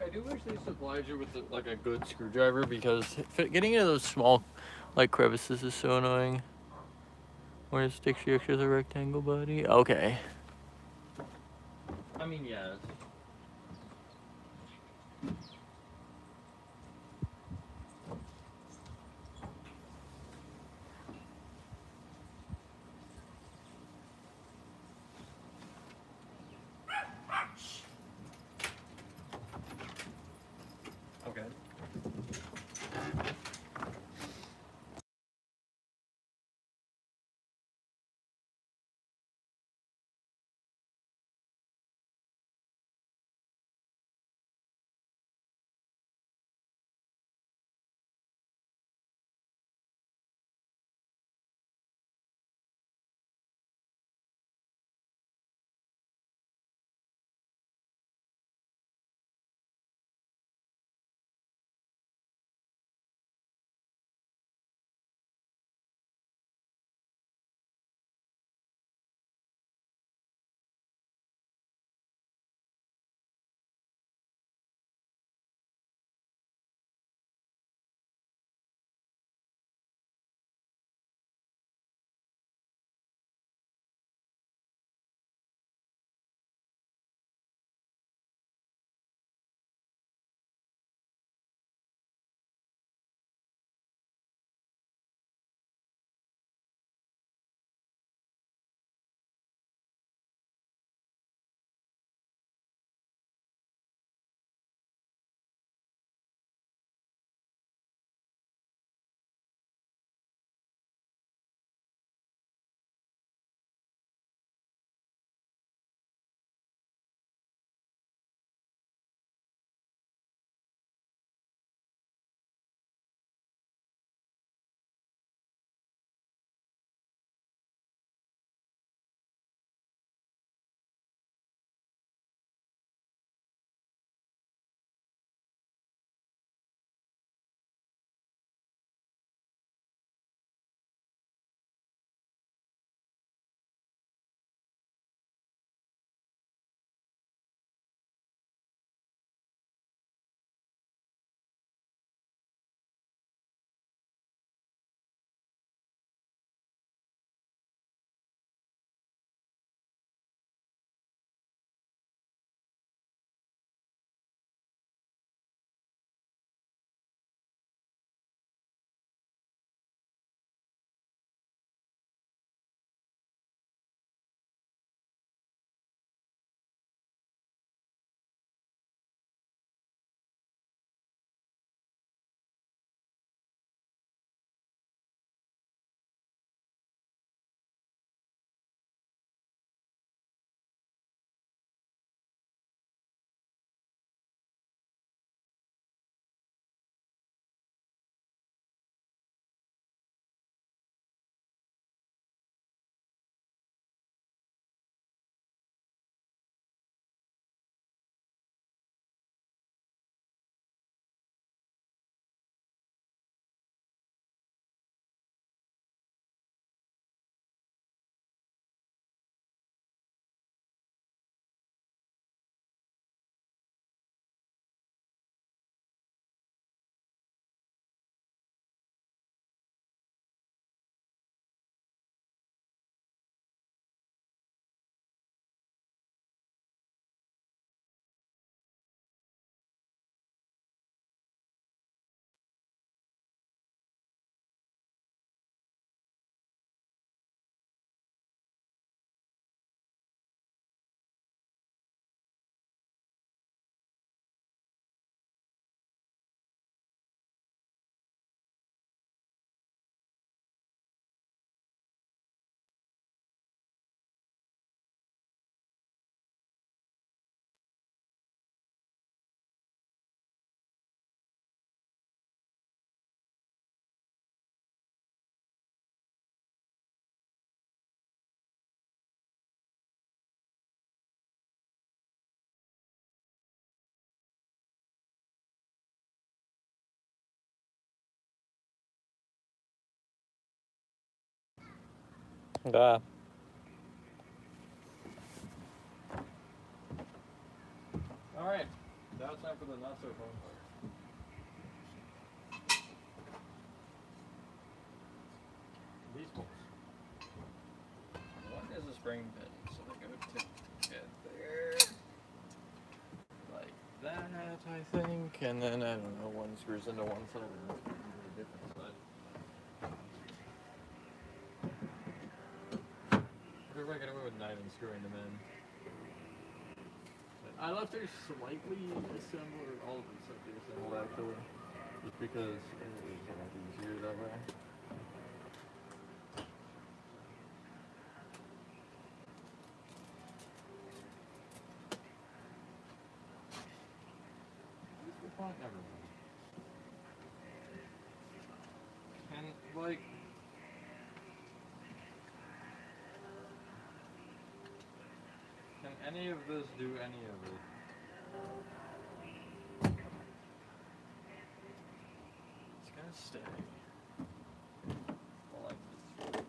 I do wish they supplied you with like a good screwdriver because getting into those small like crevices is so annoying. Where it sticks you to the rectangle body. Okay. I mean, yes. Okay. Yeah. Alright. Now it's time for the not so fun part. These bolts. One is a spring pin, so they go together. Like that, I think. And then, I don't know, one screws into one side and one screws into a different side. We're gonna get away with not even screwing them in. I left her slightly assembled, or all of them slightly assembled actually, just because it is a lot easier that way. What's the point? Never mind. And like, can any of this do any of it? It's gonna stay. Well, like this.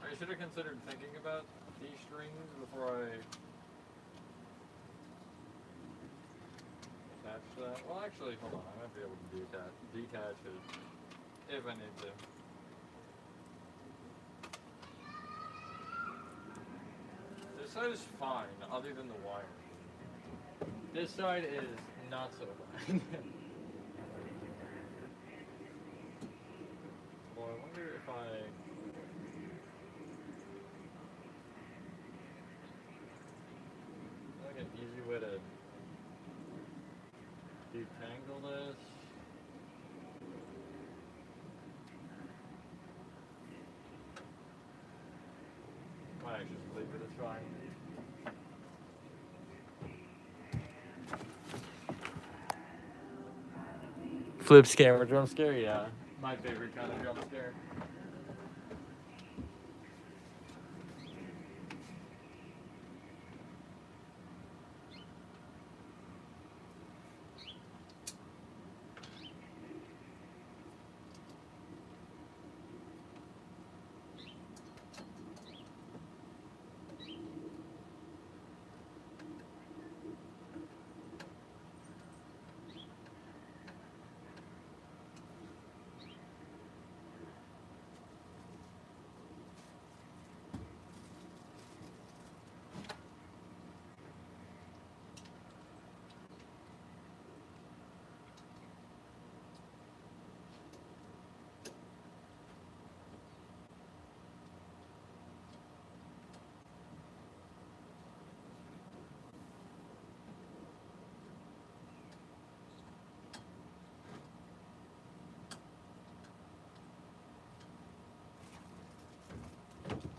I should have considered thinking about these strings before I attach that. Well, actually, hold on. I might be able to detach it if I need to. This side is fine, other than the wire. This side is not so fine. Well, I wonder if like an easy way to detangle this. Might actually just leave it, it's fine. Flips camera jump scare, yeah. My favorite kind of jump scare.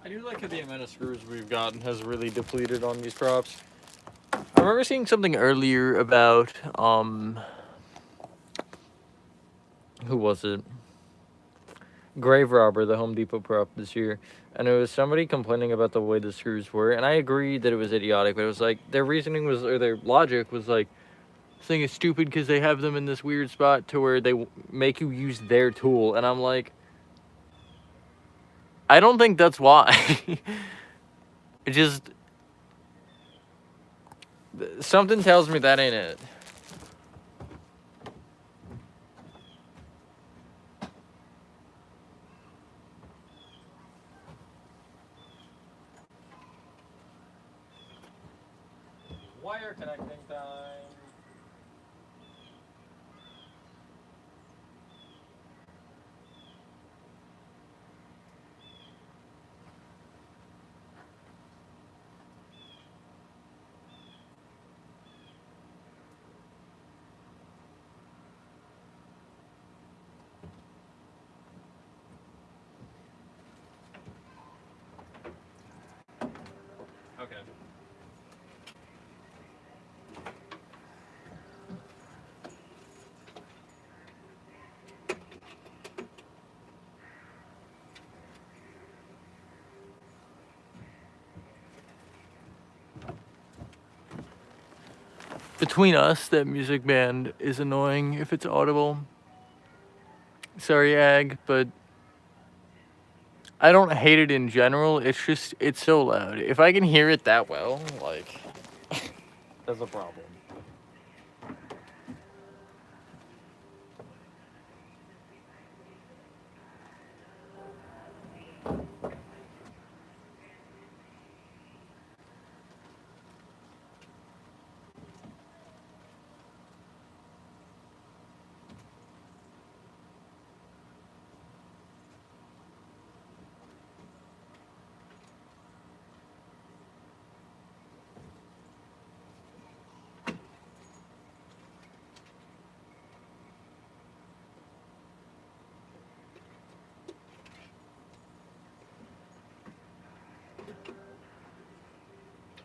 I do like how the amount of screws we've gotten has really depleted on these props. I remember seeing something earlier about, who was it? Grave Robber, the Home Depot prop this year. And it was somebody complaining about the way the screws were. And I agreed that it was idiotic, but it was like, their reasoning was, or their logic was like, this thing is stupid because they have them in this weird spot to where they make you use their tool. And I'm like, I don't think that's why. It just, something tells me that ain't it. Wire connecting time. Okay. between us, that music band is annoying if it's audible. Sorry, Ag, but I don't hate it in general. It's just, it's so loud. If I can hear it that well, like, that's a problem.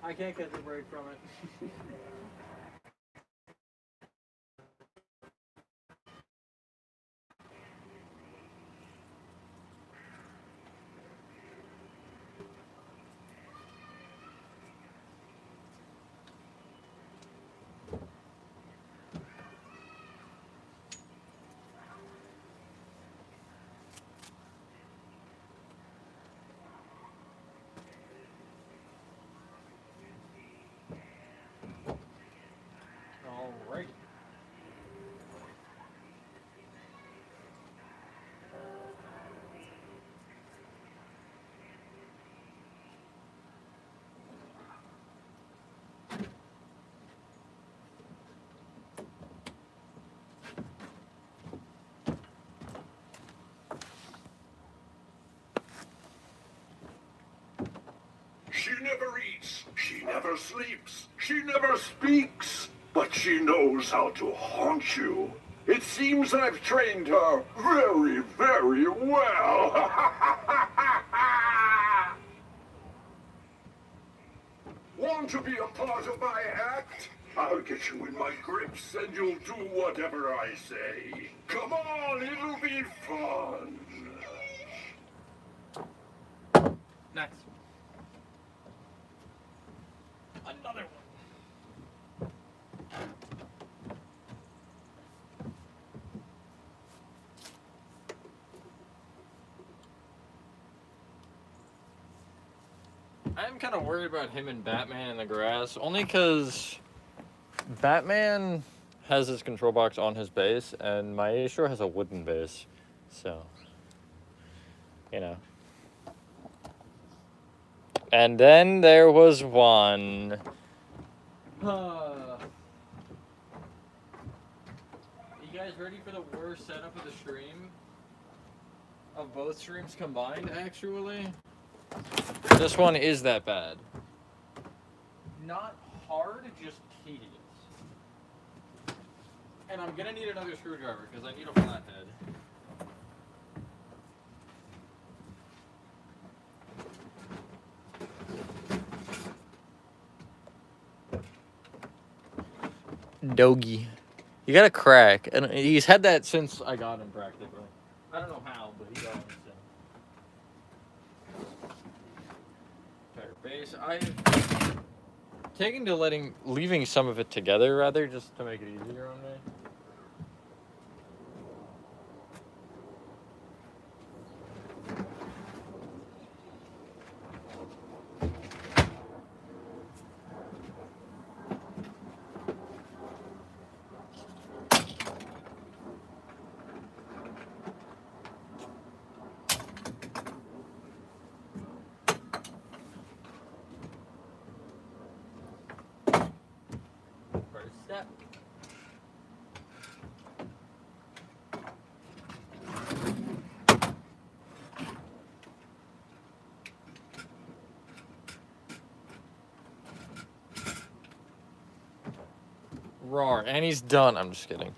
I can't catch a break from it. Alright. She never eats, she never sleeps, she never speaks, but she knows how to haunt you. It seems I've trained her very, very well. Want to be a part of my act? I'll get you in my grips and you'll do whatever I say. Come on, it'll be fun. Next. Another one. I'm kind of worried about him and Batman in the grass, only because Batman has his control box on his base, and Maestro has a wooden base, so, you know. And then there was one. You guys ready for the worst setup of the stream? Of both streams combined, actually? This one is that bad. Not hard, just tedious. And I'm gonna need another screwdriver, because I need a flathead. Doggy. You got a crack, and he's had that since I got him practically. I don't know how, but he got him so. Entire base. I've taken to leaving some of it together rather, just to make it easier on me. First step. Roar, and he's done. I'm just kidding.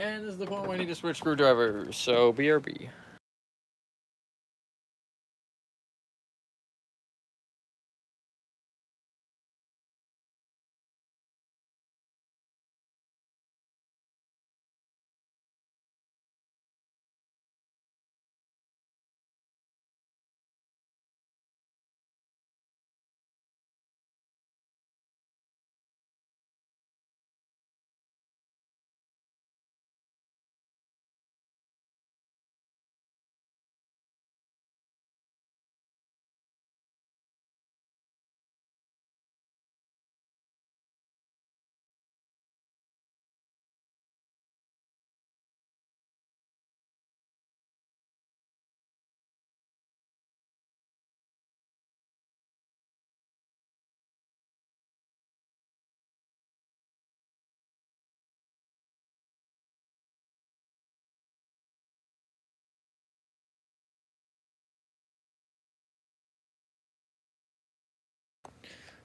And this is the point where I need to switch screwdrivers, so BRB.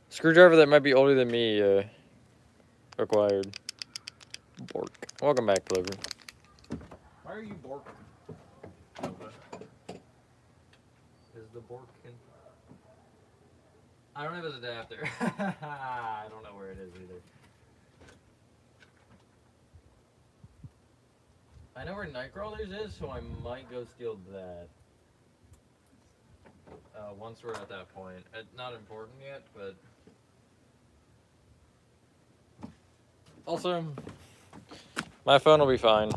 Screwdriver that might be older than me, acquired. Bork. Welcome back, Clover. Why are you borking? Is the bork in... I don't have his adapter. I don't know where it is either. I know where Nightcrawlers is, so I might go steal that. Once we're at that point. Not important yet, but... Also, my phone will be fine.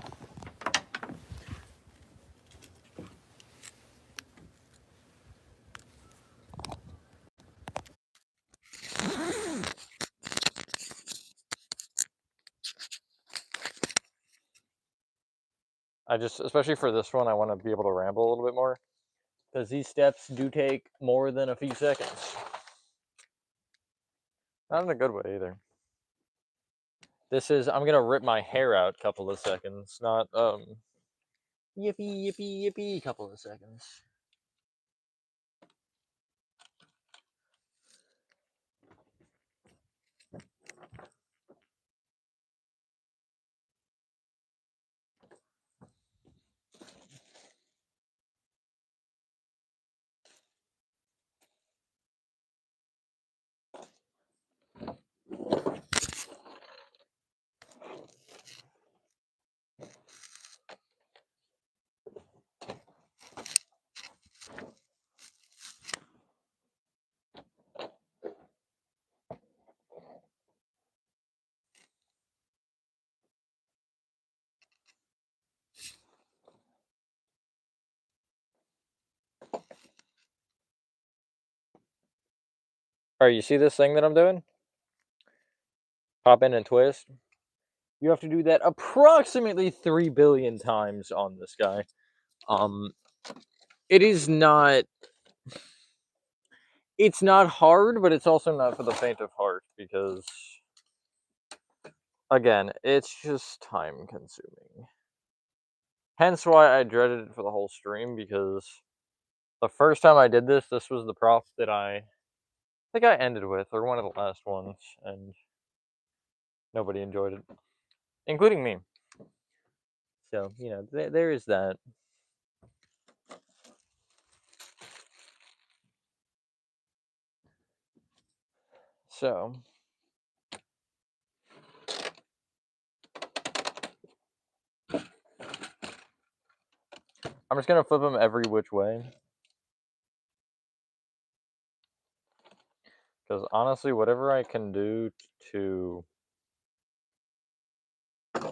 I just, especially for this one, I want to be able to ramble a little bit more. Because these steps do take more than a few seconds. Not in a good way either. This is, I'm gonna rip my hair out a couple of seconds, not, yippee, yippee, yippee, couple of seconds. Alright, you see this thing that I'm doing? Pop in and twist. You have to do that approximately 3 billion times on this guy. It is not... It's not hard, but it's also not for the faint of heart, because... Again, it's just time consuming. Hence why I dreaded it for the whole stream, because the first time I did this, this was the prop that I think I ended with, or one of the last ones, and nobody enjoyed it, including me. So, you know, there is that. So, I'm just gonna flip them every which way. Because honestly, whatever I can do to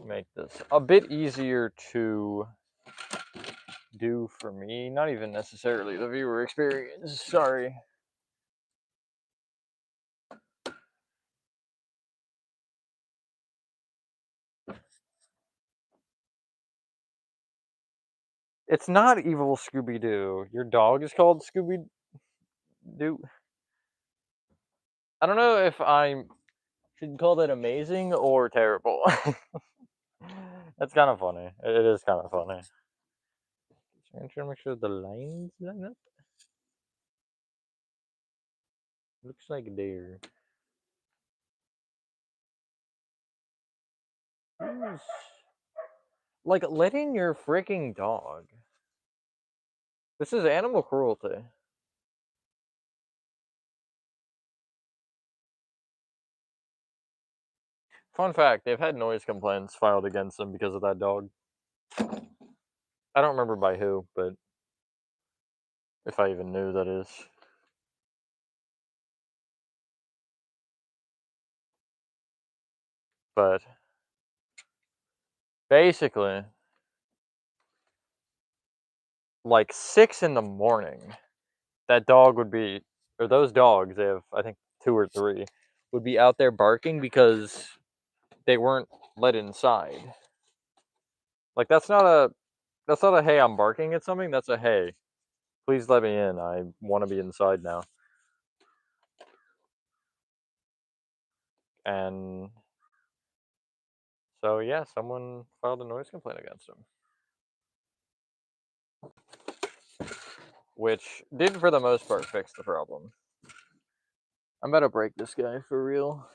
make this a bit easier to do for me, not even necessarily the viewer experience, sorry. It's not evil Scooby-Doo. Your dog is called Scooby-Doo. I don't know if I should call that amazing or terrible. That's kind of funny. It is kind of funny. So I'm trying to make sure the lines line up. Looks like there. Ooh. Like, letting your freaking dog. This is animal cruelty. Fun fact, they've had noise complaints filed against them because of that dog. I don't remember by who, but if I even knew, that is. But basically, like 6 in the morning, that dog would be, or those dogs, they have, I think, 2 or 3, would be out there barking because they weren't let inside. Like, that's not a "Hey, I'm barking at something," that's a "Hey, please let me in, I wanna be inside now." And so, yeah, someone filed a noise complaint against him, which did, for the most part, fix the problem. I'm about to break this guy for real.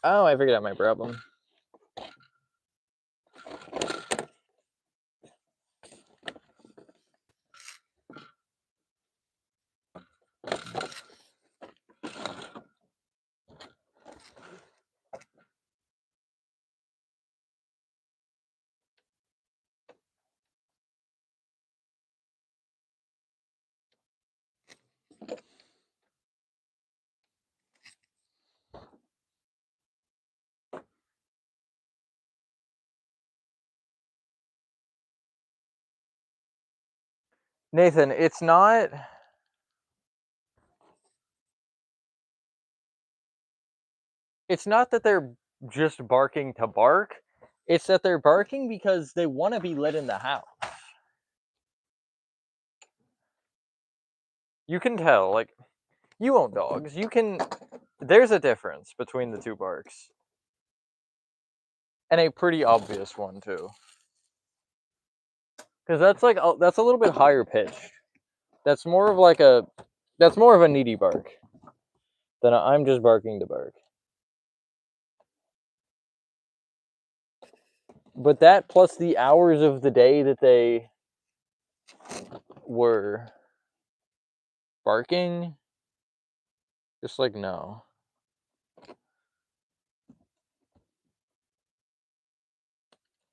Oh, I figured out my problem. Nathan, it's not that they're just barking to bark, it's that they're barking because they wanna be let in the house. You can tell, like, you own dogs, there's a difference between the 2 barks, and a pretty obvious one too. Because that's a little bit higher pitched. That's more of like a that's more of a needy bark than a "I'm just barking to bark." But that plus the hours of the day that they were barking, just like, no.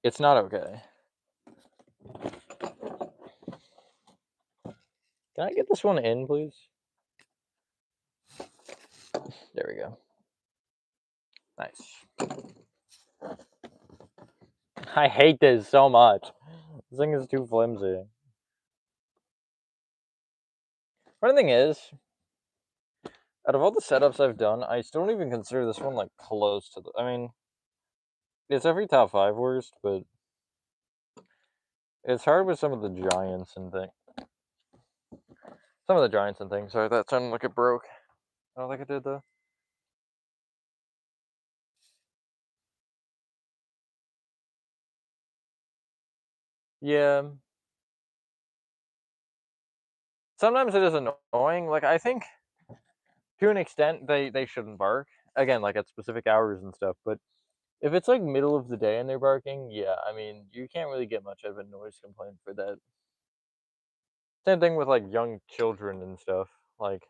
It's not okay. Can I get this one in, please? There we go. Nice. I hate this so much. This thing is too flimsy. Funny thing is, out of all the setups I've done, I still don't even consider this one like close to the. I mean, it's every top 5 worst, but it's hard with some of the giants and things. Some of the giants and things. Sorry, that sounded like it broke. I don't think it did though. Yeah. Sometimes it is annoying. Like, I think to an extent they shouldn't bark. Again, like at specific hours and stuff, but if it's like middle of the day and they're barking, yeah, I mean, you can't really get much of a noise complaint for that. Same thing with like young children and stuff. Like,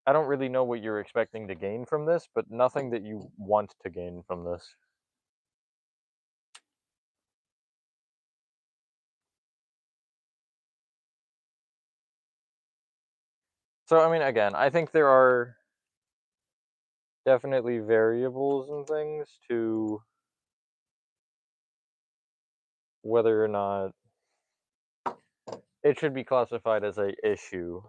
I don't really know what you're expecting to gain from this, but nothing that you want to gain from this. So, I mean, again, I think there are definitely variables and things to whether or not it should be classified as a issue.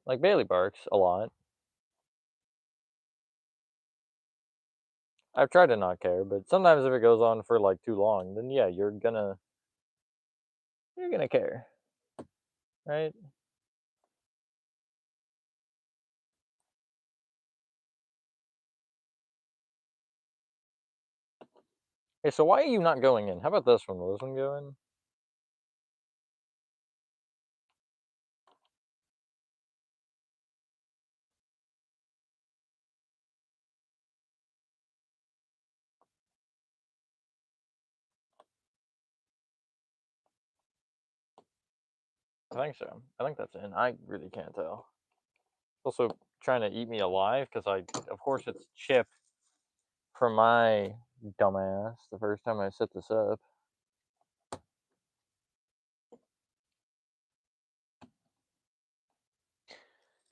Like, Bailey barks a lot. I've tried to not care, but sometimes if it goes on for like too long, then yeah, you're gonna care, right? Hey, so why are you not going in? How about this one? Will this one go in? I think so. I think that's in. I really can't tell. Also trying to eat me alive because of course, it's Chip from my dumbass the first time I set this up.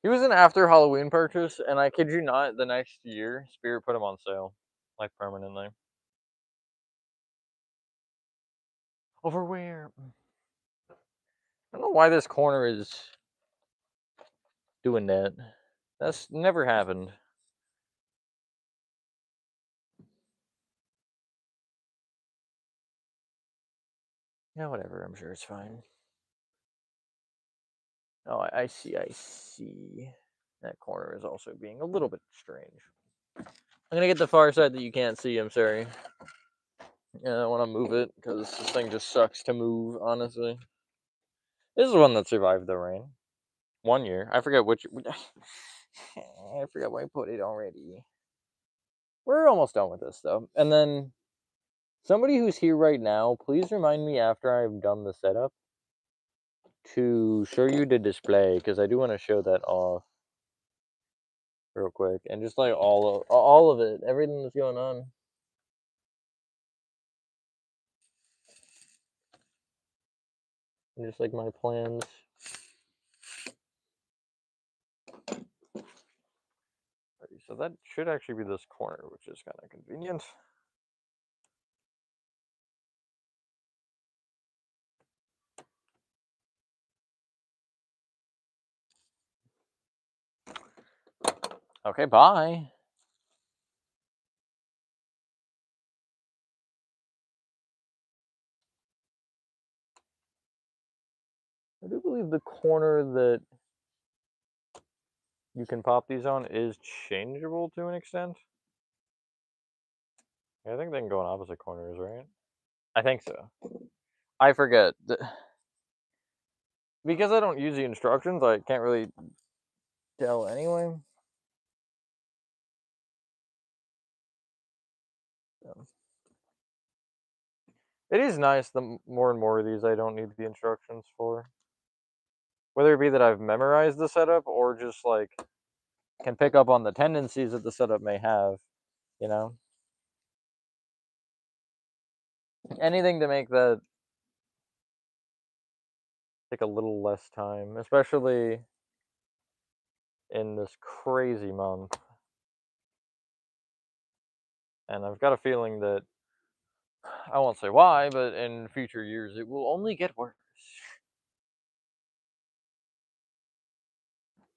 He was an after Halloween purchase, and I kid you not, the next year, Spirit put him on sale, like permanently. Over where? I don't know why this corner is doing that. That's never happened. Yeah, whatever. I'm sure it's fine. Oh, I see. I see. That corner is also being a little bit strange. I'm gonna get the far side that you can't see. I'm sorry. Yeah, I want to move it because this thing just sucks to move. Honestly, this is one that survived the rain. 1 year. I forget which. I forgot where I put it already. We're almost done with this though, and then somebody who's here right now, please remind me after I've done the setup to show you the display because I do want to show that off real quick and just like all of it, everything that's going on. And just like my plans. So that should actually be this corner, which is kind of convenient. Okay, bye. I do believe the corner that you can pop these on is changeable to an extent. I think they can go on opposite corners, right? I think so. I forget. Because I don't use the instructions, I can't really tell anyway. So. It is nice the more and more of these I don't need the instructions for. Whether it be that I've memorized the setup or just like can pick up on the tendencies that the setup may have, you know? Anything to make that take a little less time, especially in this crazy month. And I've got a feeling that I won't say why, but in future years it will only get worse.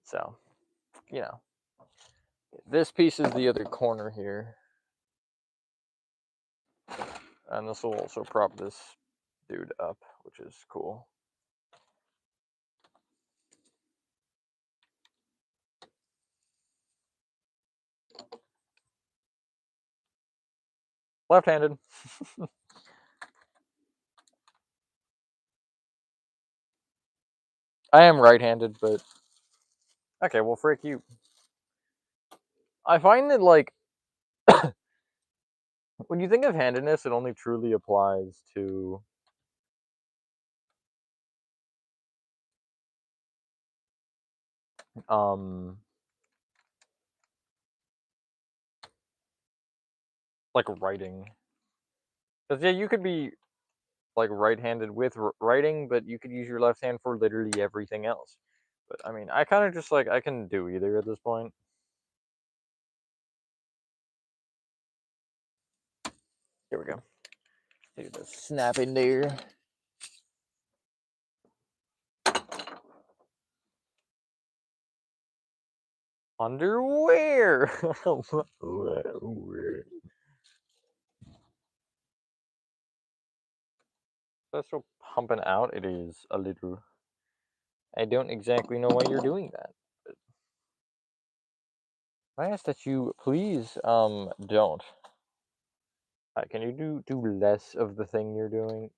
So, you know, this piece is the other corner here. And this will also prop this dude up, which is cool. Left-handed. I am right-handed, but okay, well, frick you. I find that like when you think of handedness, it only truly applies to um like writing. Because yeah, you could be like right-handed with writing, but you could use your left hand for literally everything else. But I mean, I kind of just like I can do either at this point. Here we go. Do the snap in there. Underwear. That's so pumping out. It is a little. I don't exactly know why you're doing that. But I ask that you please don't. Can you do less of the thing you're doing?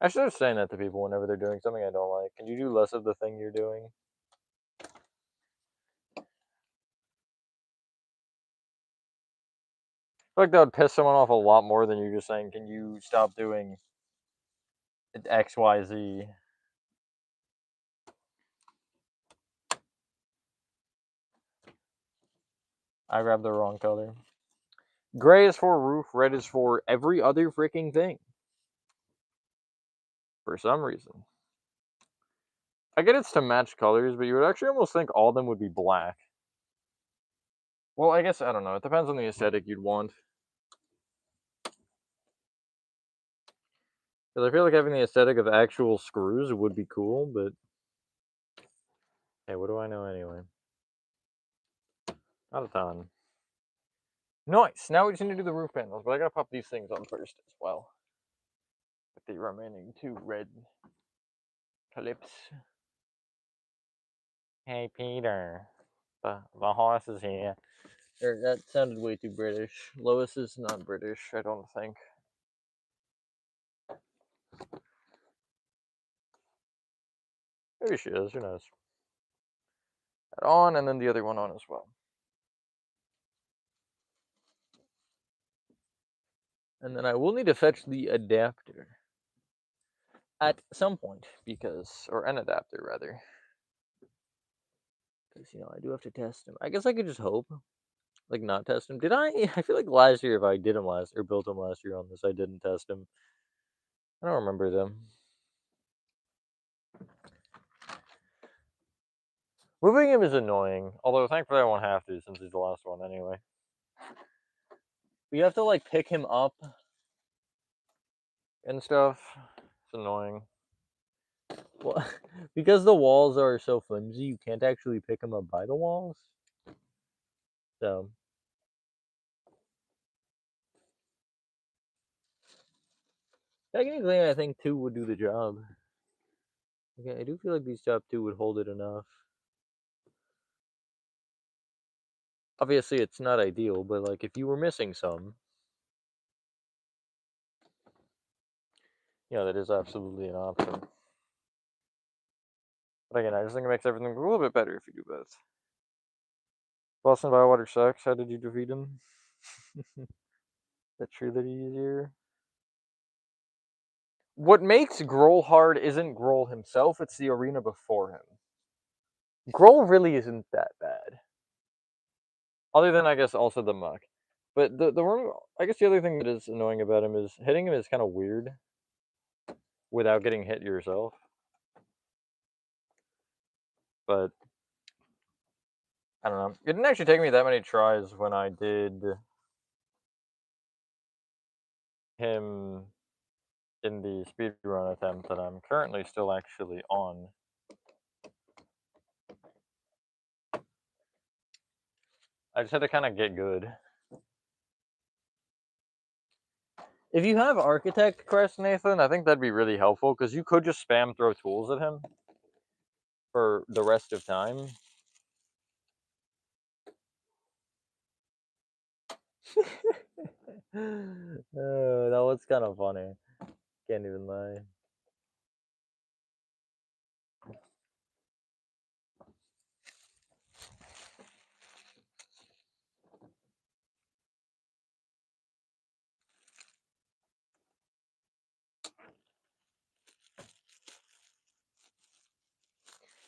I should start saying that to people whenever they're doing something I don't like. Can you do less of the thing you're doing? I feel like that would piss someone off a lot more than you just saying, "Can you stop doing X, Y, Z?" I grabbed the wrong color. Gray is for roof, red is for every other freaking thing. For some reason. I get it's to match colors, but you would actually almost think all of them would be black. Well, I guess, I don't know. It depends on the aesthetic you'd want. Because I feel like having the aesthetic of actual screws would be cool, but hey, what do I know anyway? Not a ton. Nice! Now we just need to do the roof panels, but I gotta pop these things on first as well. With the remaining 2 red clips. Hey, Peter. The horse is here. That sounded way too British. Lois is not British, I don't think. Maybe she is, who knows. That on, and then the other one on as well. And then I will need to fetch the adapter at some point, because, or an adapter rather. Because, I do have to test him. I guess I could just hope, like, not test him. Did I? I feel like last year, if I did him last, or built him last year on this, I didn't test him. I don't remember them. Moving him is annoying, although thankfully I won't have to since he's the last one anyway. But you have to, like, pick him up and stuff. It's annoying. Well, because the walls are so flimsy, you can't actually pick him up by the walls. So, technically, I think 2 would do the job. Okay, I do feel like these top 2 would hold it enough. Obviously, it's not ideal, but, like, if you were missing some, that is absolutely an option. But again, I just think it makes everything a little bit better if you do both. Boston Biowater sucks. How did you defeat him? That true that easier. What makes Grohl hard isn't Grohl himself, it's the arena before him. Grohl really isn't that bad. Other than, I guess, also the muck. But the room, I guess the other thing that is annoying about him is hitting him is kind of weird without getting hit yourself. But I don't know. It didn't actually take me that many tries when I did him in the speedrun attempt that I'm currently still actually on. I just had to kind of get good. If you have Architect Crest, Nathan, I think that'd be really helpful because you could just spam throw tools at him for the rest of time. That was kind of funny. Can't even lie.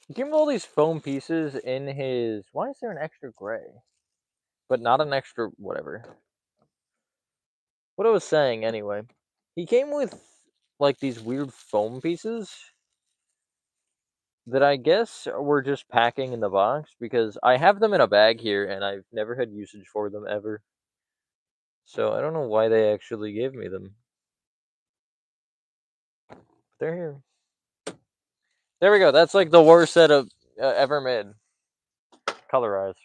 You give him all these foam pieces in his. Why is there an extra gray? But not an extra whatever. What I was saying anyway. He came with like these weird foam pieces that I guess were just packing in the box because I have them in a bag here and I've never had usage for them ever. So I don't know why they actually gave me them. But they're here. There we go. That's like the worst setup ever made. Colorized.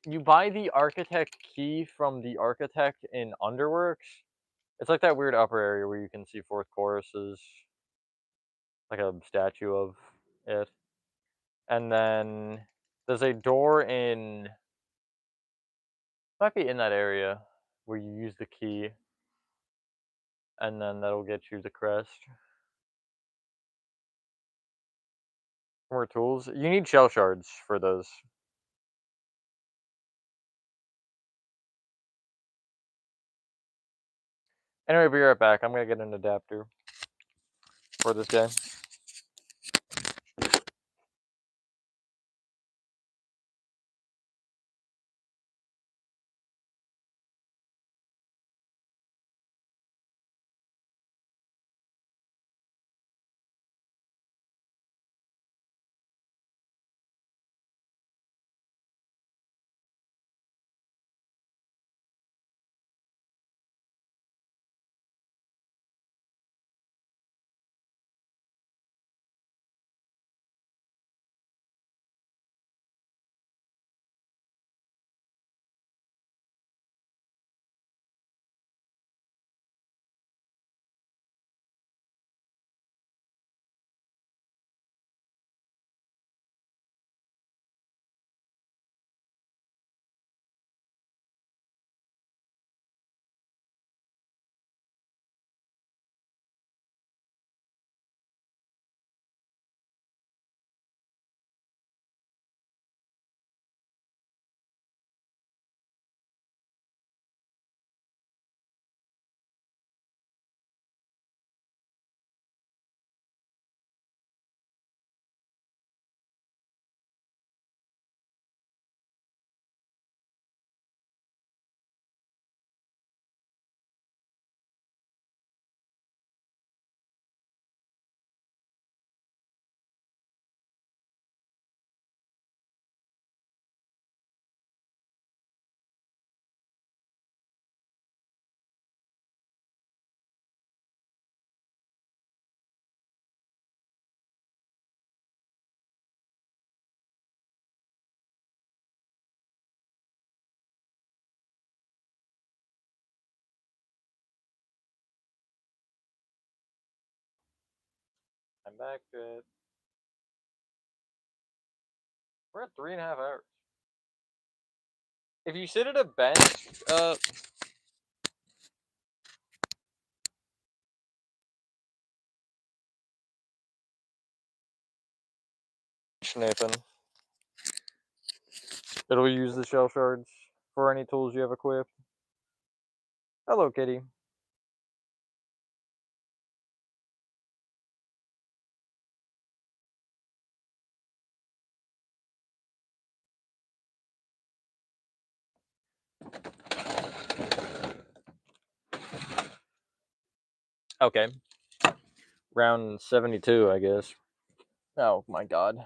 You buy the architect key from the architect in Underworks. It's like that weird upper area where you can see fourth choruses, like a statue of. it. And then there's a door might be in that area where you use the key, and then that'll get you the crest. More tools. You need shell shards for those. Anyway, be right back. I'm gonna get an adapter for this guy. I'm back. We're at 3.5 hours. If you sit at a bench, Nathan, it'll use the shell shards for any tools you have equipped. Hello, kitty. Okay. Round 72, I guess. Oh my god.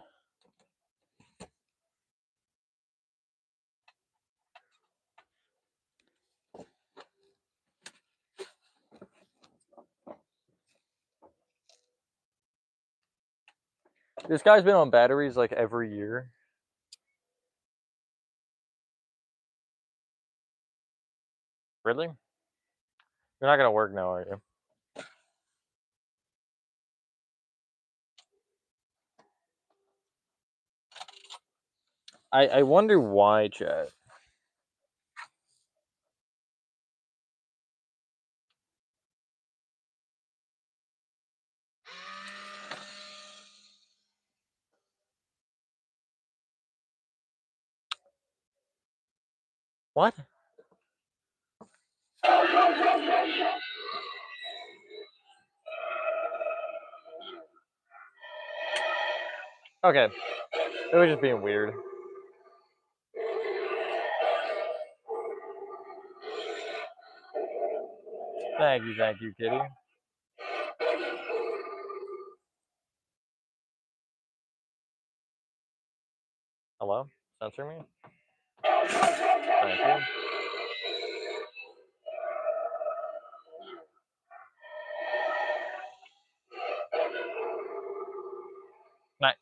This guy's been on batteries like every year. Really? You're not gonna work now, are you? I wonder why, chat. What? Okay. It was just being weird. Thank you, kitty. Hello? Censor me? Thank you. Nice.